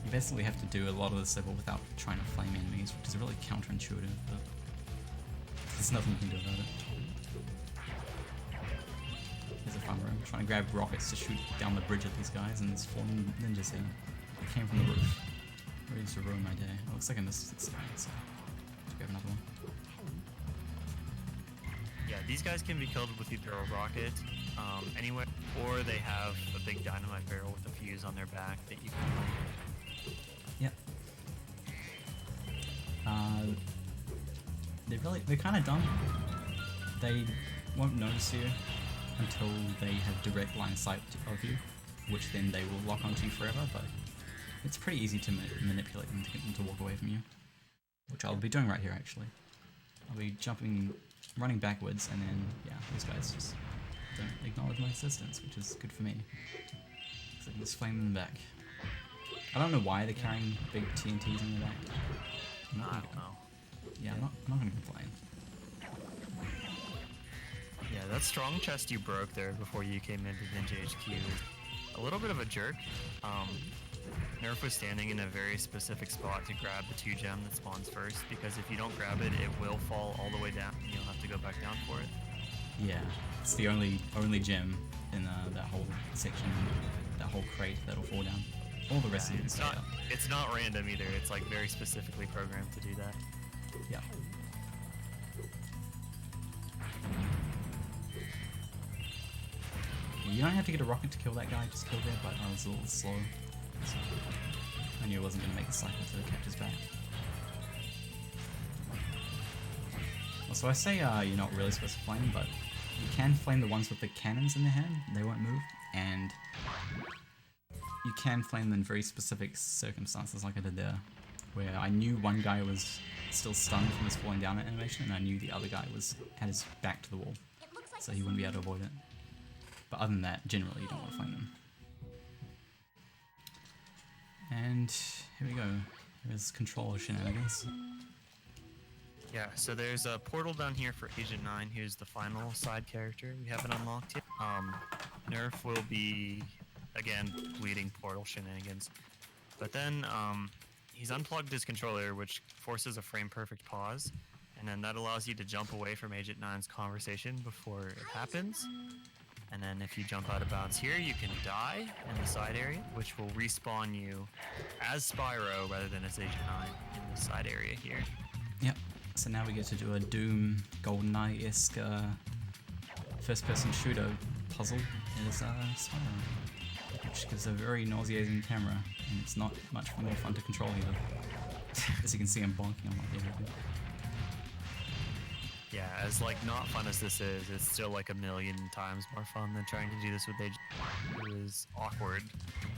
You basically have to do a lot of this level without trying to flame enemies, which is really counterintuitive, but there's nothing you can do about it. Here's a fun room, trying to grab rockets to shoot down the bridge at these guys, and there's 4 ninjas here. They came from the roof. Ready to ruin my day. It looks like I missed it, so let's grab another one. Yeah, these guys can be killed with either a rocket, anywhere, or they have a big dynamite barrel with a fuse on their back that you can... Yep. They're kind of dumb. They won't notice you until they have direct line of sight of you, which then they will lock onto you forever, but it's pretty easy to manipulate them to get them to walk away from you, which I'll be doing right here actually. I'll be running backwards, and then, yeah, these guys just don't acknowledge my existence, which is good for me. So I can just flame them back. I don't know why they're carrying big TNTs in their back. I don't know. Yeah, I'm not gonna complain. Yeah, that strong chest you broke there before you came into Ninja HQ is a little bit of a jerk. Nerf was standing in a very specific spot to grab the 2 gem that spawns first, because if you don't grab it, it will fall all the way down and you'll have to go back down for it. Yeah, it's the only gem in that whole section, that whole crate that'll fall down. All the rest of it is up. It's not random either, it's like very specifically programmed to do that. Yeah. You don't have to get a rocket to kill that guy, just kill there, but I was a little slow. So I knew I wasn't going to make the cycle to the capture's back. So I say you're not really supposed to flame, but you can flame the ones with the cannons in their hand, they won't move, and you can flame them in very specific circumstances like I did there. where I knew one guy was still stunned from his falling down animation, and I knew the other guy had his back to the wall, so he wouldn't be able to avoid it. But other than that, generally you don't want to find them. And here we go. There's controller shenanigans. Yeah, so there's a portal down here for Agent 9, who's the final side character we haven't unlocked yet. Nerf will be, again, bleeding portal shenanigans. But then, he's unplugged his controller, which forces a frame-perfect pause, and then that allows you to jump away from Agent 9's conversation before it happens. And then if you jump out of bounds here, you can die in the side area, which will respawn you as Spyro rather than as Agent 9 in the side area here. Yep. So now we get to do a Doom, GoldenEye-esque first-person shooter puzzle as Spyro, which gives a very nauseating camera, and it's not much more fun to control either. As you can see, I'm bonking on like everything. Yeah, as like not fun as this is, it's still like a million times more fun than trying to do this with Agent. It was awkward.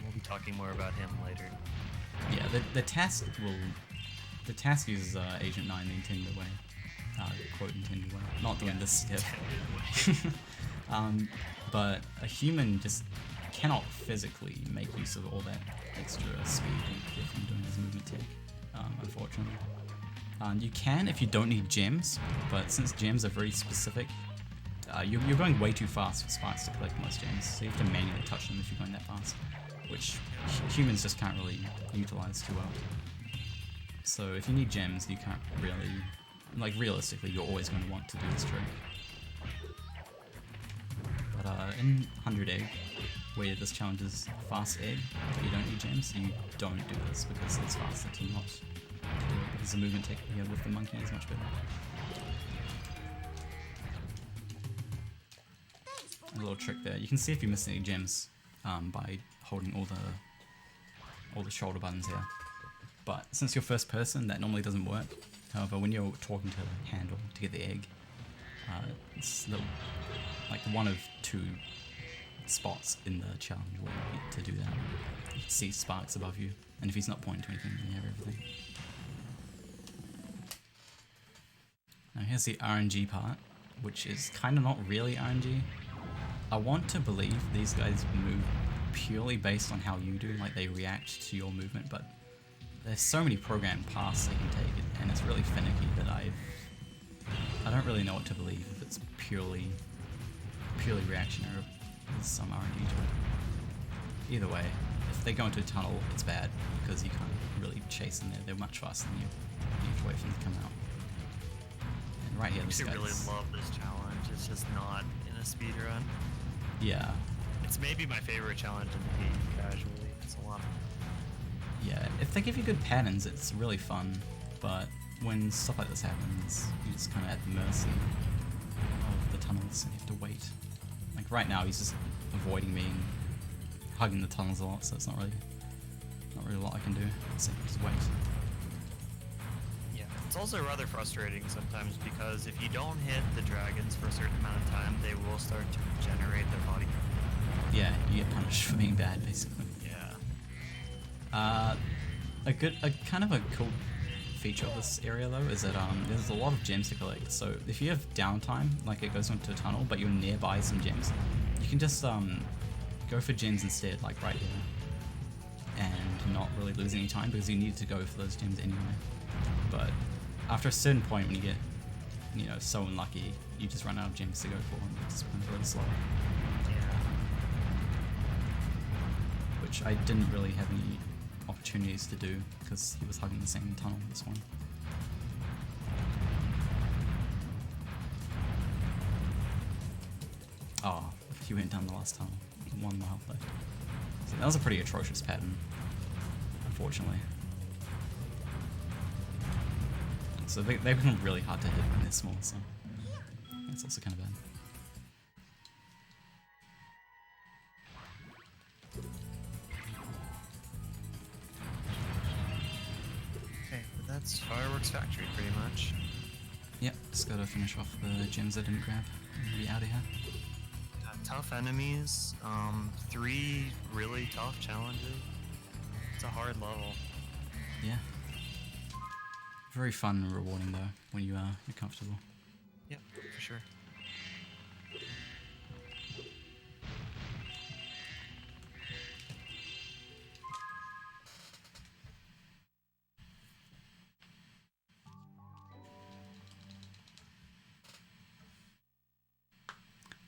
We'll be talking more about him later. Yeah, the task uses Agent 9 the intended way. Quote intended way. Not doing this step. But a human just cannot physically make use of all that extra speed and get from doing his movement tech, unfortunately. You can if you don't need gems, but since gems are very specific, you're going way too fast for sparks to collect most gems, so you have to manually touch them if you're going that fast, which humans just can't really utilize too well. So if you need gems, you can't really, like realistically, you're always going to want to do this trick. But in 100 Egg, where this challenge is fast egg, but you don't need gems, you don't do this because it's faster to not do it, because the movement tech here with the monkey is much better. A little trick there. You can see if you miss any gems by holding all the shoulder buttons here. But since you're first person, that normally doesn't work. However, when you're talking to the handle to get the egg, it's like one of two spots in the challenge where you get to do that. You can see sparks above you, and if he's not pointing to anything, then you have everything. Now here's the RNG part, which is kind of not really RNG. I want to believe these guys move purely based on how you do, like they react to your movement, but there's so many programmed paths they can take, and it's really finicky that I don't really know what to believe, if it's purely reactionary or there's some RNG to it. Either way, if they go into a tunnel, it's bad, because you can't really chase them there. They're much faster than you. You have to wait for them to come out. And right here, this I guy's... really love this challenge. It's just not in a speedrun. Yeah. It's maybe my favorite challenge in the game, casually. It's a lot of fun. Yeah, if they give you good patterns, it's really fun, but when stuff like this happens, you're just kind of at the mercy of the tunnels, and you have to wait. Like right now, he's just avoiding me and hugging the tunnels a lot, so it's not really a lot I can do, except just wait. Yeah, it's also rather frustrating sometimes because if you don't hit the dragons for a certain amount of time, they will start to regenerate their body. Yeah, you get punished for being bad, basically. Yeah. A kind of a cool feature of this area though is that there's a lot of gems to collect. So if you have downtime, like it goes into a tunnel, but you're nearby some gems, you can just go for gems instead, like right here, and not really lose any time because you need to go for those gems anyway. But after a certain point, when you get, you know, so unlucky, you just run out of gems to go for, and it's really slow. Which I didn't really have any opportunities to do because he was hugging the same tunnel this one. Oh, he went down the last tunnel. 1 more health left. So that was a pretty atrocious pattern, unfortunately. So they become really hard to hit when they're small, so that's also kind of bad. Okay, but that's Fireworks Factory pretty much. Yep, just gotta finish off the gems I didn't grab and be out of here. Tough enemies, 3 really tough challenges. It's a hard level. Yeah. Very fun and rewarding though when you're comfortable. Yep, for sure.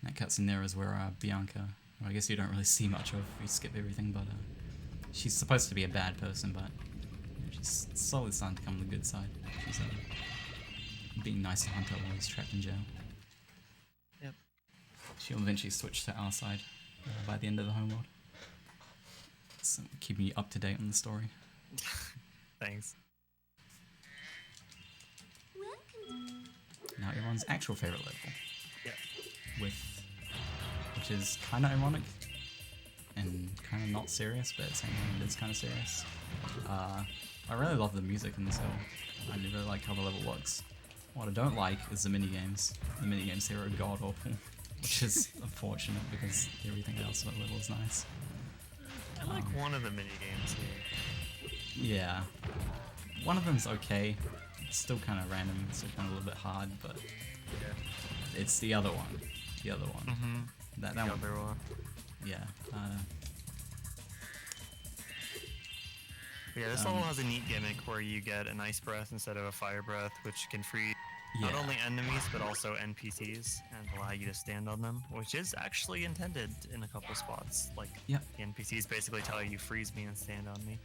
That cutscene there is where Bianca, who I guess you don't really see much of, you skip everything, but she's supposed to be a bad person, but she's slowly starting to come to the good side. She's being nice to Hunter while he's trapped in jail. Yep. She'll eventually switch to our side by the end of the homeworld. So keeping you up to date on the story. Thanks. Welcome. Now everyone's actual favorite level, Yep. which is kind of ironic and kind of not serious, but at the same time it is kind of serious. I really love the music in this level. I really like how the level looks. What I don't like is the minigames. The minigames here are god awful, which is unfortunate because everything else about the level is nice. I like one of the mini games here. Yeah, one of them's okay. It's still kind of random, it's still kind of a little bit hard, but it's the other one. The other one. Mm-hmm. That The one. other one. Yeah. Yeah, this level has a neat gimmick where you get an ice breath instead of a fire breath, which can free not Yeah. only enemies but also NPCs and allow you to stand on them, which is actually intended in a couple spots. Like, Yep. the NPCs basically tell you freeze me and stand on me.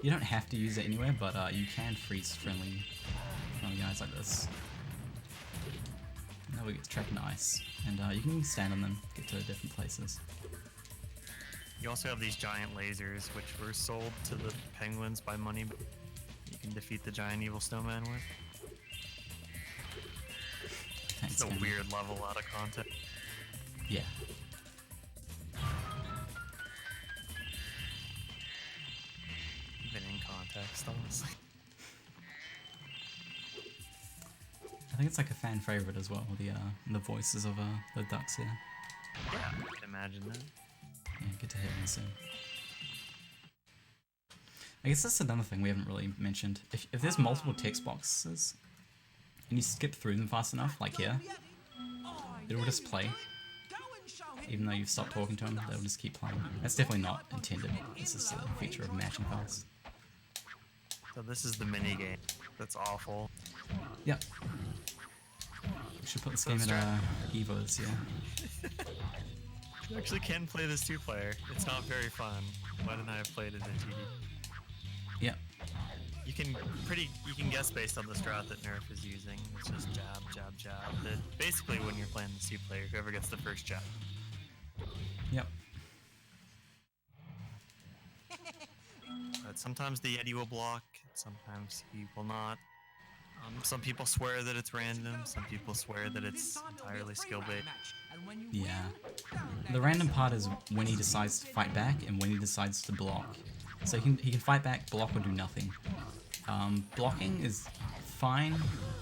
You don't have to use it anywhere, but you can freeze friendly guys like this. Now we get trapped in ice, and you can stand on them, get to different places. You also have these giant lasers, which were sold to the penguins by money. You can defeat the giant evil snowman with. Thanks, It's a man. weird level out of context. Yeah. Even in context, honestly. I think it's like a fan favorite as well. The voices of the ducks here. Yeah, I can imagine that. Yeah, get to hear them soon. I guess that's another thing we haven't really mentioned. If there's multiple text boxes and you skip through them fast enough, like here, it will just play. Even though you've stopped talking to them, they'll just keep playing. That's definitely not intended. This is a feature of matching fast. So this is the mini game. That's awful. Yep. We should put this game in Evo this year. You actually can play this two-player. It's not very fun. Why didn't I have played it in TD? Yep. You can guess based on the strat that Nerf is using. It's just jab, jab, jab. That basically when you're playing the two-player, whoever gets the first jab. Yep. But sometimes the Yeti will block, sometimes he will not. Some people swear that it's random, some people swear that it's entirely skill-based. Yeah. The random part is when he decides to fight back and when he decides to block. So he can fight back, block, or do nothing. Blocking is fine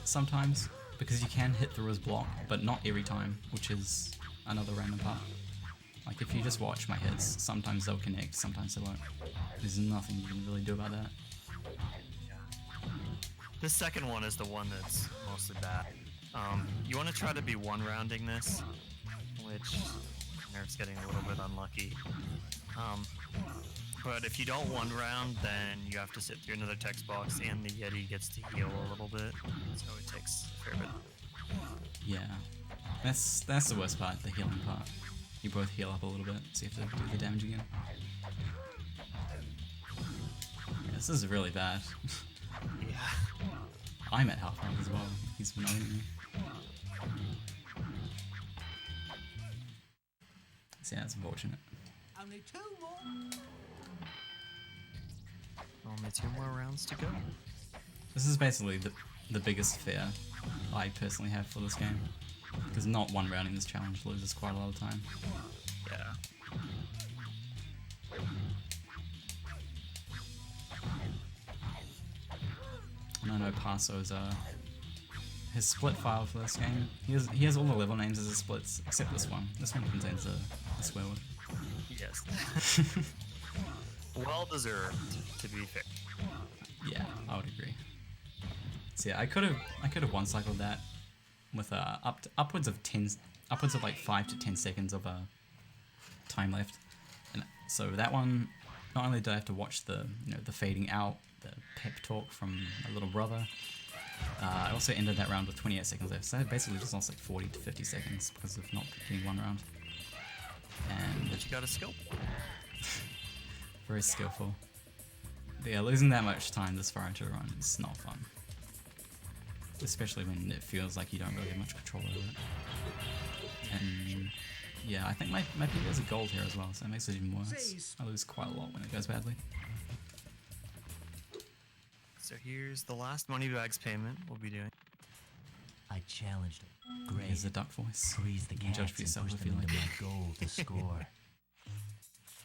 sometimes because you can hit through his block, but not every time, which is another random part. Like if you just watch my hits, sometimes they'll connect, sometimes they won't. There's nothing you can really do about that. The second one is the one that's mostly bad. You want to try to be one-rounding this, which Nerf's getting a little bit unlucky. But if you don't one round, then you have to sit through another text box, and the Yeti gets to heal a little bit, so it takes a fair bit. Yeah. That's the worst part, the healing part. You both heal up a little bit, so you have to do the damage again. Yeah, this is really bad. Yeah. I'm at half health as well. He's annoying me. So yeah, it's unfortunate. Only two more. Only 2 more rounds to go. This is basically the biggest fear I personally have for this game. Because not one rounding this challenge loses quite a lot of time. Yeah. And I know Passo's his split file for this game. He has all the level names as his splits, except this one. This one contains a swear word. Yes. Well deserved, to be fair. Yeah, I would agree. So yeah, I could have one cycled that with upwards of like 5 to 10 seconds of time left, and so that one, not only did I have to watch the the fading out, the pep talk from my little brother, I also ended that round with 28 seconds left. So I basically just lost like 40 to 50 seconds because of not getting one round. And But you got a skill. very skillful. But yeah, losing that much time this far into a run is not fun. Especially when it feels like you don't really have much control over it. And yeah, I think my PB is a gold here as well, so it makes it even worse. I lose quite a lot when it goes badly. So here's the last Moneybags payment we'll be doing. I challenged it. Great. Here's the duck voice. Freeze the You can cats judge for and yourself push if them you into like. my goal to score.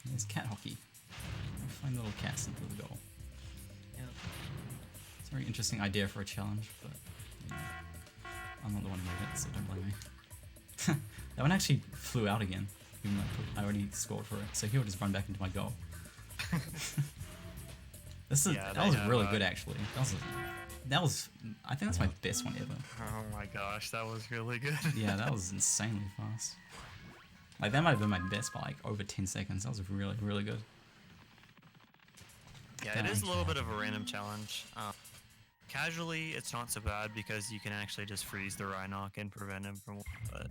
There's cat hockey. Find little cats into the goal. It's a very interesting idea for a challenge, but you know, I'm not the one who made it, so don't blame me. That one actually flew out again, even though I already scored for it, so he'll just run back into my goal. Yeah, that was really good actually. That was I think that's my best one ever. Oh my gosh, that was really good. Yeah, that was insanely fast. Like that might have been my best by like over 10 seconds. That was really, really good. Yeah, it is a little bit of a random challenge. Casually, it's not so bad because you can actually just freeze the Rhinoc and prevent him from. But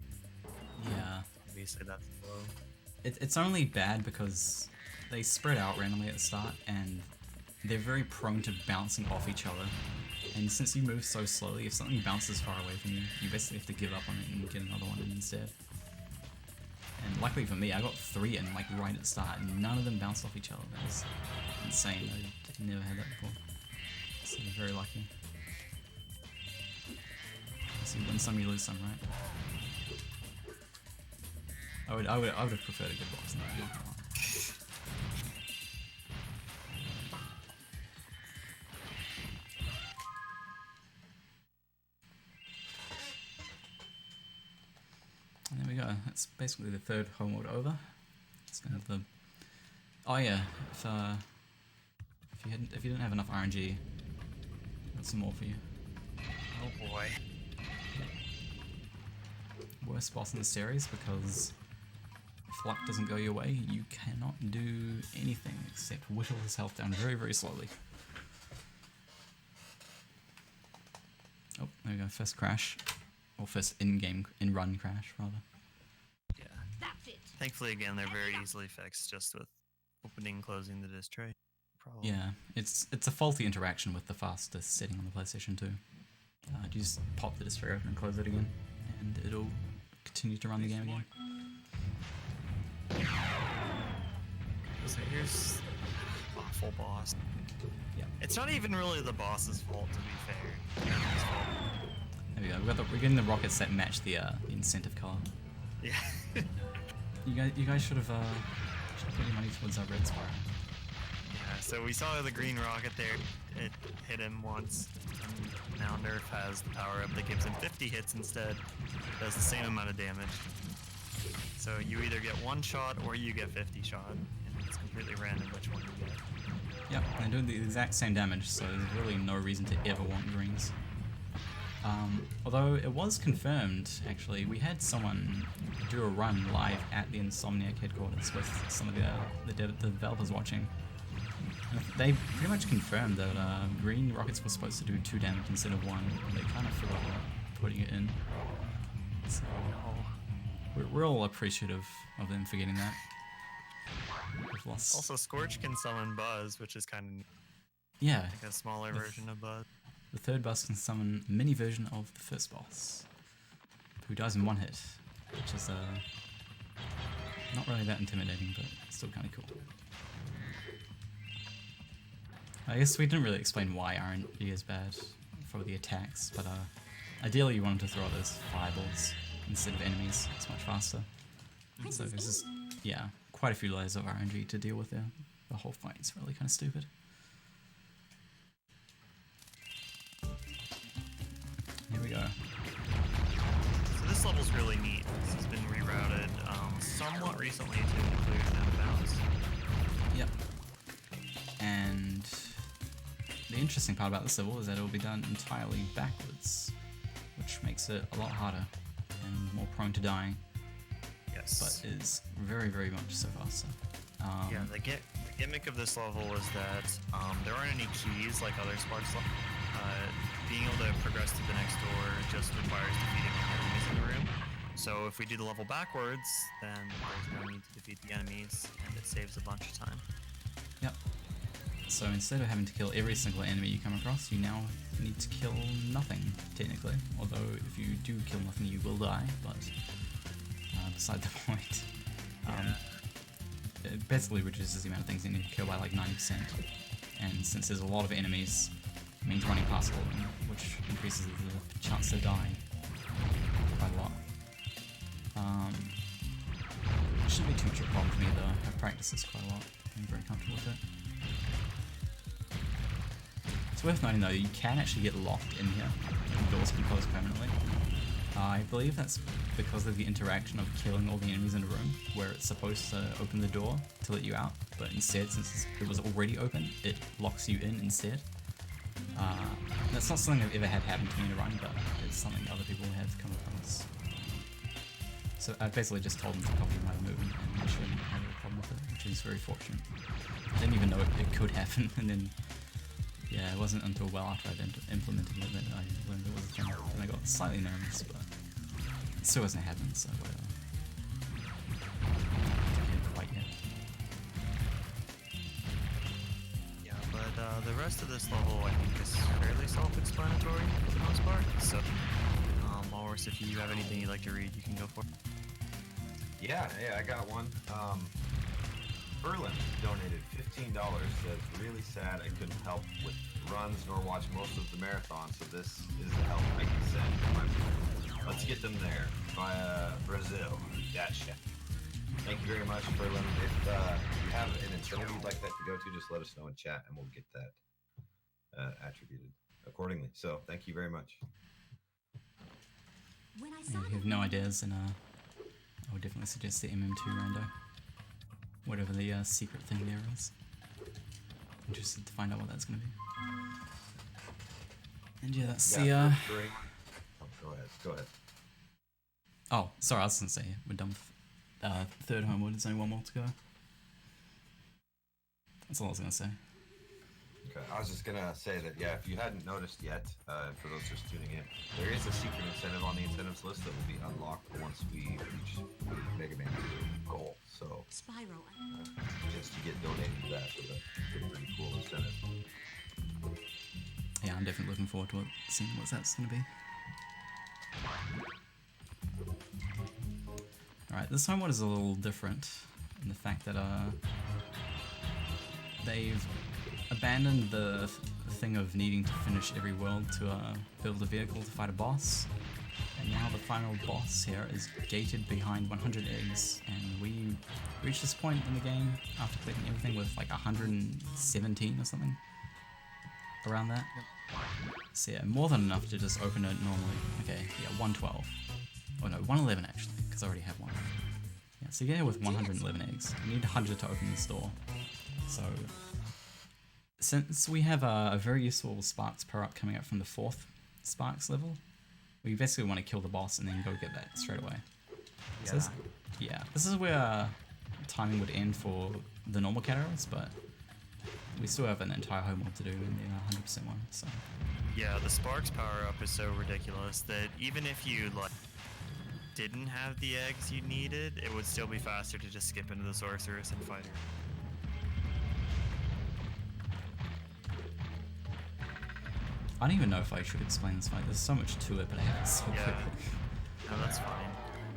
Yeah. obviously that's low. It's only bad because they spread out randomly at the start and they're very prone to bouncing off each other. And since you move so slowly, if something bounces far away from you, you basically have to give up on it and get another one in instead. And luckily for me, I got 3 in like right at the start and none of them bounced off each other. That was insane. I never had that before. So very lucky. So you win some, you lose some, right? I would have preferred a good box than that. And there we go. That's basically the third homeworld over. It's kind of the. Oh yeah, if you didn't have enough RNG, got some more for you. Oh boy. Worst boss in the series because if luck doesn't go your way, you cannot do anything except whittle his health down very, very slowly. Oh, there we go. First crash. Or first in-run crash, rather. Yeah. Thankfully, again, they're very easily fixed just with opening, closing the disc tray. Probably. Yeah, it's a faulty interaction with the fastest setting on the PlayStation 2. You just pop the disc tray open and close it again, and it'll continue to run the game again. So here's awful boss. Yeah. It's not even really the boss's fault, to be fair. It's his fault. There we go. We're getting the rockets that match the incentive color. Yeah. You guys should have put your money towards our red Spyro. Yeah, so we saw the green rocket there. It hit him once, and now Nerf has the power-up that gives him 50 hits instead. Does the same amount of damage. So you either get 1 shot or you get 50 shot, and it's completely random which one you get. Yep, they're doing the exact same damage, so there's really no reason to ever want greens. Although it was confirmed, actually, we had someone do a run live at the Insomniac headquarters with some of the developers watching. And they pretty much confirmed that green rockets were supposed to do 2 damage instead of 1. They kind of forgot about putting it in. So we're all appreciative of them for getting that. We've lost. Also, Scorch can summon Buzz, which is kind of Yeah, like a smaller version of Buzz. the third boss can summon a mini version of the first boss, who dies in 1 hit, which is not really that intimidating, but still kind of cool. I guess we didn't really explain why RNG is bad for the attacks, but ideally you wanted to throw those fireballs instead of enemies. It's much faster. So there's just, yeah, quite a few layers of RNG to deal with there. The whole fight's really kind of stupid. Here we go. So this level's really neat. This has been rerouted somewhat recently to include bounce. Yep. And the interesting part about this level is that it will be done entirely backwards, which makes it a lot harder and more prone to dying, Yes. but is very, very much so faster. Yeah, the gimmick of this level is that there aren't any keys like other Sparks levels. Being able to progress to the next door just requires defeating the enemies in the room. So if we do the level backwards, then there's no need to defeat the enemies, and it saves a bunch of time. Yep. So instead of having to kill every single enemy you come across, you now need to kill nothing, technically. Although if you do kill nothing, you will die, but beside the point. It basically reduces the amount of things you need to kill by like 90%. And since there's a lot of enemies, it means running past all of them, which increases the chance to die quite a lot. It shouldn't be too much of a problem for me though. I've practiced this quite a lot. I'm very comfortable with it. It's worth noting though, you can actually get locked in here. The doors can close permanently. I believe that's because of the interaction of killing all the enemies in a room, where it's supposed to open the door to let you out, but instead, since it was already open, it locks you in instead. That's not something I've ever had happen to me in a run, but it's something other people have come across. So I basically just told them to copy my movement, and they shouldn't have a problem with it, which is very fortunate. I didn't even know it could happen, and then yeah, it wasn't until well after I'd implemented it that I learned it was a thing, and I got slightly nervous, but it still hasn't happened, so whatever. Didn't quite yet. Yeah, but the rest of this level I think is fairly self-explanatory for the most part. So, Walrus, if you have anything you'd like to read, you can go for it. Yeah, I got one. Berlin donated $15. Says, really sad I couldn't help with runs nor watch most of the marathon, so this is the help I can send to my people. Let's get them there via Brazil. Gotcha. Thank you very much, Berlin. If you have an incentive you'd like that to go to, just let us know in chat and we'll get that attributed accordingly. So thank you very much. When I Yeah, saw if you have no ideas, then I would definitely suggest the MM2 rando. Whatever the secret thing there is. Interested to find out what that's going to be. And yeah, that's the Oh, go ahead. Oh, sorry, I was going to say, we're done with third homewood, there's only one more to go. That's all I was going to say. Okay, I was just gonna say that, yeah, if you hadn't noticed yet, for those just tuning in, there is a secret incentive on the incentives list that will be unlocked once we reach the Mega Man 2 goal. So, Spyro, just to get donated to that, so that's a pretty cool incentive. Yeah, I'm definitely looking forward to seeing what that's going to be. Alright, this homewood is a little different in the fact that they've abandoned the thing of needing to finish every world to build a vehicle to fight a boss. And now the final boss here is gated behind 100 eggs, and we reached this point in the game after clicking everything with like 117 or something. Around that. So yeah, more than enough to just open it normally. Okay, yeah, 112. Oh no, 111 actually, because I already have one. Yeah, so you get here with 111 eggs. You need 100 to open this door. So, since we have a very useful Sparks power-up coming up from the 4th Sparks level, we basically want to kill the boss and then go get that straight away. So this is where timing would end for the normal categories, but we still have an entire homeworld to do in the 100% one, so. Yeah, the Sparks power-up is so ridiculous that even if you like didn't have the eggs you needed, it would still be faster to just skip into the Sorceress and fight her. I don't even know if I should explain this fight. There's so much to it, but I have it so quickly. No, that's fine.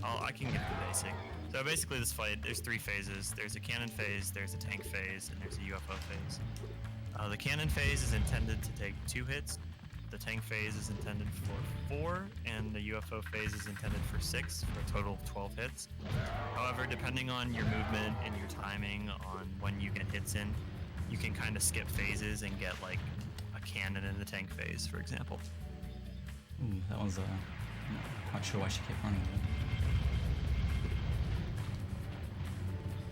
I can get the basic. So basically this fight, there's 3 phases. There's a cannon phase, there's a tank phase, and there's a UFO phase. The cannon phase is intended to take 2 hits. The tank phase is intended for 4, and the UFO phase is intended for 6, for a total of 12 hits. However, depending on your movement and your timing on when you get hits in, you can kind of skip phases and get like a cannon in the tank phase, for example. Ooh, that was, I'm not quite sure why she kept running with it.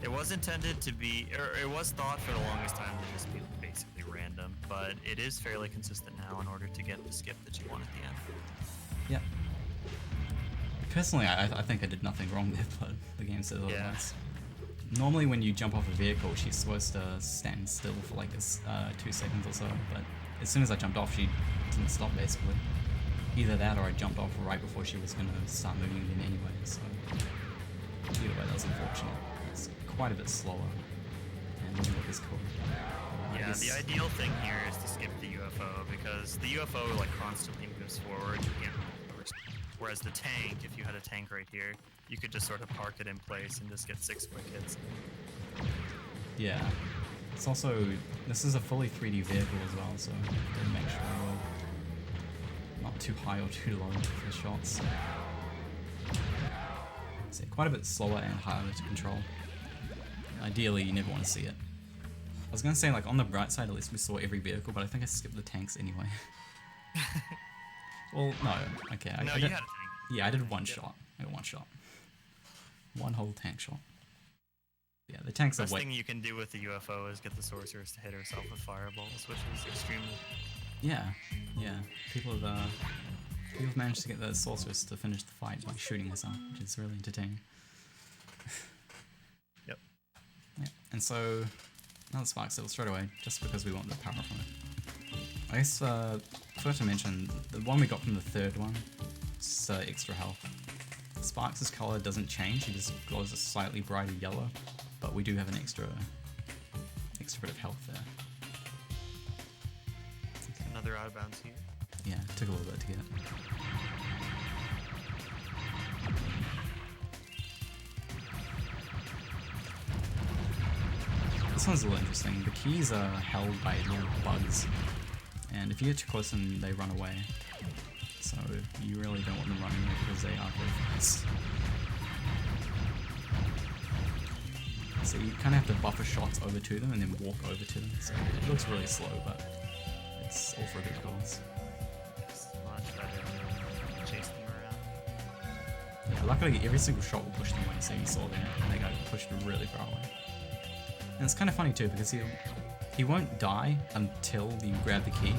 It was intended to be, or it was thought for the longest time to just be basically random, but it is fairly consistent now in order to get the skip that you want at the end. Yep. Personally, I think I did nothing wrong there, but the game says Yeah. otherwise. Normally when you jump off a vehicle, she's supposed to stand still for like 2 seconds or so, but as soon as I jumped off, she didn't stop basically. Either that or I jumped off right before she was going to start moving again anyway, so either way that was unfortunate. It's quite a bit slower, and the look is cool. I Yeah, guess- the ideal thing here is to skip the UFO because the UFO like constantly moves forward. Whereas the tank, if you had a tank right here, you could just sort of park it in place and just get 6 quick hits. Yeah. It's also, this is a fully 3D vehicle as well, so gotta make sure we're not too high or too low for the shots. So quite a bit slower and harder to control. Ideally, you never want to see it. I was gonna say, like, on the bright side, at least we saw every vehicle, but I think I skipped the tanks anyway. Well, no, okay. No, I you did, had a tank. yeah, I did one Yep. shot. I got one shot. One whole tank shot. Yeah, the tanks are Best way... thing you can do with the UFO is get the sorceress to hit herself with fireballs, which is extremely... Yeah, yeah. People have managed to get the sorceress to finish the fight by shooting herself, which is really entertaining. Yep. Yeah, and so another spark cell straight away, just because we want the power from it. I guess forgot to mention the one we got from the third one. It's extra health. Sparks' color doesn't change; he just glows a slightly brighter yellow, but we do have an extra bit of health there. Another out of bounds here. Yeah, it took a little bit to get it. This one's a little interesting. The keys are held by little bugs, and if you get too close to them, they run away. So you really don't want them running away because they are very fast. So you kind of have to buffer shots over to them and then walk over to them. So it looks really slow, but it's all for a good cause. It's much better than chase them around. Yeah, luckily every single shot will push them away, so you saw there, and they got pushed really far away. And it's kind of funny too, because he won't die until you grab the key.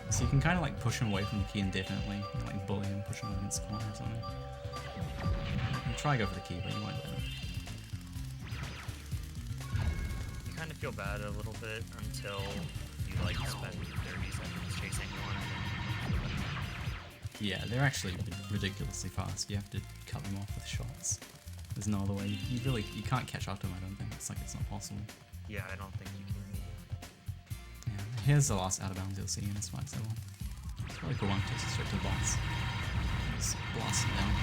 So you can kind of like push him away from the key indefinitely, and like bully him, push him against the corner or something. You try to go for the key, but you won't let him. You kind of feel bad a little bit until you like spend 30 seconds chasing one. Yeah, they're actually ridiculously fast. You have to cut them off with shots. There's no other way. You can't catch up to them, I don't think. It's like it's not possible. Yeah, I don't think you can. Yeah, here's the last out of bounds you'll see in this fight level. It's a really cool one, takes us straight to the boss. Just blast him down.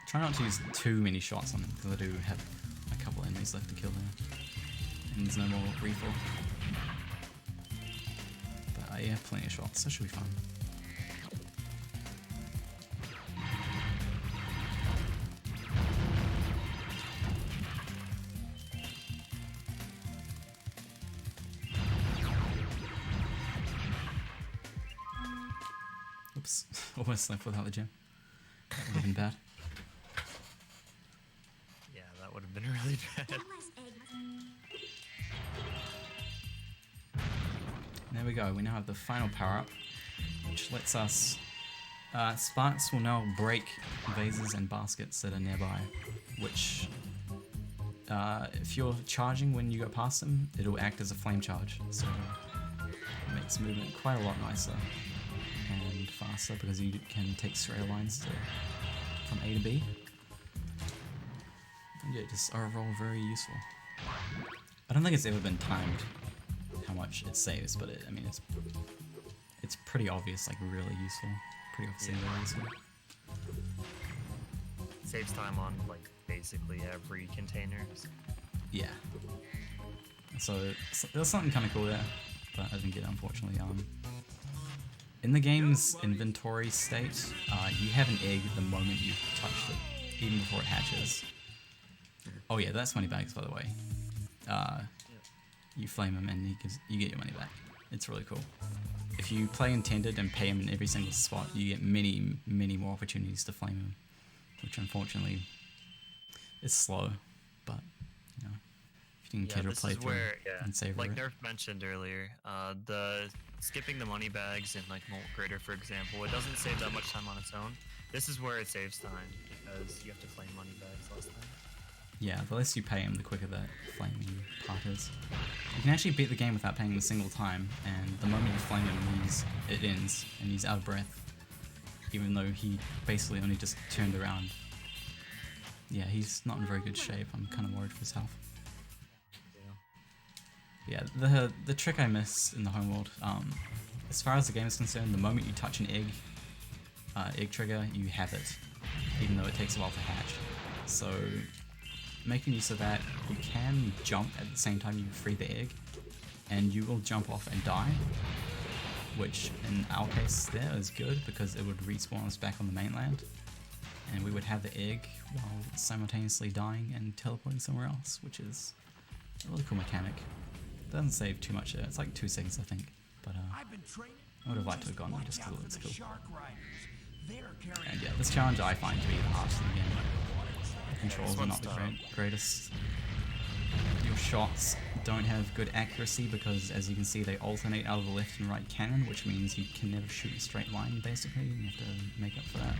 Try not to use too many shots on him, because I do have a couple enemies left to kill there. And there's no more refill. But yeah, plenty of shots, so it should be fun. Oops, almost left without the gem. That would have been bad. Yeah, that would have been really bad. Endless eggs. There we go, we now have the final power up, which lets us... sparks will now break vases and baskets that are nearby, which... if you're charging when you go past them, it'll act as a flame charge, so it makes movement quite a lot nicer and faster because you can take straight lines from A to B. And yeah, just overall very useful. I don't think it's ever been timed how much it saves, but I mean it's pretty obvious, like really useful. Pretty obviously really useful. Saves time on like basically every container. Yeah. So there's something kind of cool there, but I didn't get it unfortunately. In the game's inventory state, you have an egg the moment you touched it, even before it hatches. Oh yeah, that's money bags by the way. You flame him and you get your money back. It's really cool. If you play intended and pay him in every single spot, you get many more opportunities to flame him. which unfortunately is slow. But you know, if you didn't care to this play is through where, and savor like it. Nerf mentioned earlier, the skipping the money bags in like Molt Grader, for example, it doesn't save that much time on its own. This is where it saves time because you have to claim money bags less time. Yeah, the less you pay him, the quicker that flaming part is. You can actually beat the game without paying him a single time, and the moment you flame him, it ends, and he's out of breath. Even though he basically only just turned around. Yeah, he's not in very good shape. I'm kind of worried for his health. Yeah, the trick I miss in the homeworld, as far as the game is concerned, the moment you touch an egg trigger, you have it, even though it takes a while to hatch. So, making use of that, you can jump at the same time you free the egg, and you will jump off and die, which in our case there is good because it would respawn us back on the mainland, and we would have the egg while simultaneously dying and teleporting somewhere else, which is a really cool mechanic. It doesn't save too much, it's like 2 seconds I think, but I would have liked to have gone there just because it looks cool. And yeah, this challenge I find to be the hardest in the game. The controls are not the greatest. Your shots don't have good accuracy because, as you can see, they alternate out of the left and right cannon, which means you can never shoot a straight line basically, you have to make up for that.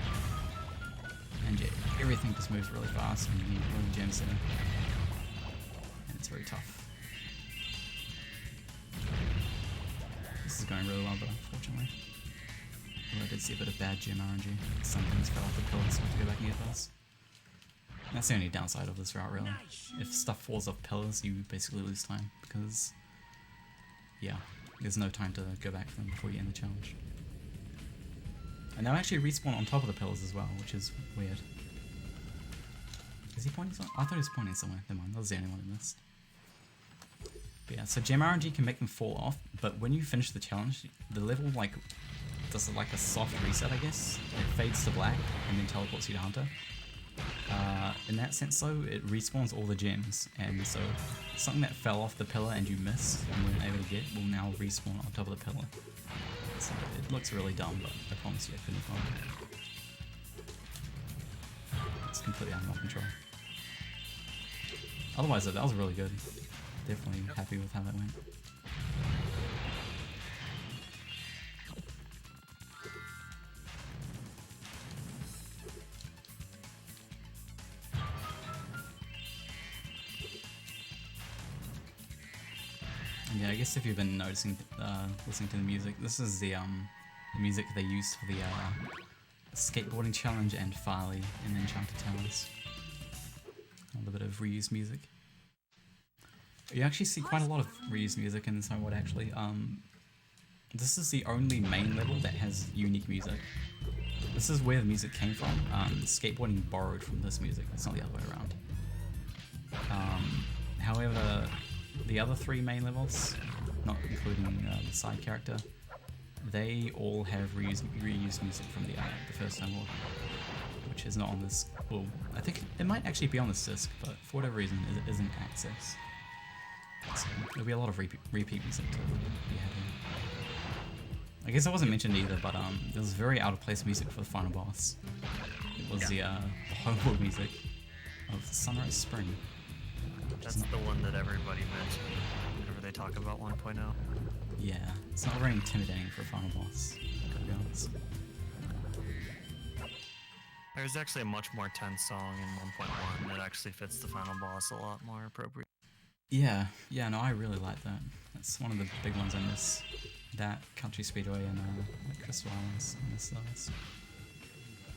And yeah, everything just moves really fast and you need really gems there. And it's very tough. This is going really well though, unfortunately. Although I did see a bit of bad gem RNG. Some things fell off the pillars, so I have to go back and get those. And that's the only downside of this route really. If stuff falls off pillars, you basically lose time, because yeah, there's no time to go back for them before you end the challenge. And they'll actually respawn on top of the pillars as well, which is weird. Is he pointing somewhere? I thought he was pointing somewhere. Never mind, that was the only one I missed. But yeah, so gem RNG can make them fall off, but when you finish the challenge, the level like does like a soft reset, I guess. It fades to black and then teleports you to Hunter. In that sense though, it respawns all the gems, and so something that fell off the pillar and you missed and weren't able to get will now respawn on top of the pillar. So it looks really dumb, but I promise you I couldn't find it. It's completely out of my control. Otherwise though, that was really good. Definitely happy with how that went. And yeah, I guess if you've been noticing, listening to the music, this is the music they used for the skateboarding challenge and Farley in Enchanted Towers. A little bit of reused music. You actually see quite a lot of reused music in this homeworld actually. This is the only main level that has unique music. This is where the music came from. Skateboarding borrowed from this music, it's not the other way around. However, the other 3 main levels, not including the side character, they all have reused music from the first homeworld, which is not on this. Well, I think it might actually be on this disc, but for whatever reason, it isn't access. So there'll be a lot of repeat music to be had here. I guess it wasn't mentioned either, but there was very out of place music for the final boss. It was the homeworld music of Sunrise Spring. That's the one that everybody mentioned whenever they talk about 1.0. Yeah, it's not very intimidating for a final boss, gotta be honest. There's actually a much more tense song in 1.1 that actually fits the final boss a lot more appropriate. Yeah, no, I really like that. That's one of the big ones I miss. That, Country Speedway, and like Crystal Islands, I miss those.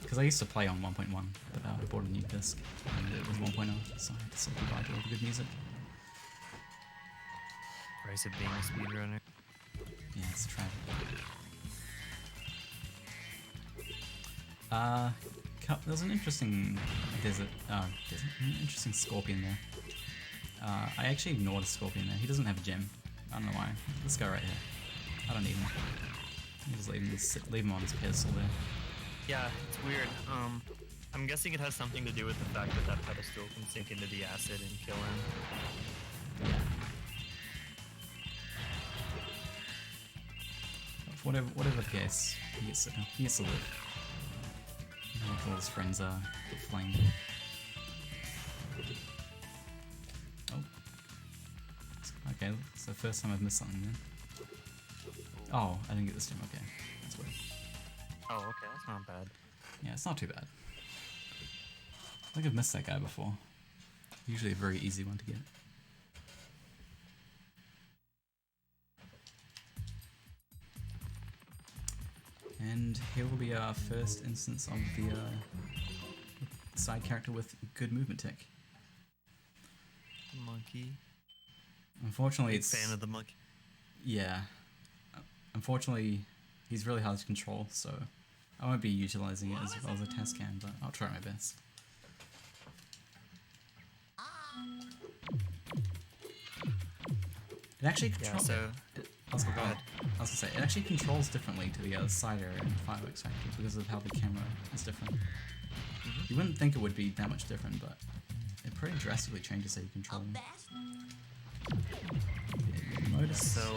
Because I used to play on 1.1, but I bought a new disc, and it was 1.0, so I had to say goodbye to all the good music. Price of being a speedrunner. Yeah, it's tragic. There's an interesting an interesting scorpion there. I actually ignored a scorpion there. He doesn't have a gem. I don't know why. This guy right here. I don't need him. You just leave him on his pedestal there. Yeah, it's weird. I'm guessing it has something to do with the fact that that pedestal can sink into the acid and kill him. Yeah. But for whatever the case, he gets to live. Like all his friends are get flamed. Oh. Okay, it's the first time I've missed something then. Oh, I didn't get this time. Okay, that's weird. Oh, okay, that's not bad. Yeah, it's not too bad. I think I've missed that guy before. Usually a very easy one to get. And here will be our first instance of the side character with good movement tech. Monkey. Unfortunately, Big it's... fan of the monkey. Yeah. Unfortunately, he's really hard to control, so I won't be utilizing it as well as a test can, but I'll try my best. It actually controls... so I was gonna say, it actually controls differently to the other side area and fireworks factory because of how the camera is different. You wouldn't think it would be that much different, but it pretty drastically changes how you control them. Yeah, notice. So,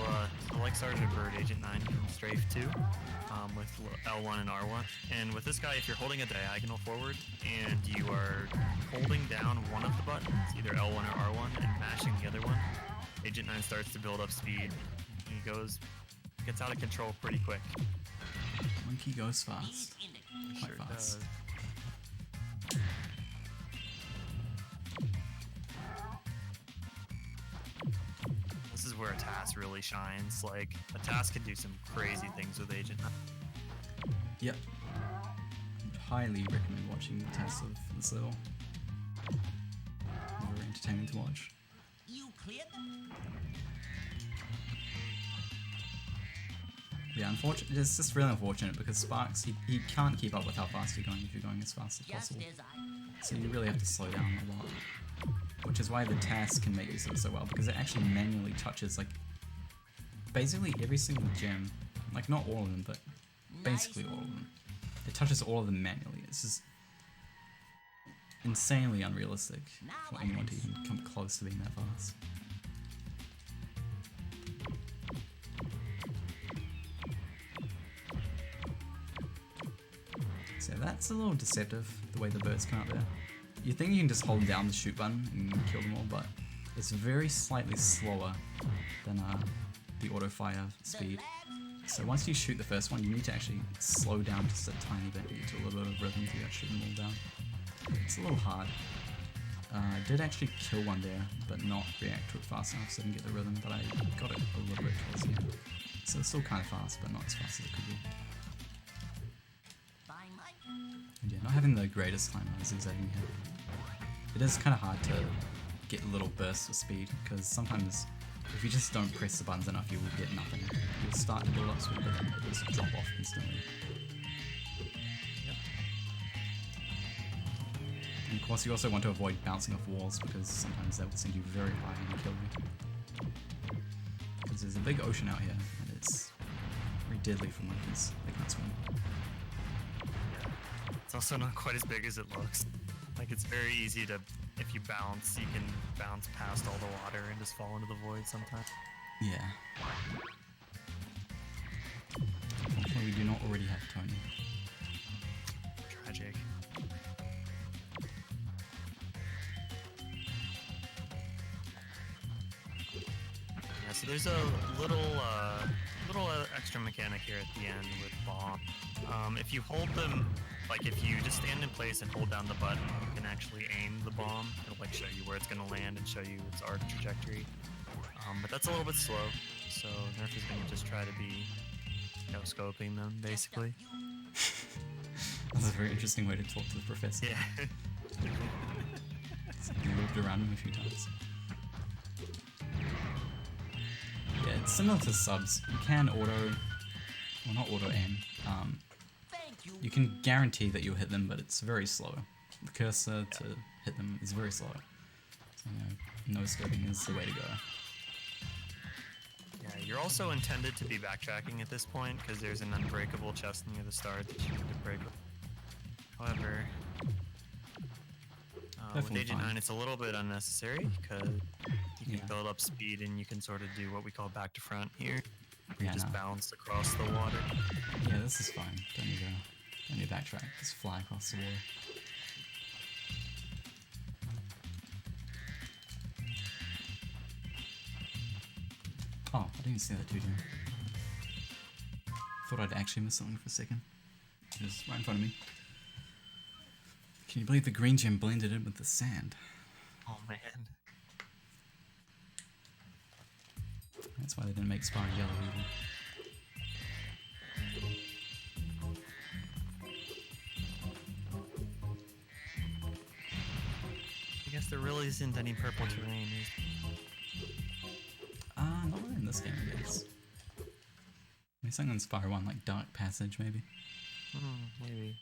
like Sergeant Bird, Agent 9 from Strafe 2, with L1 and R1. And with this guy, if you're holding a diagonal forward and you are holding down one of the buttons, either L1 or R1, and mashing the other one, Agent 9 starts to build up speed. He gets out of control pretty quick. Monkey goes fast. Quite Sure fast. does. This is where a task really shines. Like, a task can do some crazy things with Agent 9. Yep. I would highly recommend watching the tests of this level. Very entertaining to watch. You cleared them? Yeah, unfortunately, it's just really unfortunate because Sparks, he can't keep up with how fast you're going if you're going as fast as Just possible. as I. So you really have to slow down a lot. Which is why the task can make use of it so well, because it actually manually touches, like, basically every single gem. Like, not all of them, but basically all of them. It touches all of them manually. It's just insanely unrealistic for anyone to even come close to being that fast. So that's a little deceptive, the way the birds come out there. You think you can just hold down the shoot button and kill them all, but it's very slightly slower than the auto fire speed. So once you shoot the first one, you need to actually slow down just a tiny bit to get to a little bit of rhythm to shoot them all down. It's a little hard. I did actually kill one there, but not react to it fast enough so I didn't get the rhythm, but I got it a little bit towards the end. So it's still kind of fast, but not as fast as it could be. And yeah, not having the greatest time on zigzagging here. It is kind of hard to get little bursts of speed, because sometimes if you just don't press the buttons enough, you will get nothing. You'll start to build up speed, but then it'll just drop off instantly. And of course, you also want to avoid bouncing off walls, because sometimes that will send you very high and kill you. Because there's a big ocean out here, and it's very deadly for monkeys. They can't swim. It's also not quite as big as it looks. Like, it's very easy to, if you bounce, you can bounce past all the water and just fall into the void sometimes. Yeah. Hopefully we do not already have Tony. Tragic. Yeah, so there's a little extra mechanic here at the end with bomb. If you hold them, like if you just stand in place and hold down the button, you can actually aim the bomb. It'll like show you where it's gonna land and show you its arc trajectory. But that's a little bit slow, so Nerf is gonna just try to be no scoping them basically. That's a very interesting way to talk to the professor. Yeah. You moved around him a few times. Yeah, it's similar to subs. You can well, not auto aim. You can guarantee that you'll hit them, but it's very slow. The cursor to hit them is very slow. So, no scoping is the way to go. Yeah, you're also intended to be backtracking at this point because there's an unbreakable chest near the start that you need to break. However, with Agent 9, it's a little bit unnecessary because you can build up speed and you can sort of do what we call back to front here. You just bounce across the water. Yeah, this is fine. Don't need to Don't need to backtrack, just fly across the water. Oh, I didn't even see that dude here. Thought I'd actually missed something for a second. It was right in front of me. Can you believe the green gem blended in with the sand? Oh man. That's why they didn't make Spyro yellow either. I guess there really isn't any purple terrain. Not really in this game, I guess. Maybe something in Spyro 1, like Dark Passage, maybe. Maybe.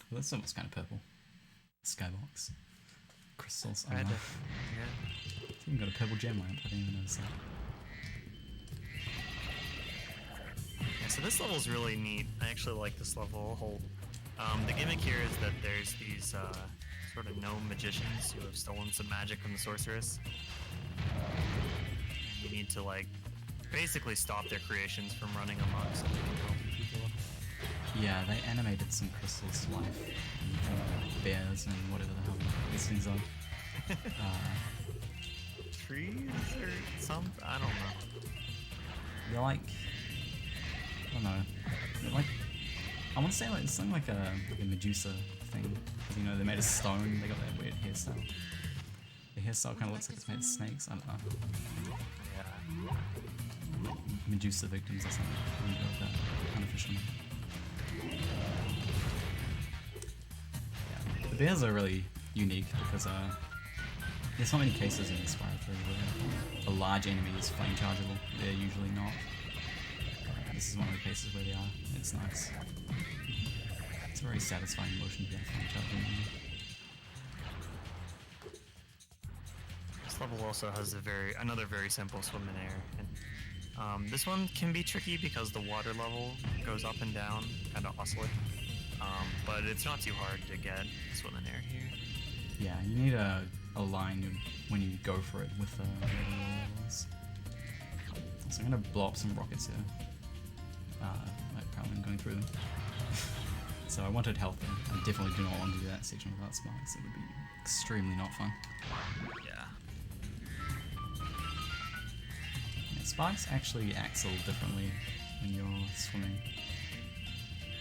Well, that's almost kind of purple. Skybox. Crystals. Oh, I had no. to, yeah. It's even got a purple gem lamp, I didn't even notice that. Yeah, so this level's really neat. I actually like this level a whole. The gimmick here is that there's these sort of gnome magicians who have stolen some magic from the sorceress. And you need to like basically stop their creations from running amok so they can help people. Yeah, they animated some crystals to life. And, bears and whatever the hell these things are. Trees or something? I don't know. They're like... I don't know. They're like... I want to say like it's something like a Medusa thing. 'Cause, you know, they made of stone, they got that weird hairstyle. The hairstyle kind of looks like it's made of snakes, I don't know. Yeah. Medusa victims or something. I'm gonna go with that unofficial name. Yeah. The bears are really unique because there's not many cases in Spyro 3 where a large enemy is flame chargeable. They're usually not. This is one of the cases where they are. It's nice. It's a very satisfying motion to get flame charging. This level also has another very simple swim in air. And, this one can be tricky because the water level goes up and down, kind of oscillate. But it's not too hard to get swim in air here. Yeah, you need a line when you go for it with the levels. So I'm gonna blow up some rockets here. Like probably I'm going through them. So I wanted health there. I definitely do not want to do that section without spikes. It would be extremely not fun. Yeah. Yeah, spikes actually act a little differently when you're swimming.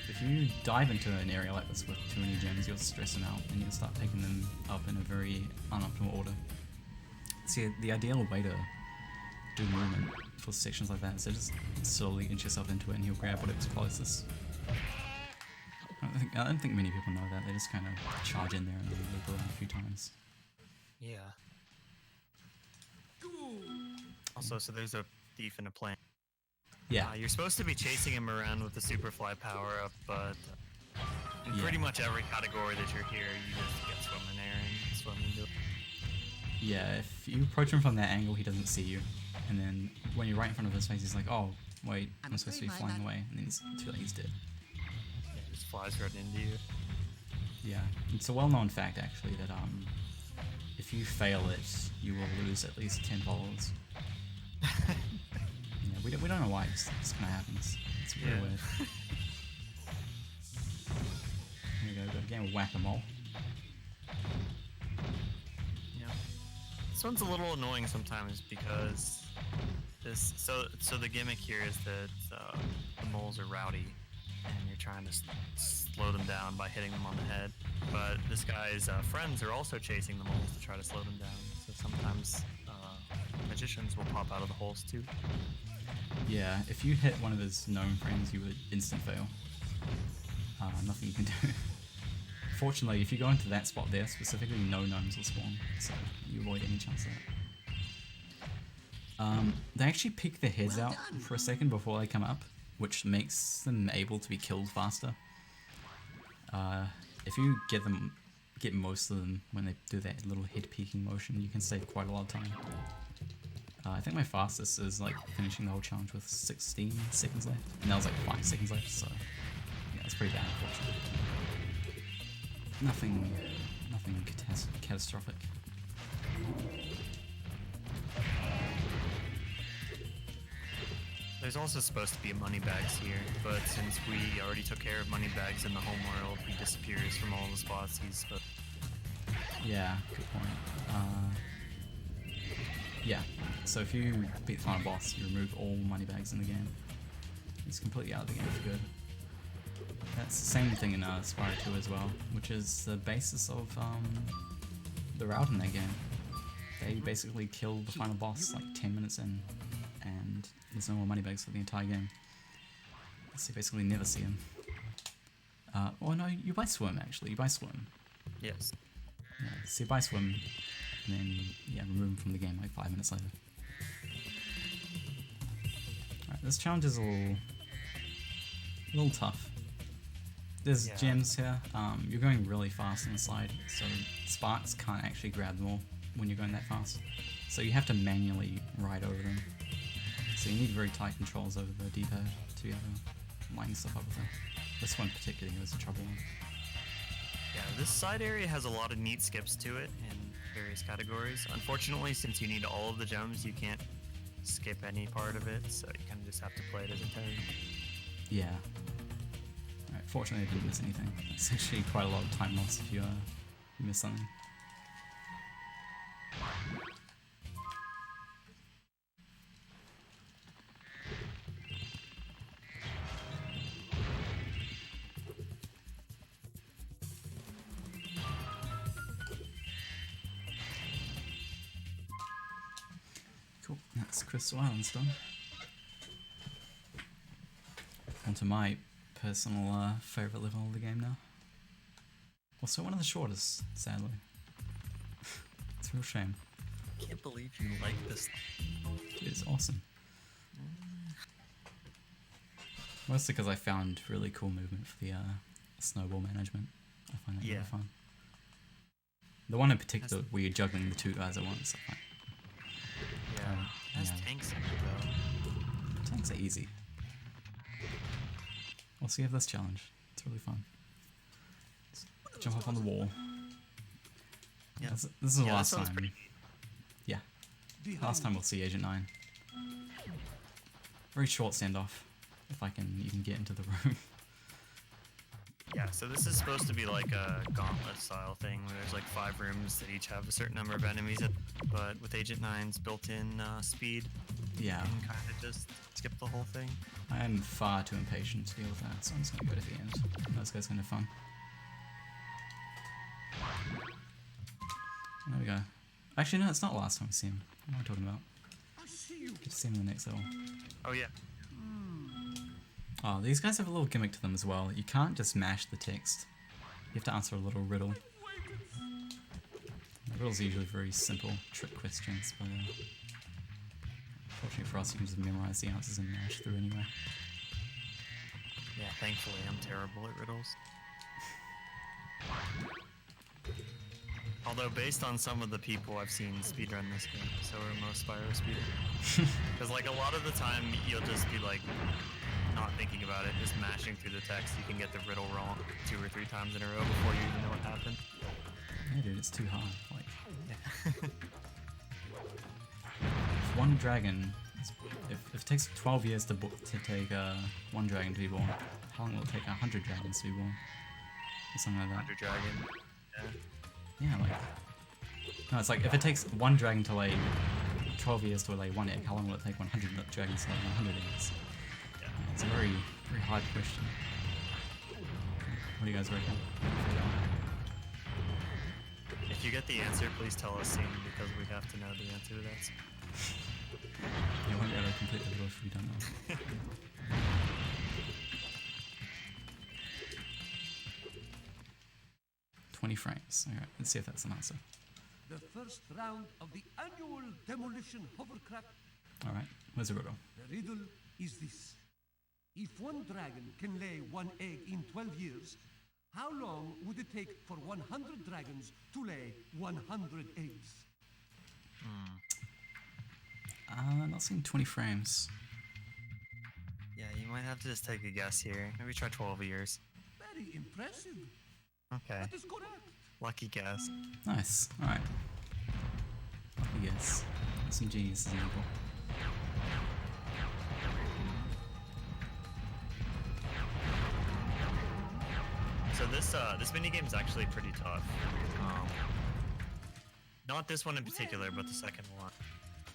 If you dive into an area like this with too many gems, you'll stress them out and you'll start picking them up in a very unoptimal order. See, the ideal way to do movement for sections like that is to just slowly inch yourself into it and you'll grab whatever's closest. I don't think many people know that. They just kind of charge in there and then loop around a few times. Yeah. Also, so there's a thief in a plant. Yeah. You're supposed to be chasing him around with the Superfly power-up, but in Yeah. pretty much every category that you're here, you just get swim in air and swim into it. Yeah, if you approach him from that angle, he doesn't see you. And then when you're right in front of his face, he's like, oh, wait, I'm supposed to be flying away. And then he's too late, he's dead. Yeah, it just flies right into you. Yeah, it's a well-known fact, actually, that if you fail it, you will lose at least 10 followers. Yeah, we don't know why, it just kind of happens. It's really weird. Here we go, we've got a game of Whack-A-Mole. Yeah. This one's a little annoying sometimes because so the gimmick here is that the moles are rowdy and you're trying to slow them down by hitting them on the head. But this guy's friends are also chasing the moles to try to slow them down. So sometimes magicians will pop out of the holes too. Yeah, if you hit one of his gnome friends, you would instant fail. Nothing you can do. Fortunately, if you go into that spot there, specifically, no gnomes will spawn, so you avoid any chance of that. They actually peek their heads out for a second before they come up, which makes them able to be killed faster. If you get most of them when they do that little head peeking motion, you can save quite a lot of time. I think my fastest is like finishing the whole challenge with 16 seconds left, and that was like 5 seconds left, so yeah, that's pretty bad, unfortunately. Nothing catastrophic. There's also supposed to be money bags here, but since we already took care of money bags in the home world, he disappears from all the spots he's supposed. Yeah, good point. Yeah, so if you beat the final boss, you remove all money bags in the game. It's completely out of the game for good. That's the same thing in Spyro 2 as well, which is the basis of the route in that game. They basically kill the final boss like 10 minutes in, and there's no more money bags for the entire game. So you basically never see them. Oh no, you buy Swim actually, you buy Swim. Yes. Yeah, so you buy Swim, and then yeah, remove them from the game like 5 minutes later. Alright, this challenge is a little tough. There's gems here. You're going really fast on the slide, so sparks can't actually grab them all when you're going that fast. So you have to manually ride over them. So you need very tight controls over the D-pad to be able to line stuff up with it. This one particularly was a trouble one. Yeah, this side area has a lot of neat skips to it in various categories. Unfortunately, since you need all of the gems, you can't skip any part of it, so you kind of just have to play it as intended. Yeah. Alright, fortunately I didn't miss anything. It's actually quite a lot of time loss if you miss something. Cool, that's Crystal Islands done. Onto my personal favourite level of the game now. Also one of the shortest, sadly. It's a real shame. Can't believe you like this. Dude, it's awesome. Mostly because I found really cool movement for the snowball management. I find that really fun. The one in particular where you're juggling the two guys at once, I find. Yeah, it has tanks in it though. Tanks are easy. Also, you have this challenge. It's really fun. Just jump up on the wall. Yeah. This is the last sounds time. pretty Yeah. Last time we'll see Agent 9. Very short standoff, if I can even get into the room. Yeah, so this is supposed to be like a gauntlet style thing where there's like 5 rooms that each have a certain number of enemies, but with Agent 9's built-in speed, Yeah. you can kind of just skip the whole thing. I am far too impatient to deal with that, so I'm just gonna go to the end. Those guys are kind of fun. There we go. Actually, no, it's not the last time we see him. What am I talking about? Get to see him in the next level. Oh yeah. Oh, these guys have a little gimmick to them as well. You can't just mash the text. You have to answer a little riddle. The riddles are usually very simple trick questions, but fortunately for us, you can just memorize the answers and mash through anyway. Yeah, thankfully I'm terrible at riddles. Although based on some of the people I've seen speedrun this game, so are most Spyro speedrunners. Because like a lot of the time you'll just be like not thinking about it, just mashing through the text. You can get the riddle wrong 2 or 3 times in a row before you even know what happened. Yeah, dude, it's too hard. Like, Yeah. if one dragon, if it takes 12 years to take one dragon to be born, how long will it take 100 dragons to be born? Or something like that. Under Dragon. Yeah. Yeah, like... No, it's like, if it takes one dragon to lay 12 years to lay one egg, how long will it take 100 dragons to lay 100 eggs? Yeah. It's a very, very hard question. What do you guys reckon? If you get the answer, please tell us soon because we have to know the answer to that. Yeah, I won't be able to complete the riddle if we don't know. 20 frames. Alright, let's see if that's an answer. The first round of the annual demolition hovercraft. Alright, where's the riddle? The riddle is this. If one dragon can lay one egg in 12 years, how long would it take for 100 dragons to lay 100 eggs? Not seeing 20 frames. Yeah, you might have to just take a guess here. Maybe try 12 years. Very impressive. Okay. That is correct. Lucky guess. Nice. Alright. Lucky guess. Some geniuses in people. this minigame is actually pretty tough. Not this one in particular, but the second one.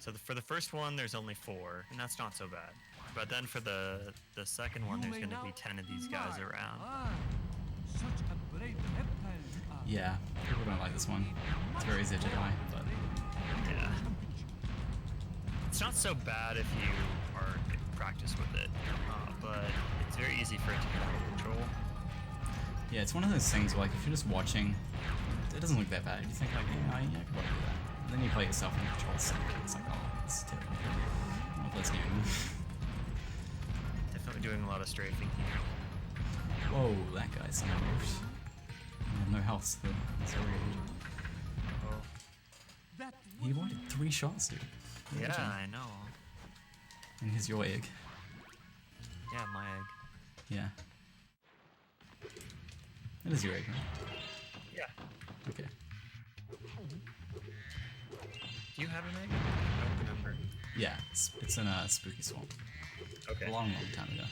So for the first one, there's only 4, and that's not so bad. But then for the second one, there's going to be 10 of these guys around. Such a brave reptile you are. Yeah, people don't like this one. It's very easy to die, but Yeah. It's not so bad if you are practice with it, but it's very easy for it to get out of control. yeah, it's one of those things where, like, if you're just watching, it doesn't look that bad. You think, like, yeah, I could probably do that. And then you play yourself and control something. It's like, oh, it's terrible. I love this game. Definitely doing a lot of strafing here. Whoa, that guy's moved. I have no health still. That's very good. Oh. That He avoided 3 shots, dude. Yeah, Imagine. I know. And here's your egg. Yeah, my egg. Yeah. That is your egg, right? Yeah. Okay. Do you have an egg? I don't remember. Yeah, it's in a spooky swamp. Okay. A long, long time ago.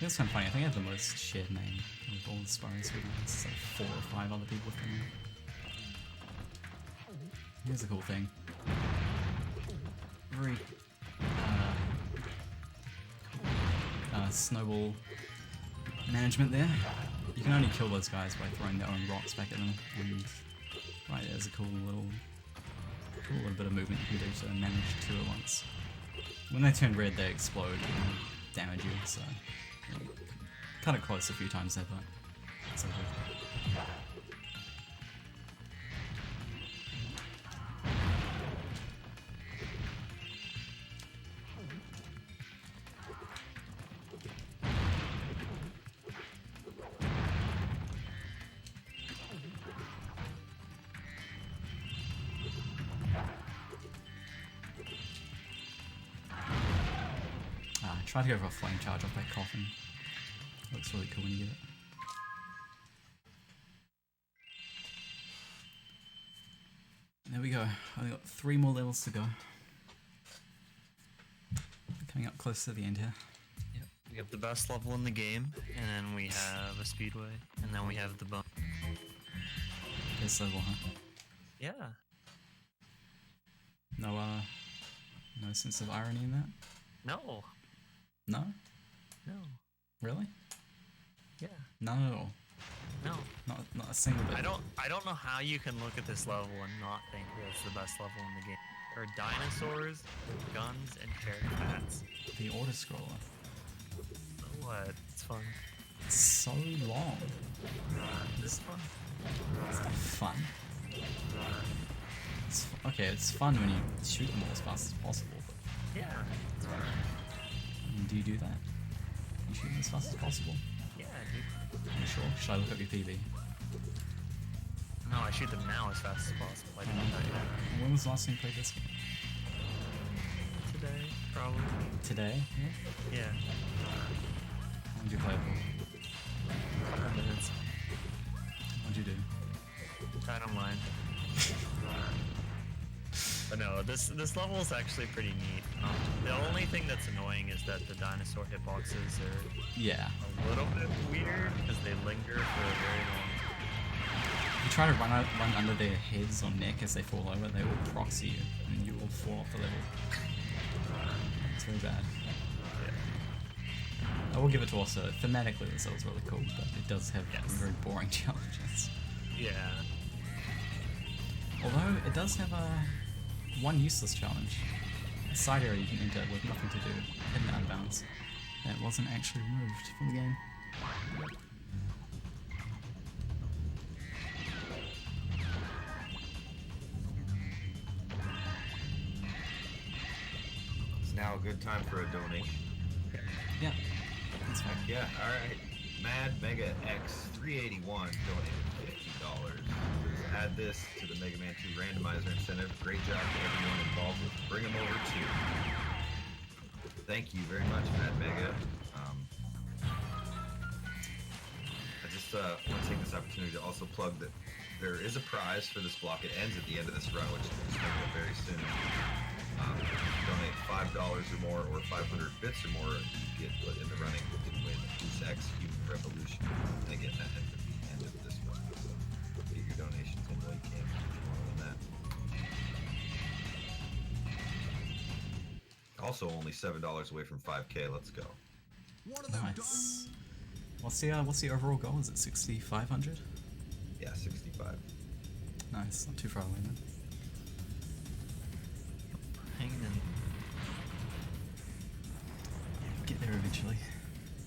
It's kind of funny. I think I have the most shared name of all the Spyro speedruns. It's like 4 or 5 other people with me. Here's a cool thing. Very snowball management there. You can only kill those guys by throwing their own rocks back at them. And right there's a cool little bit of movement you can do to manage 2 at once. When they turn red, they explode and damage you. So cut it close a few times there, but it's okay. Try to go for a flame charge off that coffin. Looks really cool when you get it. There we go. I've got 3 more levels to go. Coming up close to the end here. Yep. We have the best level in the game, and then we have a speedway, and then we have the bump. This level, huh? Yeah. No, no sense of irony in that? No. No? No. Really? Yeah. None at all. No. Not a single bit. I don't know how you can look at this level and not think that it's the best level in the game. There are dinosaurs, guns, and carrot hats. The auto scroller. So what? It's fun. It's so long. It's fun. It's not fun. Okay, it's fun when you shoot them all as fast as possible, but Yeah. It's fun. do you do that? You shoot them as fast as possible? Yeah, dude. Are you sure? Should I look up your PB? No, I shoot them now as fast as possible. I didn't know that yet. When was the last time you played this game? Today, probably. Today? Yeah? Yeah. How long did you play it for? 5 minutes. What'd you do? I don't mind. But no, this level is actually pretty neat. The only thing that's annoying is that the dinosaur hitboxes are Yeah. a little bit weird because they linger for a very long time. You try to run under their heads or neck as they fall over, they will proxy you, and you will fall off the level. It's very bad. I will give it to also, thematically this level's really cool, but it does have very boring challenges. Yeah. Although, it does have one useless challenge. A side area you can enter with nothing to do, hidden out of bounds. That wasn't actually removed from the game. It's now a good time for a donation. Yeah, that's fine. Yeah, alright. Mad Mega X 381 donated $50. Add this to the Mega Man 2 randomizer incentive. Great job to everyone involved with Bring 'em Over 2. Thank you very much, Mad Mega. I just want to take this opportunity to also plug that there is a prize for this block. It ends at the end of this run, which is coming up very soon. Donate $5 or more or 500 bits or more, you get put in the running to win a Goose X Human Revolution. And again, that ends at the end of this one. So get your donations in while you can if you want to win that. Also, only $7 away from 5K. Let's go. Nice. What's the overall goal? Is it 6,500? Yeah, 65. Nice, not too far away then. Hanging in. Get there eventually.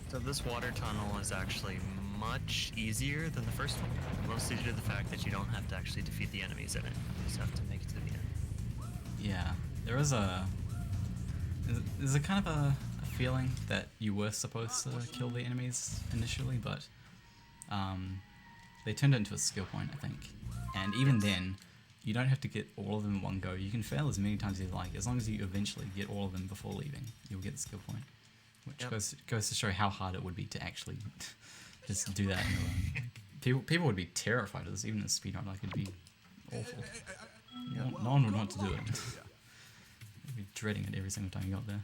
So this water tunnel is actually much easier than the first one, mostly due to the fact that you don't have to actually defeat the enemies in it. You just have to make it to the end. Yeah, there's a kind of a feeling that you were supposed to kill the enemies initially, but they turned it into a skill point, I think. And even then, you don't have to get all of them in one go. You can fail as many times as you like. As long as you eventually get all of them before leaving, you'll get the skill point. Which goes to show how hard it would be to actually just do that in a run. People would be terrified of this, even as speedrunner. Like, it'd be awful. No one would want to do it. They'd be dreading it every single time you got there.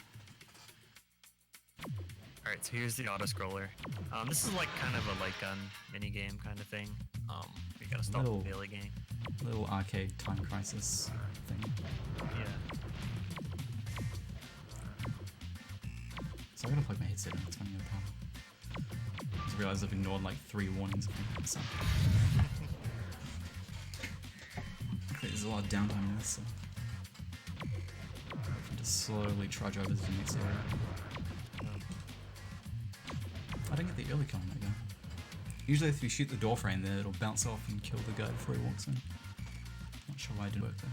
Alright, so here's the auto-scroller. This is like kind of a light gun mini-game kind of thing. You gotta stop the daily game. Little arcade time crisis thing. Yeah. So I'm gonna plug my headset in, it's running out of power. I just realised I've ignored like 3 warnings. So. There's a lot of downtime in this, so I can just slowly trudge over to the next area. I didn't get the early kill on that guy. Usually if you shoot the door frame there, it'll bounce off and kill the guy before he walks in. Not sure why it didn't work there.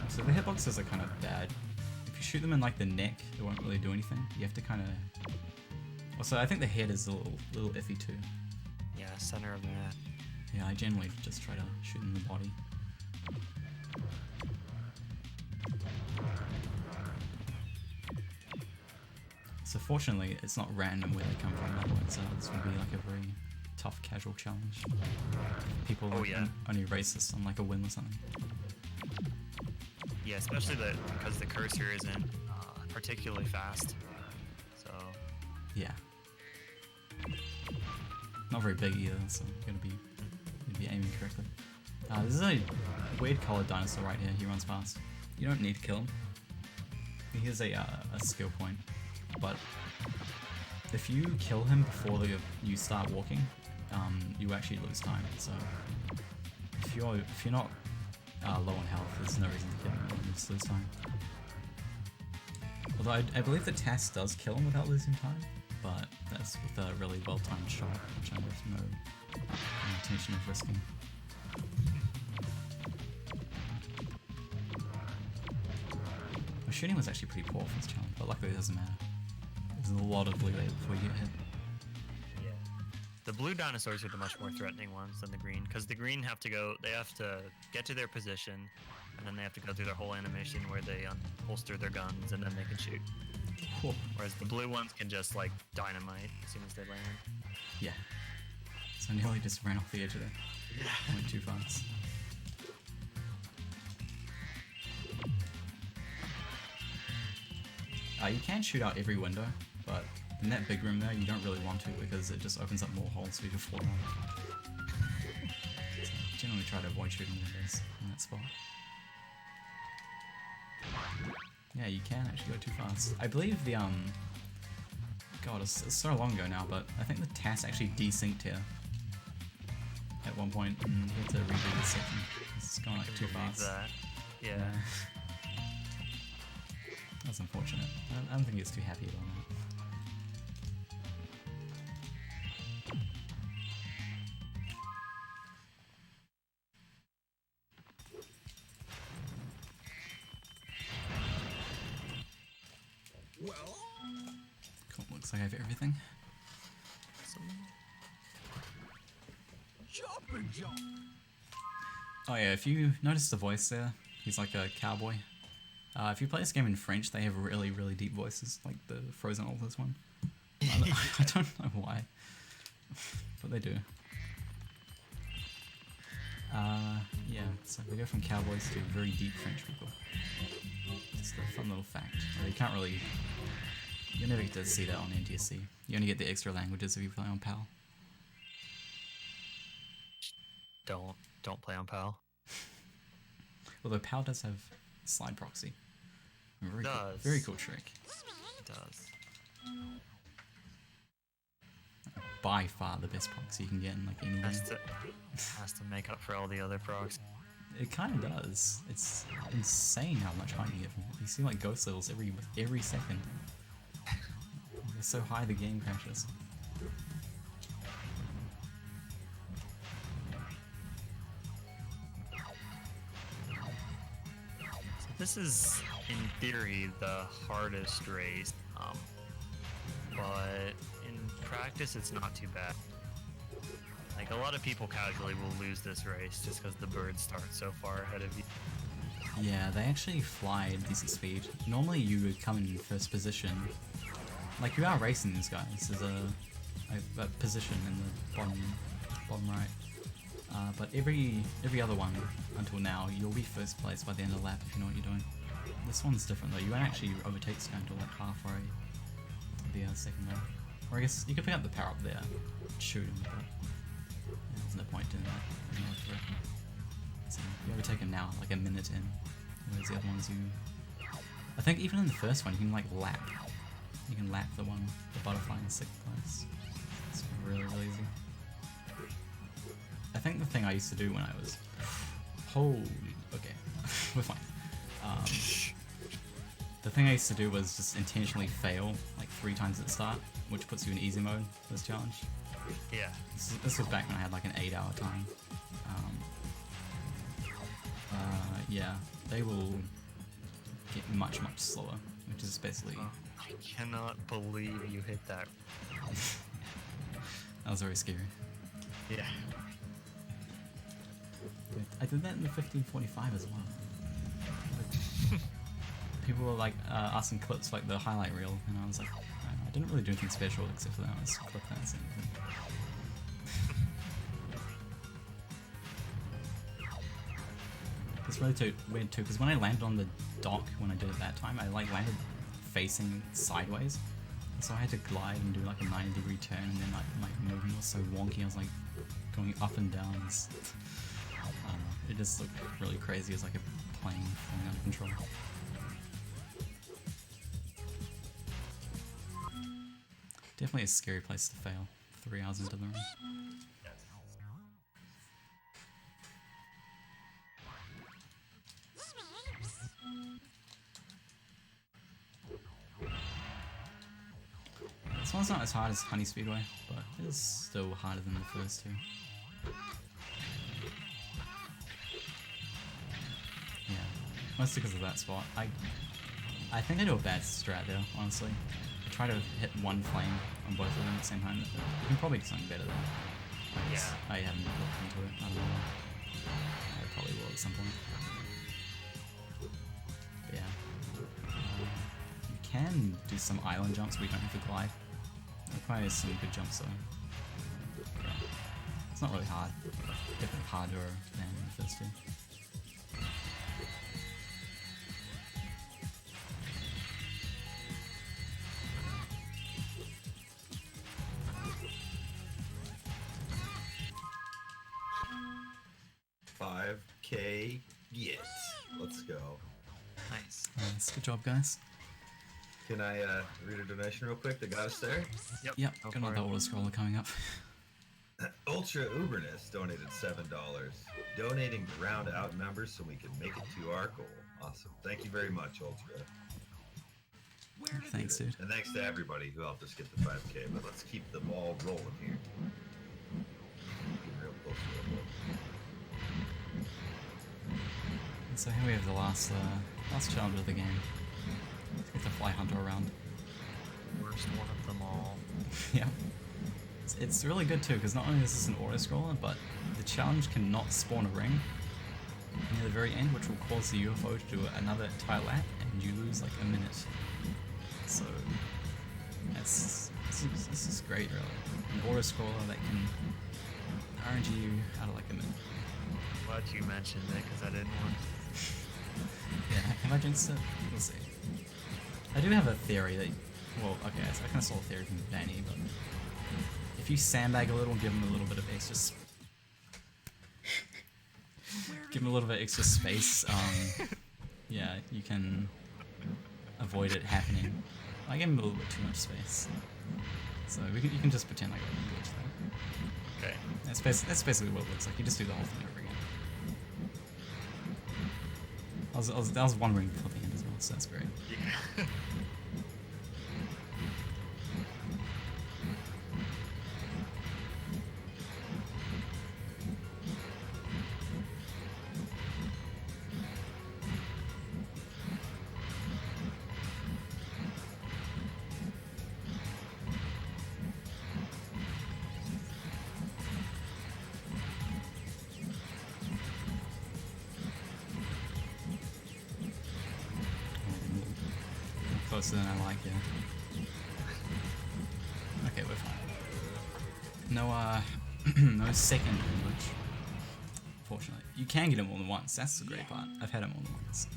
So the hitboxes are kind of bad. If you shoot them in like the neck, it won't really do anything. You have to kind of... Also, I think the head is a little iffy too. Yeah, center of the map. Yeah, I generally just try to shoot in the body. So fortunately, it's not random where they come from, otherwise this would be like a very tough casual challenge. People only racist on like a win or something. Yeah, especially because the cursor isn't particularly fast. So... Yeah. Not very big either, so you're gonna be aiming correctly. This is a weird colored dinosaur right here. He runs fast. You don't need to kill him. Here's a skill point, but if you kill him before you start walking, you actually lose time. So if you're not low on health, there's no reason to kill him. You just lose time. Although I believe the task does kill him without losing time, but that's with a really well-timed shot, which I have no intention of risking. My shooting was actually pretty poor for this challenge, but luckily it doesn't matter. There's a lot of leeway before you get hit. Yeah. The blue dinosaurs are the much more threatening ones than the green, because the green have to get to their position, and then they have to go through their whole animation where they unholster their guns and then they can shoot. Cool. Whereas the blue ones can just like dynamite as soon as they land. Yeah. So I nearly just ran off the edge of it. Yeah. Went too fast. You can shoot out every window, but in that big room there, you don't really want to because it just opens up more holes for you to fall on. So generally try to avoid shooting windows in that spot. Yeah, you can actually go too fast. I believe the, God, it's so long ago now, but I think the TAS actually desynced here at one point, and you had to redo the section. It's gone like too fast. That. Yeah. That's unfortunate. I don't think it's too happy about that. Well, Cool, looks like I have everything. jumping jump. Oh yeah, if you notice the voice there, he's like a cowboy. If you play this game in French, they have really, really deep voices, like the Frozen Authors one. I don't know why, but they do. Yeah, so we go from cowboys to very deep French people. fun little fact. You can't really... You never get to see that on NTSC. You only get the extra languages if you play on PAL. Don't play on PAL. Although PAL does have slide proxy. Does. Very cool trick. It does. By far the best proxy you can get in like any game. Has to make up for all the other procs. It kind of does. It's insane how much height you get from it. You see like ghost levels every second. They're so high the game crashes. This is, in theory, the hardest race, but in practice it's not too bad. Like, a lot of people casually will lose this race just because the birds start so far ahead of you. Yeah, they actually fly at decent speed. Normally you would come in first position. Like, you are racing these guys. There's a position in the bottom right. But every other one until now, you'll be first place by the end of the lap if you know what you're doing. This one's different though. You won't actually overtake this guy until like halfway the second lap. Or I guess you could pick up the power up there, shoot him, but yeah, there's no point doing that. So you overtake him now, like a minute in. Whereas the other ones I think even in the first one you can like lap. You can lap the butterfly in 6th place. It's really easy. I think the thing I used to do when I was... Okay, we're fine. The thing I used to do was just intentionally fail like 3 times at the start, which puts you in easy mode for this challenge. Yeah. This was back when I had like an 8-hour time. Yeah, they will get much slower, which is basically... I cannot believe you hit that. That was very scary. Yeah. I did that in the 1545 as well. People were like asking clips like the highlight reel, and I was like, I didn't really do anything special except for that. I just clipped that and sent it. It's really weird too, because when I landed on the dock when I did it that time, I like landed facing sideways, so I had to glide and do like a 90-degree turn, and then like my movement was so wonky. I was like going up and down. I don't know. It just looked really crazy as like a plane falling out of control. Definitely a scary place to fail 3 hours into the run. This one's not as hard as Honey Speedway, but it is still harder than the first 2. Yeah, mostly because of that spot. I think I do a bad strat there, honestly. I try to hit one flame on both of them at the same time. You can probably do something better than that. Yeah. I haven't looked into it. I don't know. I probably will at some point. But yeah. You can do some island jumps where you don't have to glide. There probably is some good jumps though. Yeah. It's not really hard. Definitely harder than the first 2. $5K get. Let's go. Nice. Nice. Good job, guys. Can I read a donation real quick that got us there? Yep, Go got for another it. auto scroller coming up. Ultra Uberness donated $7, donating to round out numbers so we can make it to our goal. Awesome. Thank you very much, Ultra. Thanks, dude. And thanks to everybody who helped us get the 5K, but let's keep the ball rolling here. Get real close to the ball. And so here we have the last challenge of the game. Get the fly hunter around. Worst one of them all. Yeah. It's really good too, because not only is this an auto scroller, but the challenge cannot spawn a ring near the very end, which will cause the UFO to do another entire lap, and you lose like a minute. So this is great, really. An auto scroller that can RNG you out of like a minute. Glad you mentioned it, because I didn't want. Yeah, have I jinxed it? We'll see. I do have a theory that, well, okay, so I kind of saw a theory from Danny, but if you sandbag a little, give him a little bit of extra, give him a little bit extra space. Yeah, you can avoid it happening. I gave him a little bit too much space, so you can just pretend like I didn't that. Okay. That's basically what it looks like. You just do the whole thing over again. I was wondering before the end as well, so that's great. Yeah. Closer than I like, yeah. Okay, we're fine. No, no second privilege. Fortunately. You can get it more than once, that's the great part. I've had it more than once.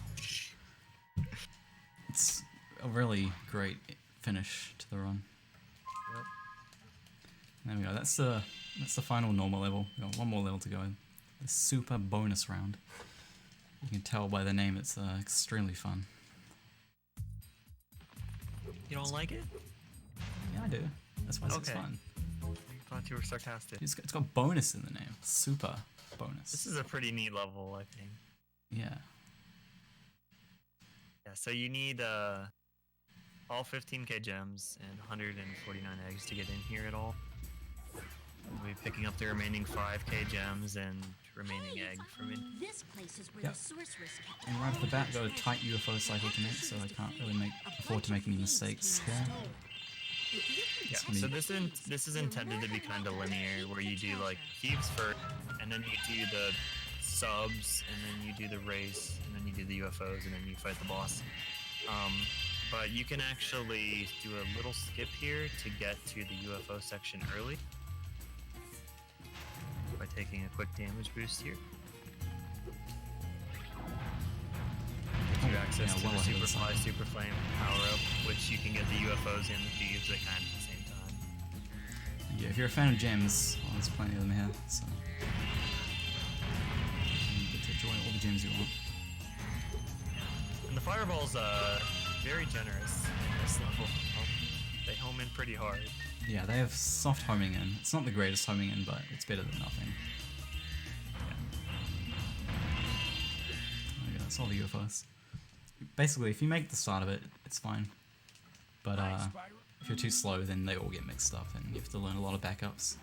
It's a really great finish to the run. Yep. There we go, that's the final normal level. We've got one more level to go in. The super bonus round. You can tell by the name it's extremely fun. You don't like it? Yeah, I do. That's why it's Okay. fun. Thought you were sarcastic. It's got bonus in the name. Super bonus. This is a pretty neat level, I think. Yeah. Yeah, so you need all 15k gems and 149 eggs to get in here at all. We'll be picking up the remaining 5k gems and remaining egg from it. This place is where Yep. the sorceress kept And right off the bat, got a tight UFO cycle to make, so I can't really afford to make any mistakes here. Yeah, gonna so be- this is intended to be kind of linear, where you do like thieves first, and then you do the subs, and then you do the race, and then you do the UFOs, and then you fight the boss. But you can actually do a little skip here to get to the UFO section early by taking a quick damage boost here. Gives you access yeah, to well the ahead of the Super Fly, cycle. Super Flame power up, which you can get the UFOs and the thieves at kind of the same time. Yeah, if you're a fan of gems, well, there's plenty of them here, so you get to enjoy all the gems you want. And the fireball's very generous in this level. They home in pretty hard. Yeah, they have soft homing in. It's not the greatest homing in, but it's better than nothing. There we go, that's all the UFOs. Basically, if you make the start of it, it's fine. But if you're too slow, then they all get mixed up, and you have to learn a lot of backups.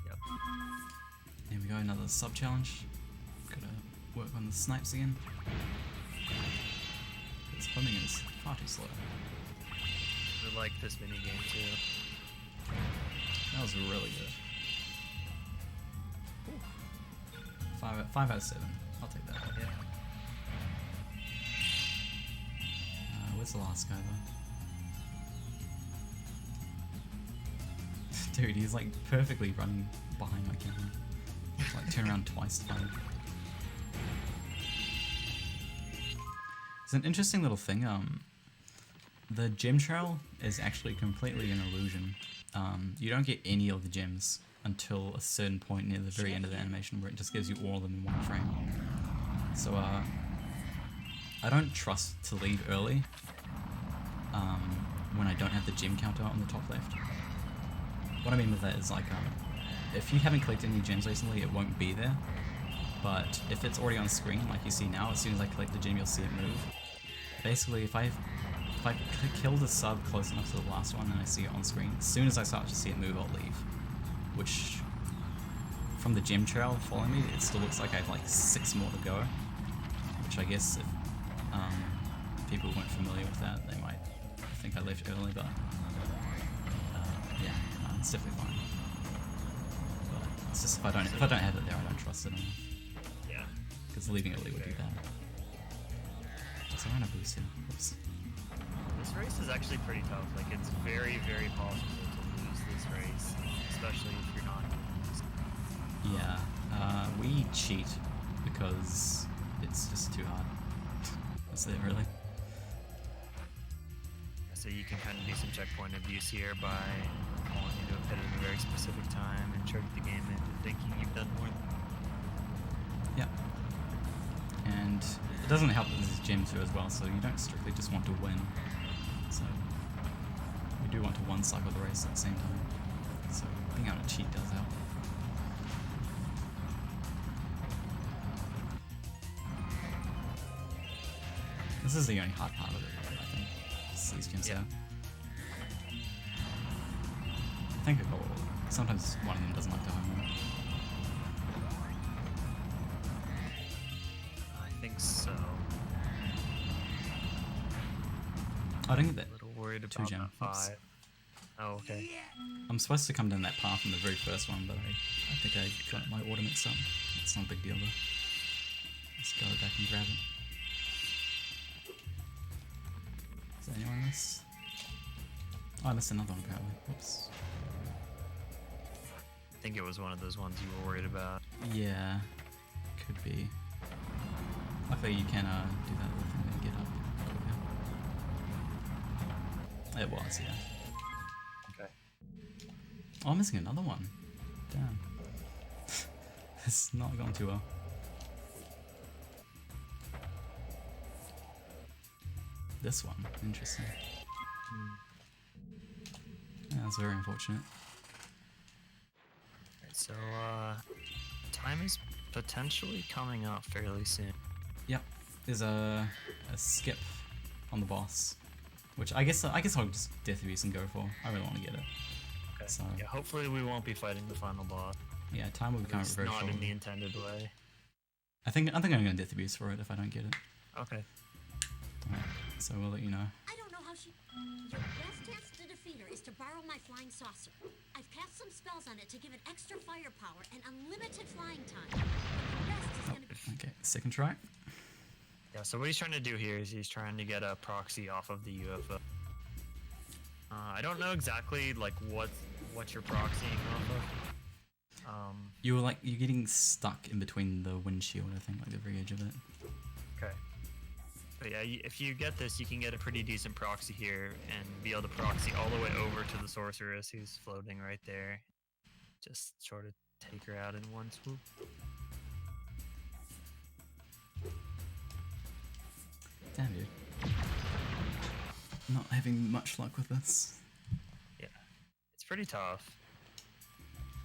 Yep. Here we go, another sub challenge. Gotta work on the snipes again. This homing is far too slow. I like this mini game too. That was really good. 5 out of 7. I'll take that. Yeah. Where's the last guy though? Dude, he's like perfectly running behind my camera. Like turn around twice to find him. It's an interesting little thing. The gem trail is actually completely an illusion. You don't get any of the gems until a certain point near the very end of the animation where it just gives you all of them in one frame. So I don't trust to leave early when I don't have the gem counter on the top left. What I mean with that is like if you haven't collected any gems recently, it won't be there. But if it's already on screen, like you see now, as soon as I collect the gem, you'll see it move. Basically, if I kill the sub close enough to the last one and I see it on screen, as soon as I start to see it move, I'll leave. Which, from the gem trail following me, it still looks like I have like 6 more to go. Which I guess if people weren't familiar with that, they might think I left early, but yeah, no, it's definitely fine. But it's just if I don't have it there, I don't trust it enough. Yeah. Because leaving early would be bad. So I'm gonna boost here. Oops. This race is actually pretty tough. Like, it's very, very possible to lose this race, especially if you're not. Yeah, we cheat because it's just too hard. That's it, really. so you can kind of do some checkpoint abuse here by wanting to have hit at a very specific time and trick the game into thinking you've done more than Yeah. And it doesn't help that this is Gem 2 as well, so you don't strictly just want to win. So you do want to one-cycle the race at the same time. So being able to cheat does help. This is the only hard part of it, I think. Just these gems out. I think it got all of them. Sometimes one of them doesn't like to home run. I think so. I didn't get A that. little worried Two about gem. that Oops. 5. Oh, okay. I'm supposed to come down that path in the very first one, but I think I got my order mixed up. It's not a big deal though. Let's go back and grab it. Is there anyone else? Oh, I missed another one apparently. Whoops. I think it was one of those ones you were worried about. Yeah, could be. Luckily you can do that little thing and get up quicker. It was, yeah. Okay. Oh, I'm missing another one. Damn. It's not going too well. This one, interesting. Yeah, that's very unfortunate. Alright, so, time is potentially coming up fairly soon. Yep, there's a skip on the boss, which I guess I'll just death abuse and go for. I really want to get it. Okay. So Yeah, hopefully we won't be fighting the final boss. yeah, time will be coming It's very not short. in the intended way. I think I'm gonna death abuse for it if I don't get it. Okay. Alright, so we'll let you know. I don't know how she. Your best chance to defeat her is to borrow my flying saucer. I've cast some spells on it to give it extra firepower and unlimited flying time. The rest is gonna be. Okay, second try. Yeah, so what he's trying to do here is he's trying to get a proxy off of the UFO. I don't know exactly like what you're proxying off of. You're getting stuck in between the windshield, I think, like the very edge of it. Okay. But yeah, if you get this, you can get a pretty decent proxy here and be able to proxy all the way over to the sorceress who's floating right there. Just sort of take her out in one swoop. Damn, dude. Not having much luck with this. Yeah, it's pretty tough.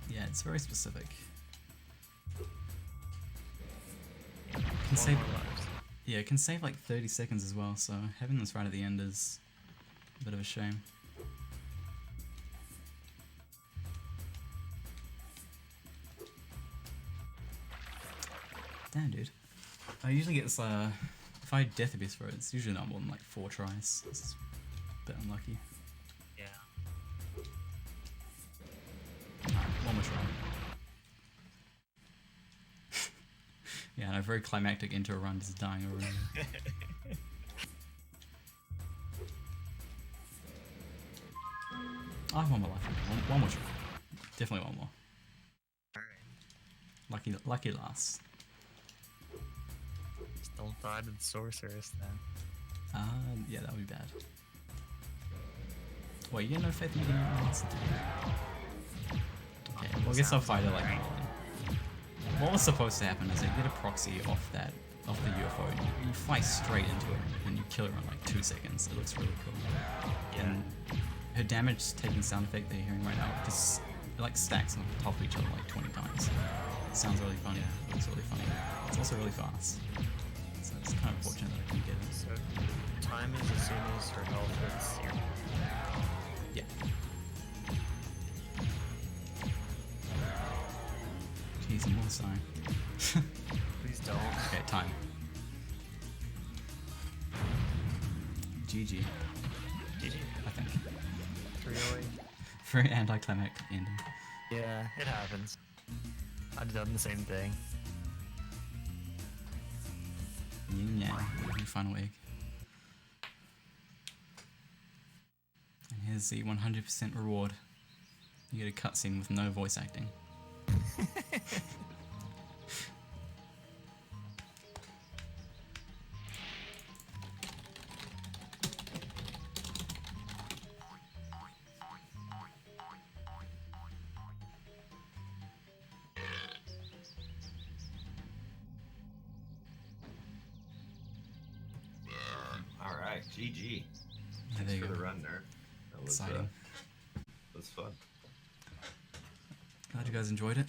Yeah, it's very specific. Yeah, Can one save, more lives. yeah, it can save like 30 seconds as well, so having this right at the end is a bit of a shame. Damn, dude. I usually get this, if I death abuse for it, it's usually not more than like 4 tries. This is a bit unlucky. Yeah. One more try. Yeah, and a very climactic into a run, just dying over and over. I have one more life. One more try. Definitely one more. Alright. Lucky last. Just don't die to the sorceress then. Yeah, that would be bad. Wait, you got no faith in me getting last? Okay, well I guess I'll fight it like that. What was supposed to happen is that you get a proxy off the UFO, and you fly straight into it, and you kill her in like 2 seconds. It looks really cool. Yeah. And her damage taking sound effect that you're hearing right now just like stacks on top of each other like 20 times. It sounds really funny. It looks really funny. It's also really fast. So it's kind of fortunate that I can get it. So time is as soon as her health is 0. Yeah. Jeez, more sign. Please don't. Okay, time. GG, GG. I think. 308. Very anticlimactic ending. Yeah, it happens. I've done the same thing. Yin yang, your final egg. And here's the 100% reward. You get a cutscene with no voice acting. GG. Yeah, Thanks there you for go. the run, Nerf. That was, Exciting. was fun. Glad you guys enjoyed it.